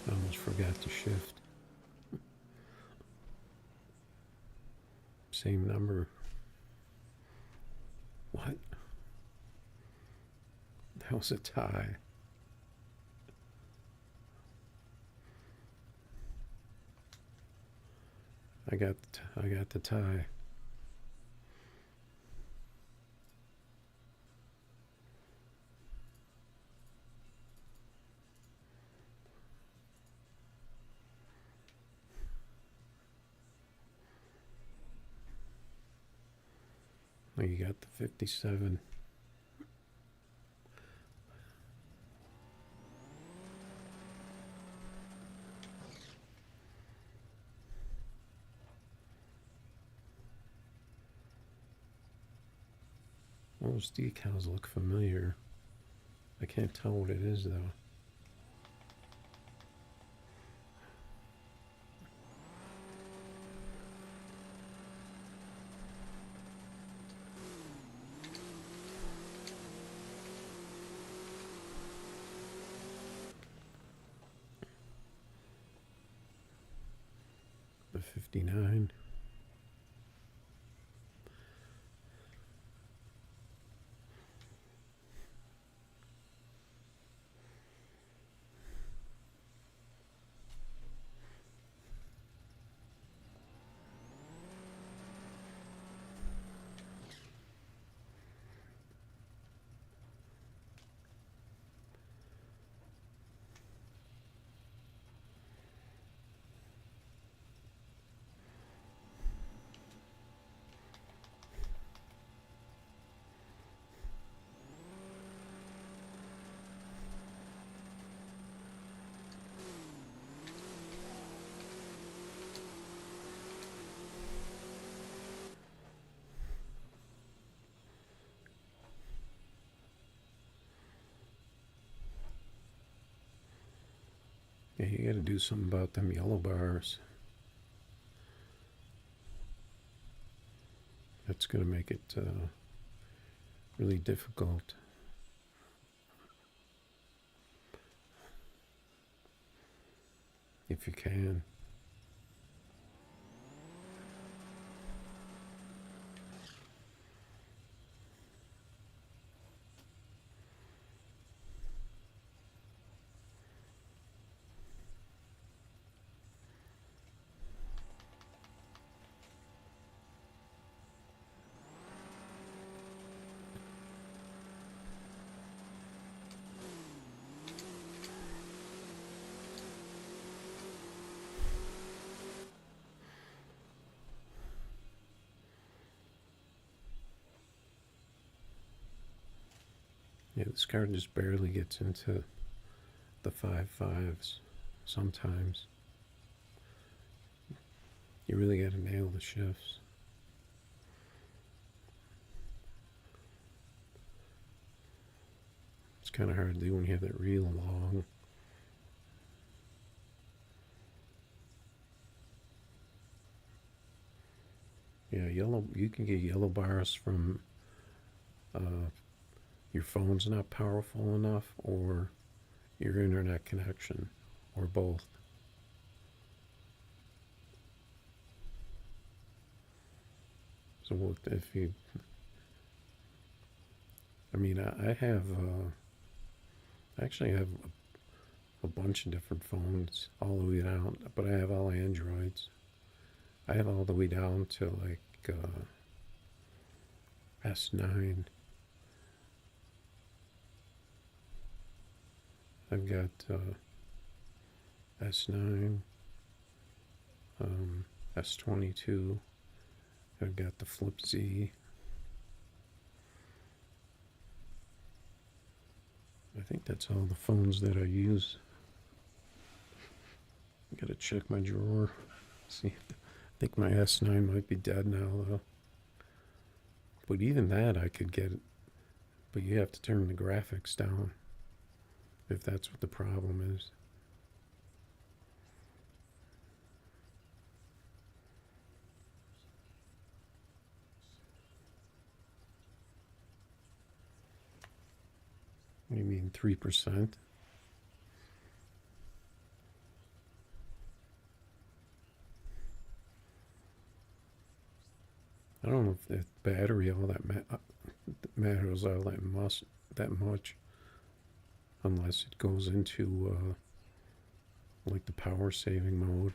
I almost forgot to shift. Same number. What? That was a tie. I got the tie. Oh, you got the 57. Those decals look familiar. I can't tell what it is though. The 59. Yeah, you gotta do something about them yellow bars. It's going to make it really difficult. If you can. Yeah, this car just barely gets into the 5.5s sometimes. You really got to nail the shifts. It's kind of hard to do when you have that real long. Yeah, yellow. You can get yellow bars from your phone's not powerful enough, or your internet connection, or both. So if you, I mean, I have, I actually have a bunch of different phones all the way down, but I have all Androids. I have all the way down to like S9. I've got S9, S22. I've got the Flip Z. I think that's all the phones that I use. I gotta check my drawer. See, I think my S9 might be dead now though. But even that I could get, but you have to turn the graphics down if that's what the problem is. What do you mean 3%? I don't know if battery all that matters all that much, unless it goes into like the power saving mode.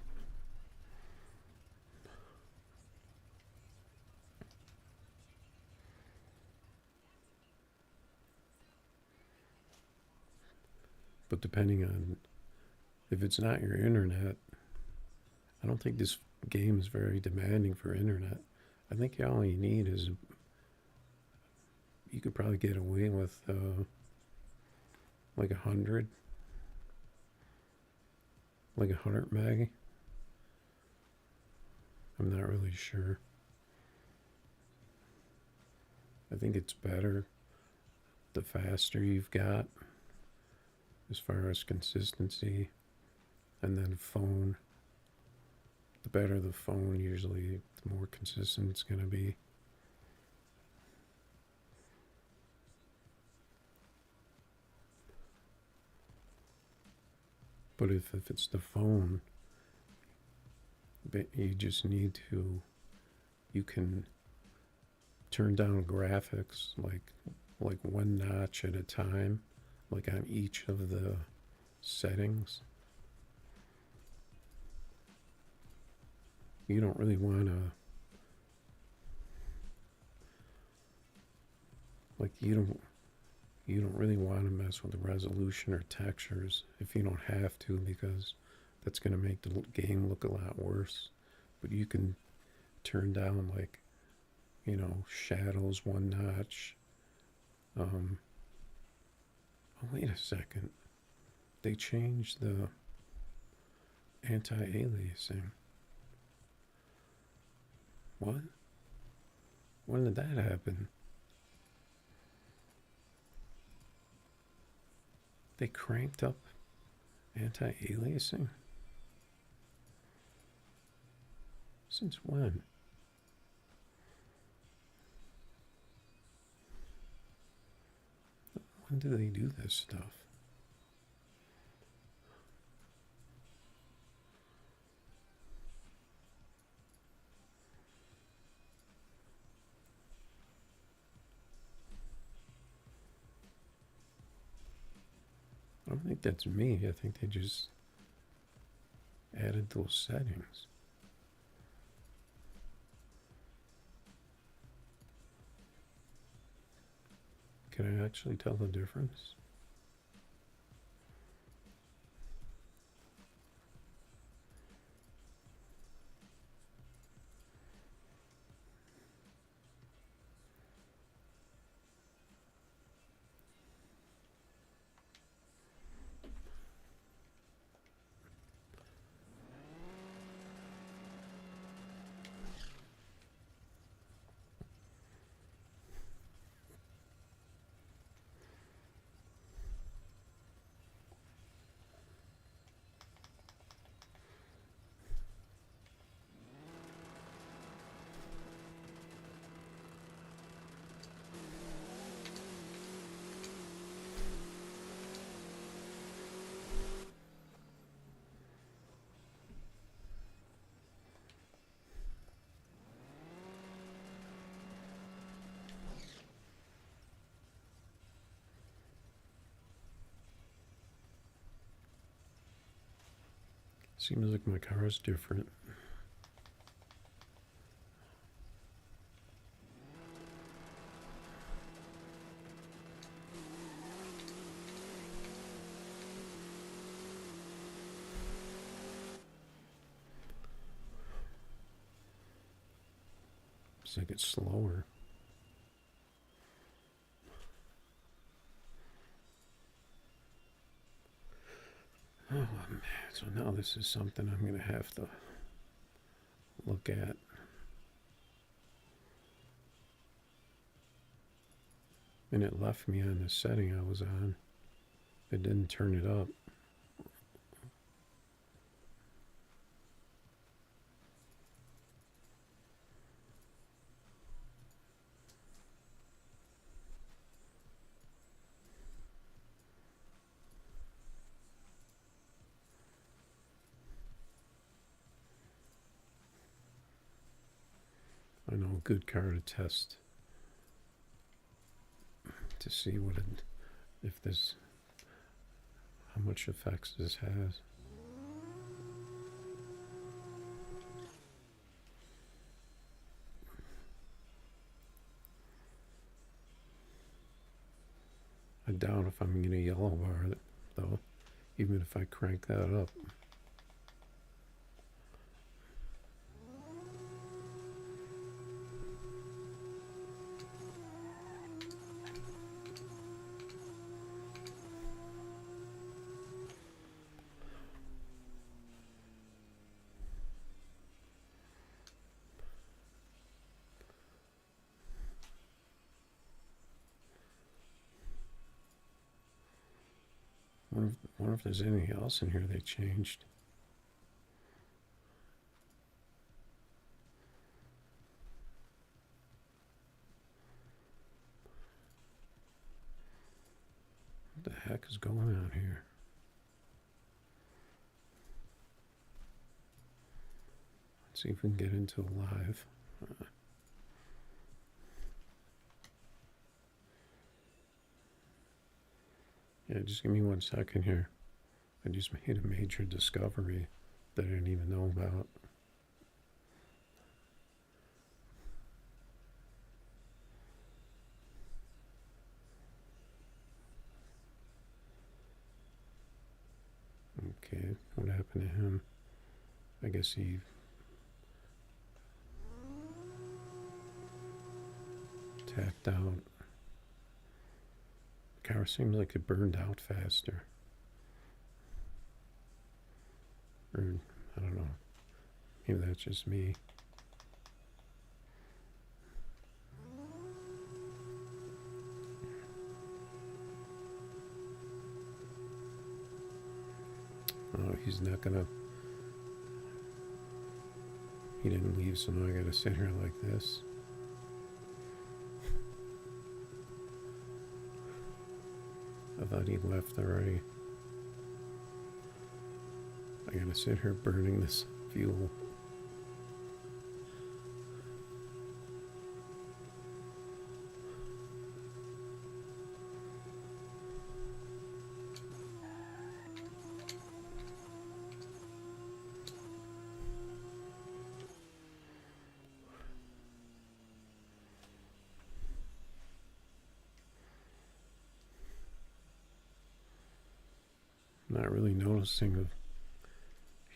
But depending on if it's not your internet, I don't think this game is very demanding for internet. I think all you need is, you could probably get away with like 100, like 100 meg. I'm not really sure. I think it's better the faster you've got as far as consistency, and then phone. The better the phone, usually the more consistent it's going to be. But if it's the phone, you just need to, you can turn down graphics like one notch at a time, like on each of the settings. You don't really want to, like, you don't really want to mess with the resolution or textures if you don't have to, because that's going to make the game look a lot worse. But you can turn down, like, shadows one notch. Oh, wait a second. They changed the anti-aliasing. What? When did that happen? They cranked up anti-aliasing? Since when? When do they do this stuff? I don't think that's me. I think they just added those settings. Can I actually tell the difference? Seems like my car is different. It's like it's slower. Oh man, so now this is something I'm gonna have to look at. And it left me on the setting I was on. It didn't turn it up. I know a good car to test to see what it, if this, how much effects this has. I doubt if I'm getting a yellow bar though, even if I crank that up. Wonder if there's anything else in here they changed. What the heck is going on here? Let's see if we can get into live. Yeah, just give me 1 second here. I just made a major discovery that I didn't even know about. Okay, what happened to him? I guess he tapped out. The car seems like it burned out faster. Or, I don't know. Maybe that's just me. Oh, he's not gonna... He didn't leave, so now I gotta sit here like this. thought he left already. I gotta sit here burning this fuel. Not really noticing a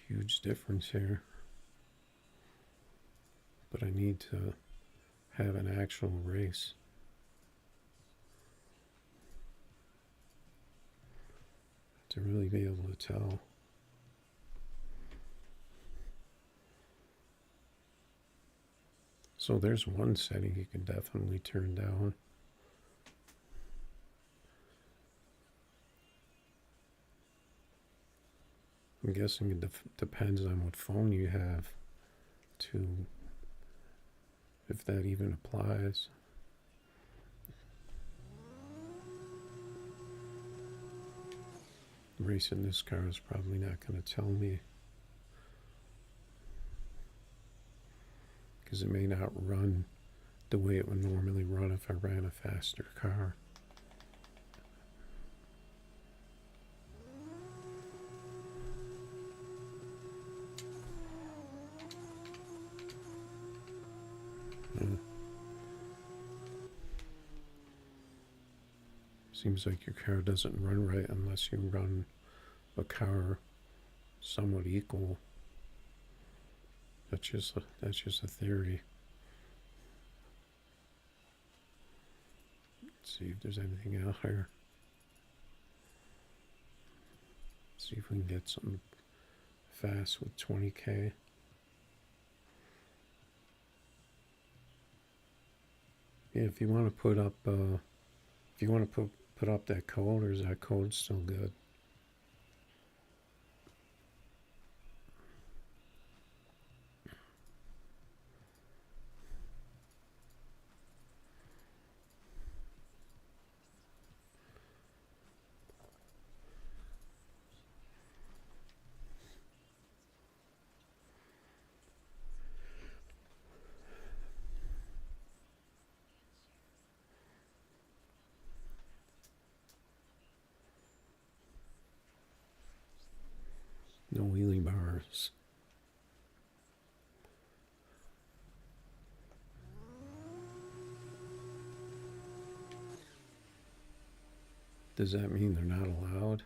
huge difference here, but I need to have an actual race. To really be able to tell. So there's one setting you can definitely turn down. I'm guessing it depends on what phone you have to, if that even applies. Racing this car is probably not going to tell me, because it may not run the way it would normally run if I ran a faster car. Seems like your car doesn't run right unless you run a car somewhat equal. That's just a theory. Let's see if there's anything out here. See if we can get something fast with 20K. Yeah, if you want to put up, put up that code, or is that code still good? No wheelie bars. Does that mean they're not allowed?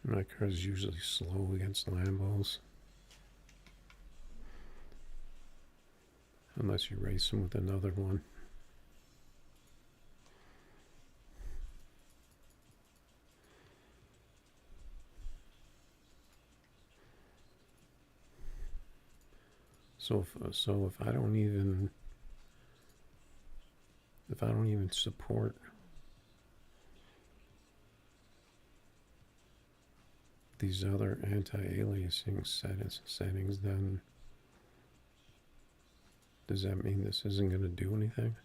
My car is usually slow against Lambos. Unless you race them with another one. So if I don't even support these other anti-aliasing settings, then does that mean this isn't going to do anything?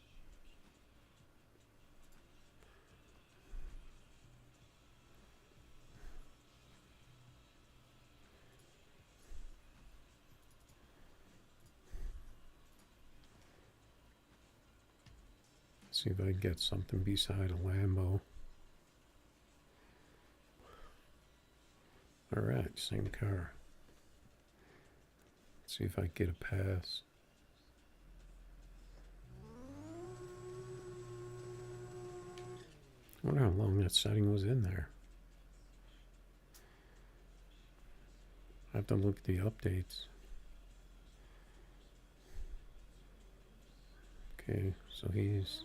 See if I can get something beside a Lambo. Alright, same car. Let's see if I get a pass. I wonder how long that setting was in there. I have to look at the updates. Okay, so he's...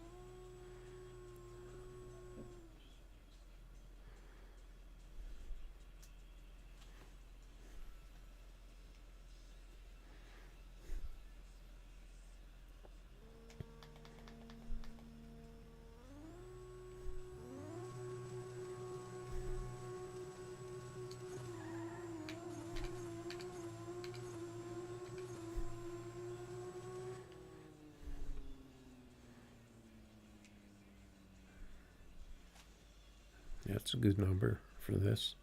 That's a good number for this.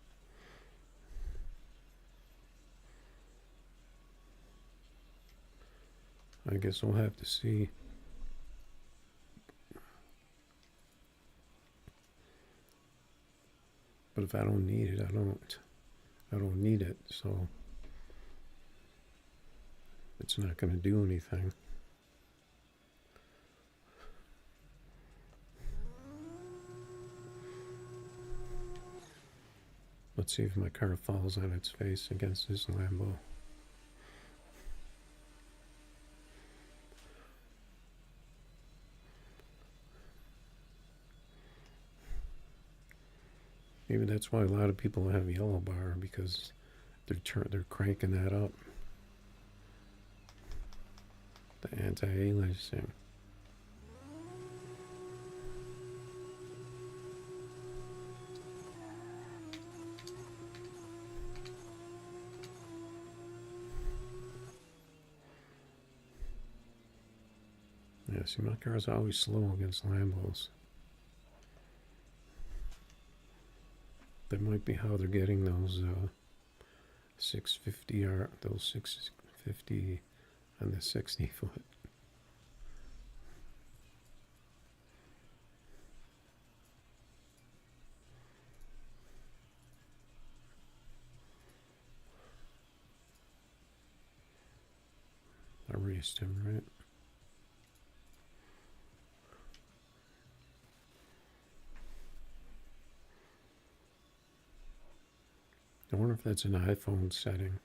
I guess we'll have to see. But if I don't need it, I don't need it, so it's not going to do anything. Let's see if my car falls on its face against this Lambo. Maybe that's why a lot of people have yellow bar, because they're cranking that up. The anti-aliasing. Yeah, see, my car's always slow against Lambos. That might be how they're getting those 650 or those 650 on the 60 foot. I raced him, right? I wonder if that's an iPhone setting.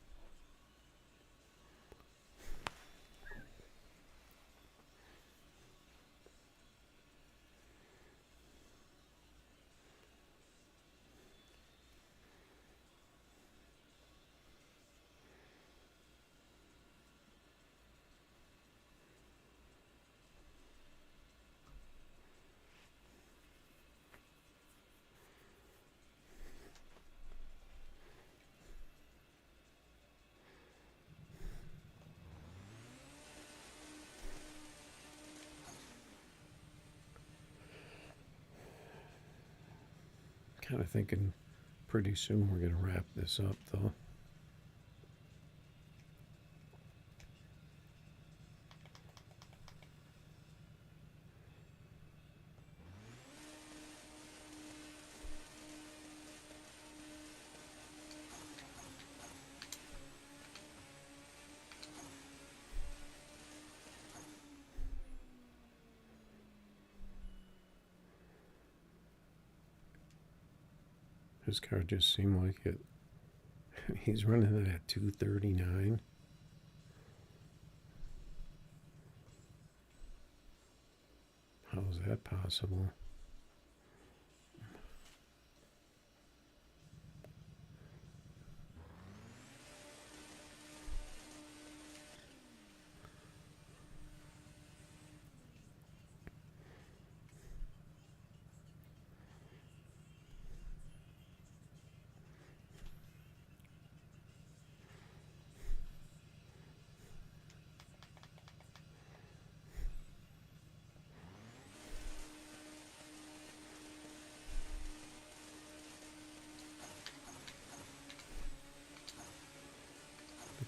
Kind of thinking pretty soon we're going to wrap this up, though. His car just seemed like it. He's running it at 239. How is that possible?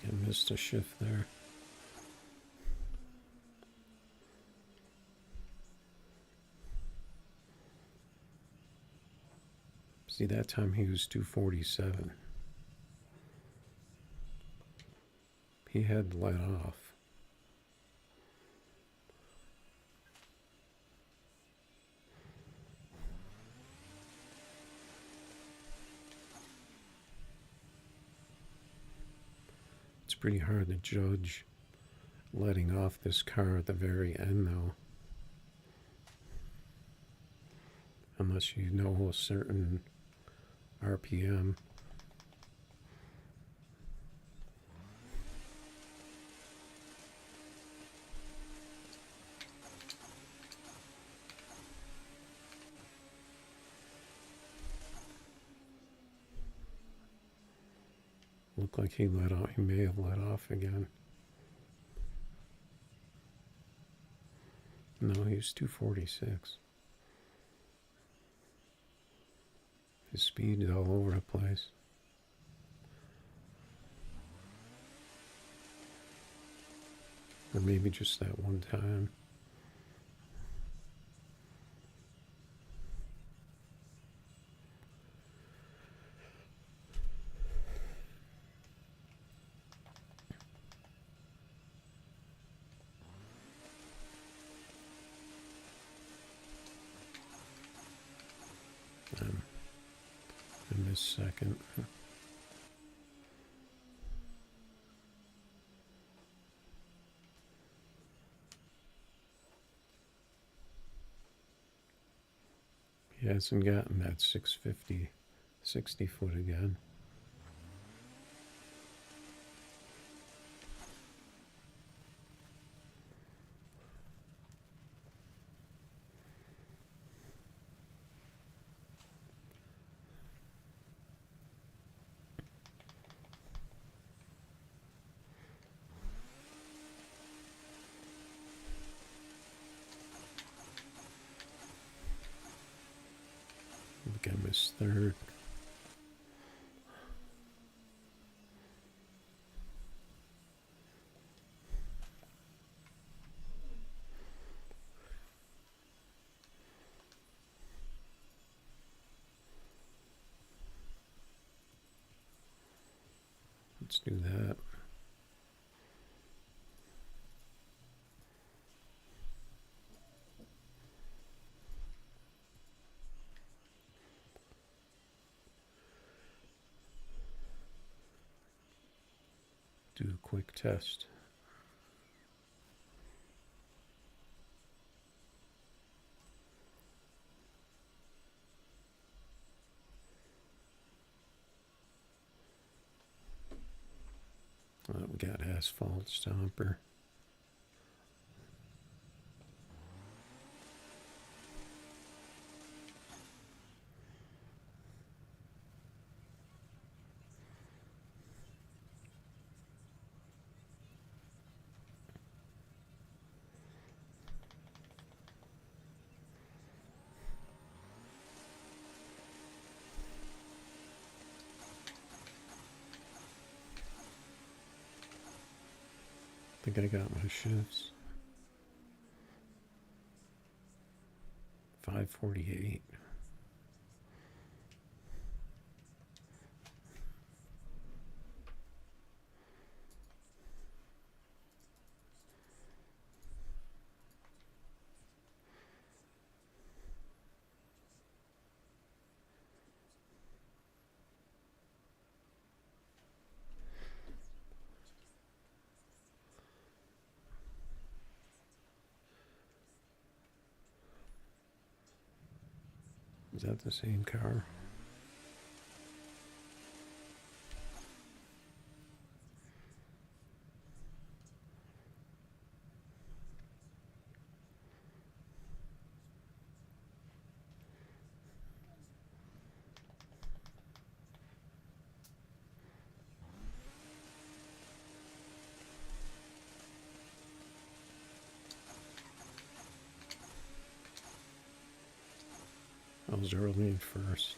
I missed a shift there. See, that time he was 247. He had let off. It's pretty hard to judge letting off this car at the very end, though. Unless you know a certain RPM. Looked like he let off. He may have let off again. No, he was 246. His speed is all over the place. Or maybe just that one time. In this second. He hasn't gotten that 650, 60 foot again. I think I missed third. Let's do that. Do a quick test. We got asphalt stomper. I think I got my shifts. 548. Is that the same car? I was early in first.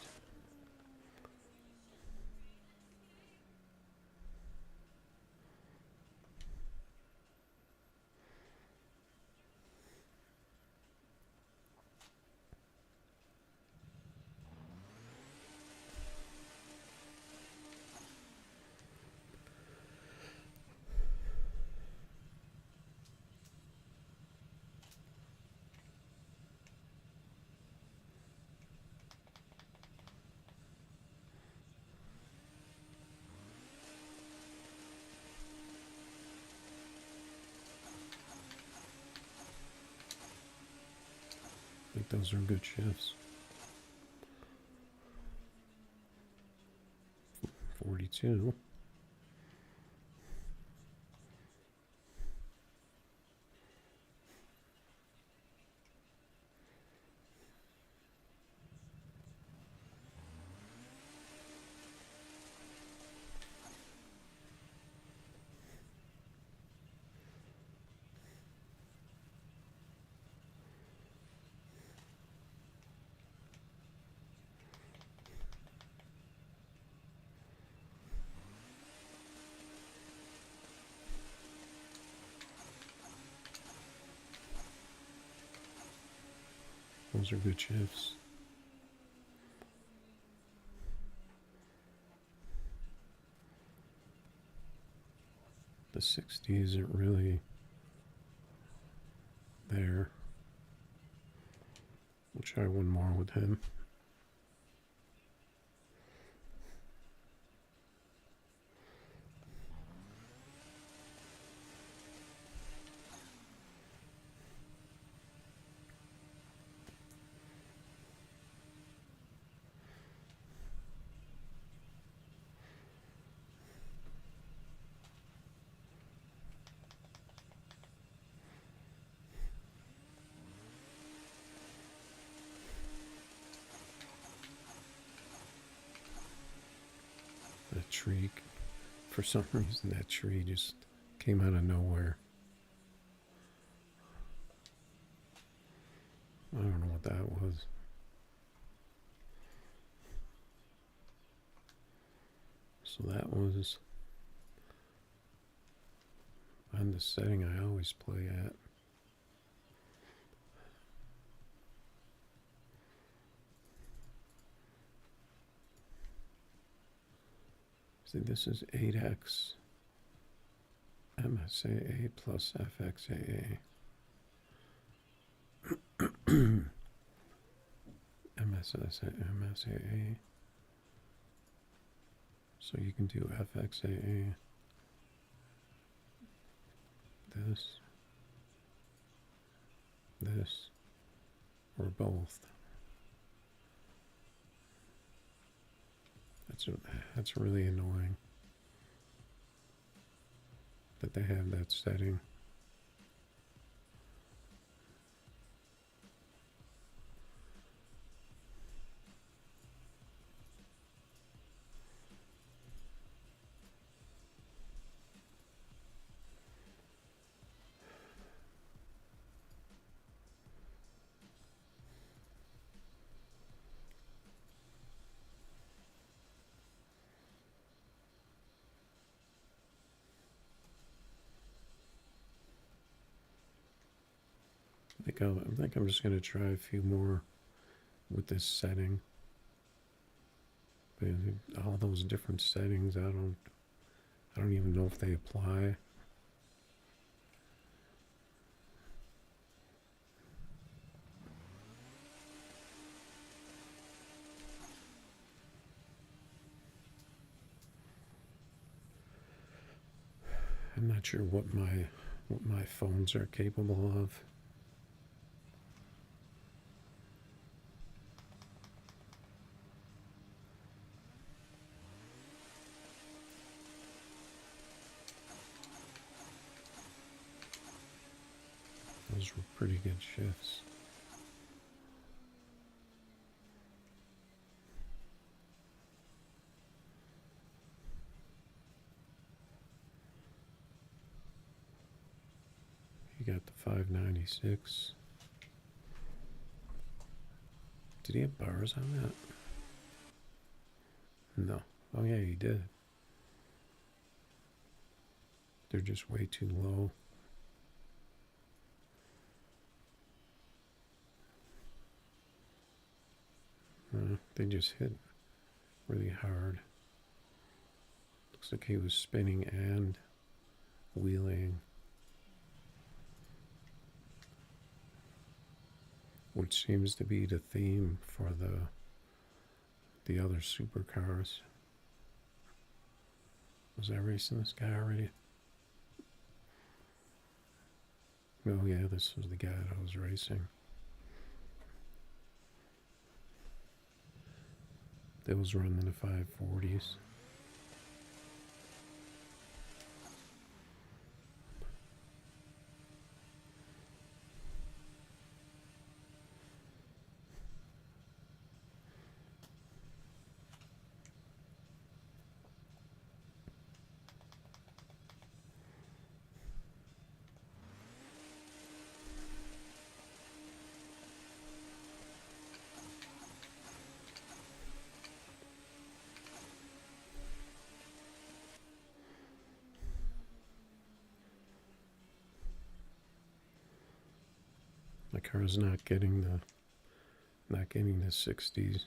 I think those are good shifts. 42. Those are good shifts. The 60 isn't really there. We'll try one more with him. That tree, for some reason, that tree just came out of nowhere. I don't know what that was. So that was on the setting I always play at. See, this is 8x MSAA plus FXAA. MSAA. So you can do FXAA. This, or both. That's really annoying that they have that setting. I think I'm just going to try a few more with this setting. But all those different settings, I don't even know if they apply. I'm not sure what my phones are capable of. Those were pretty good shifts. You got the 596. Did he have bars on that? No. Oh yeah, he did. They're just way too low. They just hit really hard. Looks like he was spinning and wheeling, which seems to be the theme for the other supercars. Was I racing this guy already? Oh yeah, this was the guy that I was racing. They was running the 540s. My car is not getting not getting the 60s.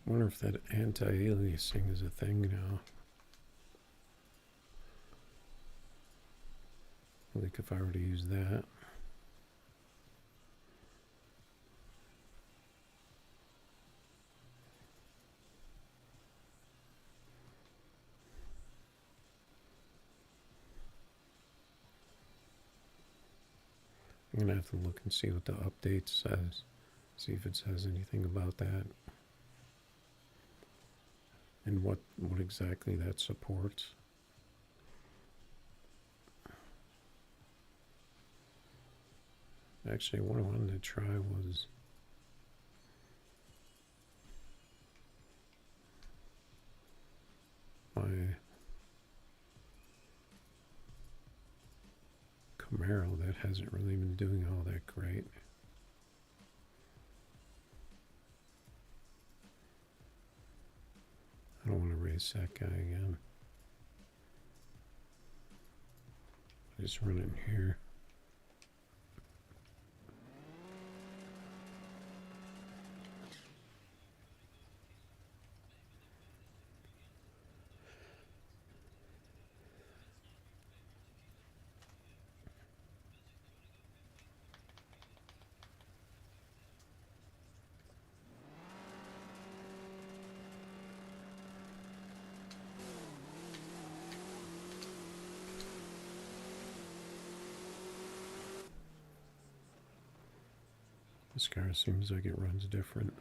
I wonder if that anti-aliasing is a thing now. Like if I were to use that. I'm gonna have to look and see what the update says. See if it says anything about that. And what exactly that supports. Actually, what I wanted to try was my Camaro that hasn't really been doing all that great. I don't want to race that guy again. Just run it in here. This car seems like it runs different.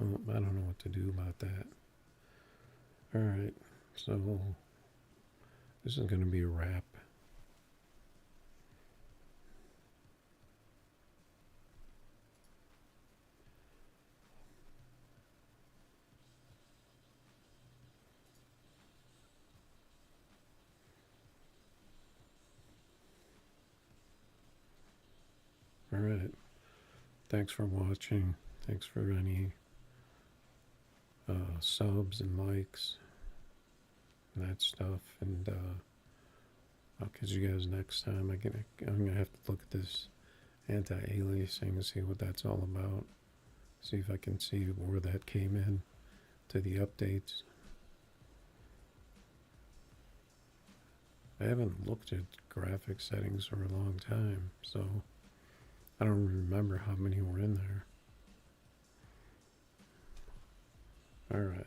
Well, I don't know what to do about that. Alright, so this is going to be a wrap. Alright, thanks for watching. Thanks for any subs and likes and that stuff, and I'll catch you guys next time. I'm gonna have to look at this anti-aliasing and see what that's all about. See if I can see where that came in to the updates. I haven't looked at graphic settings for a long time, so I don't remember how many were in there. Alright.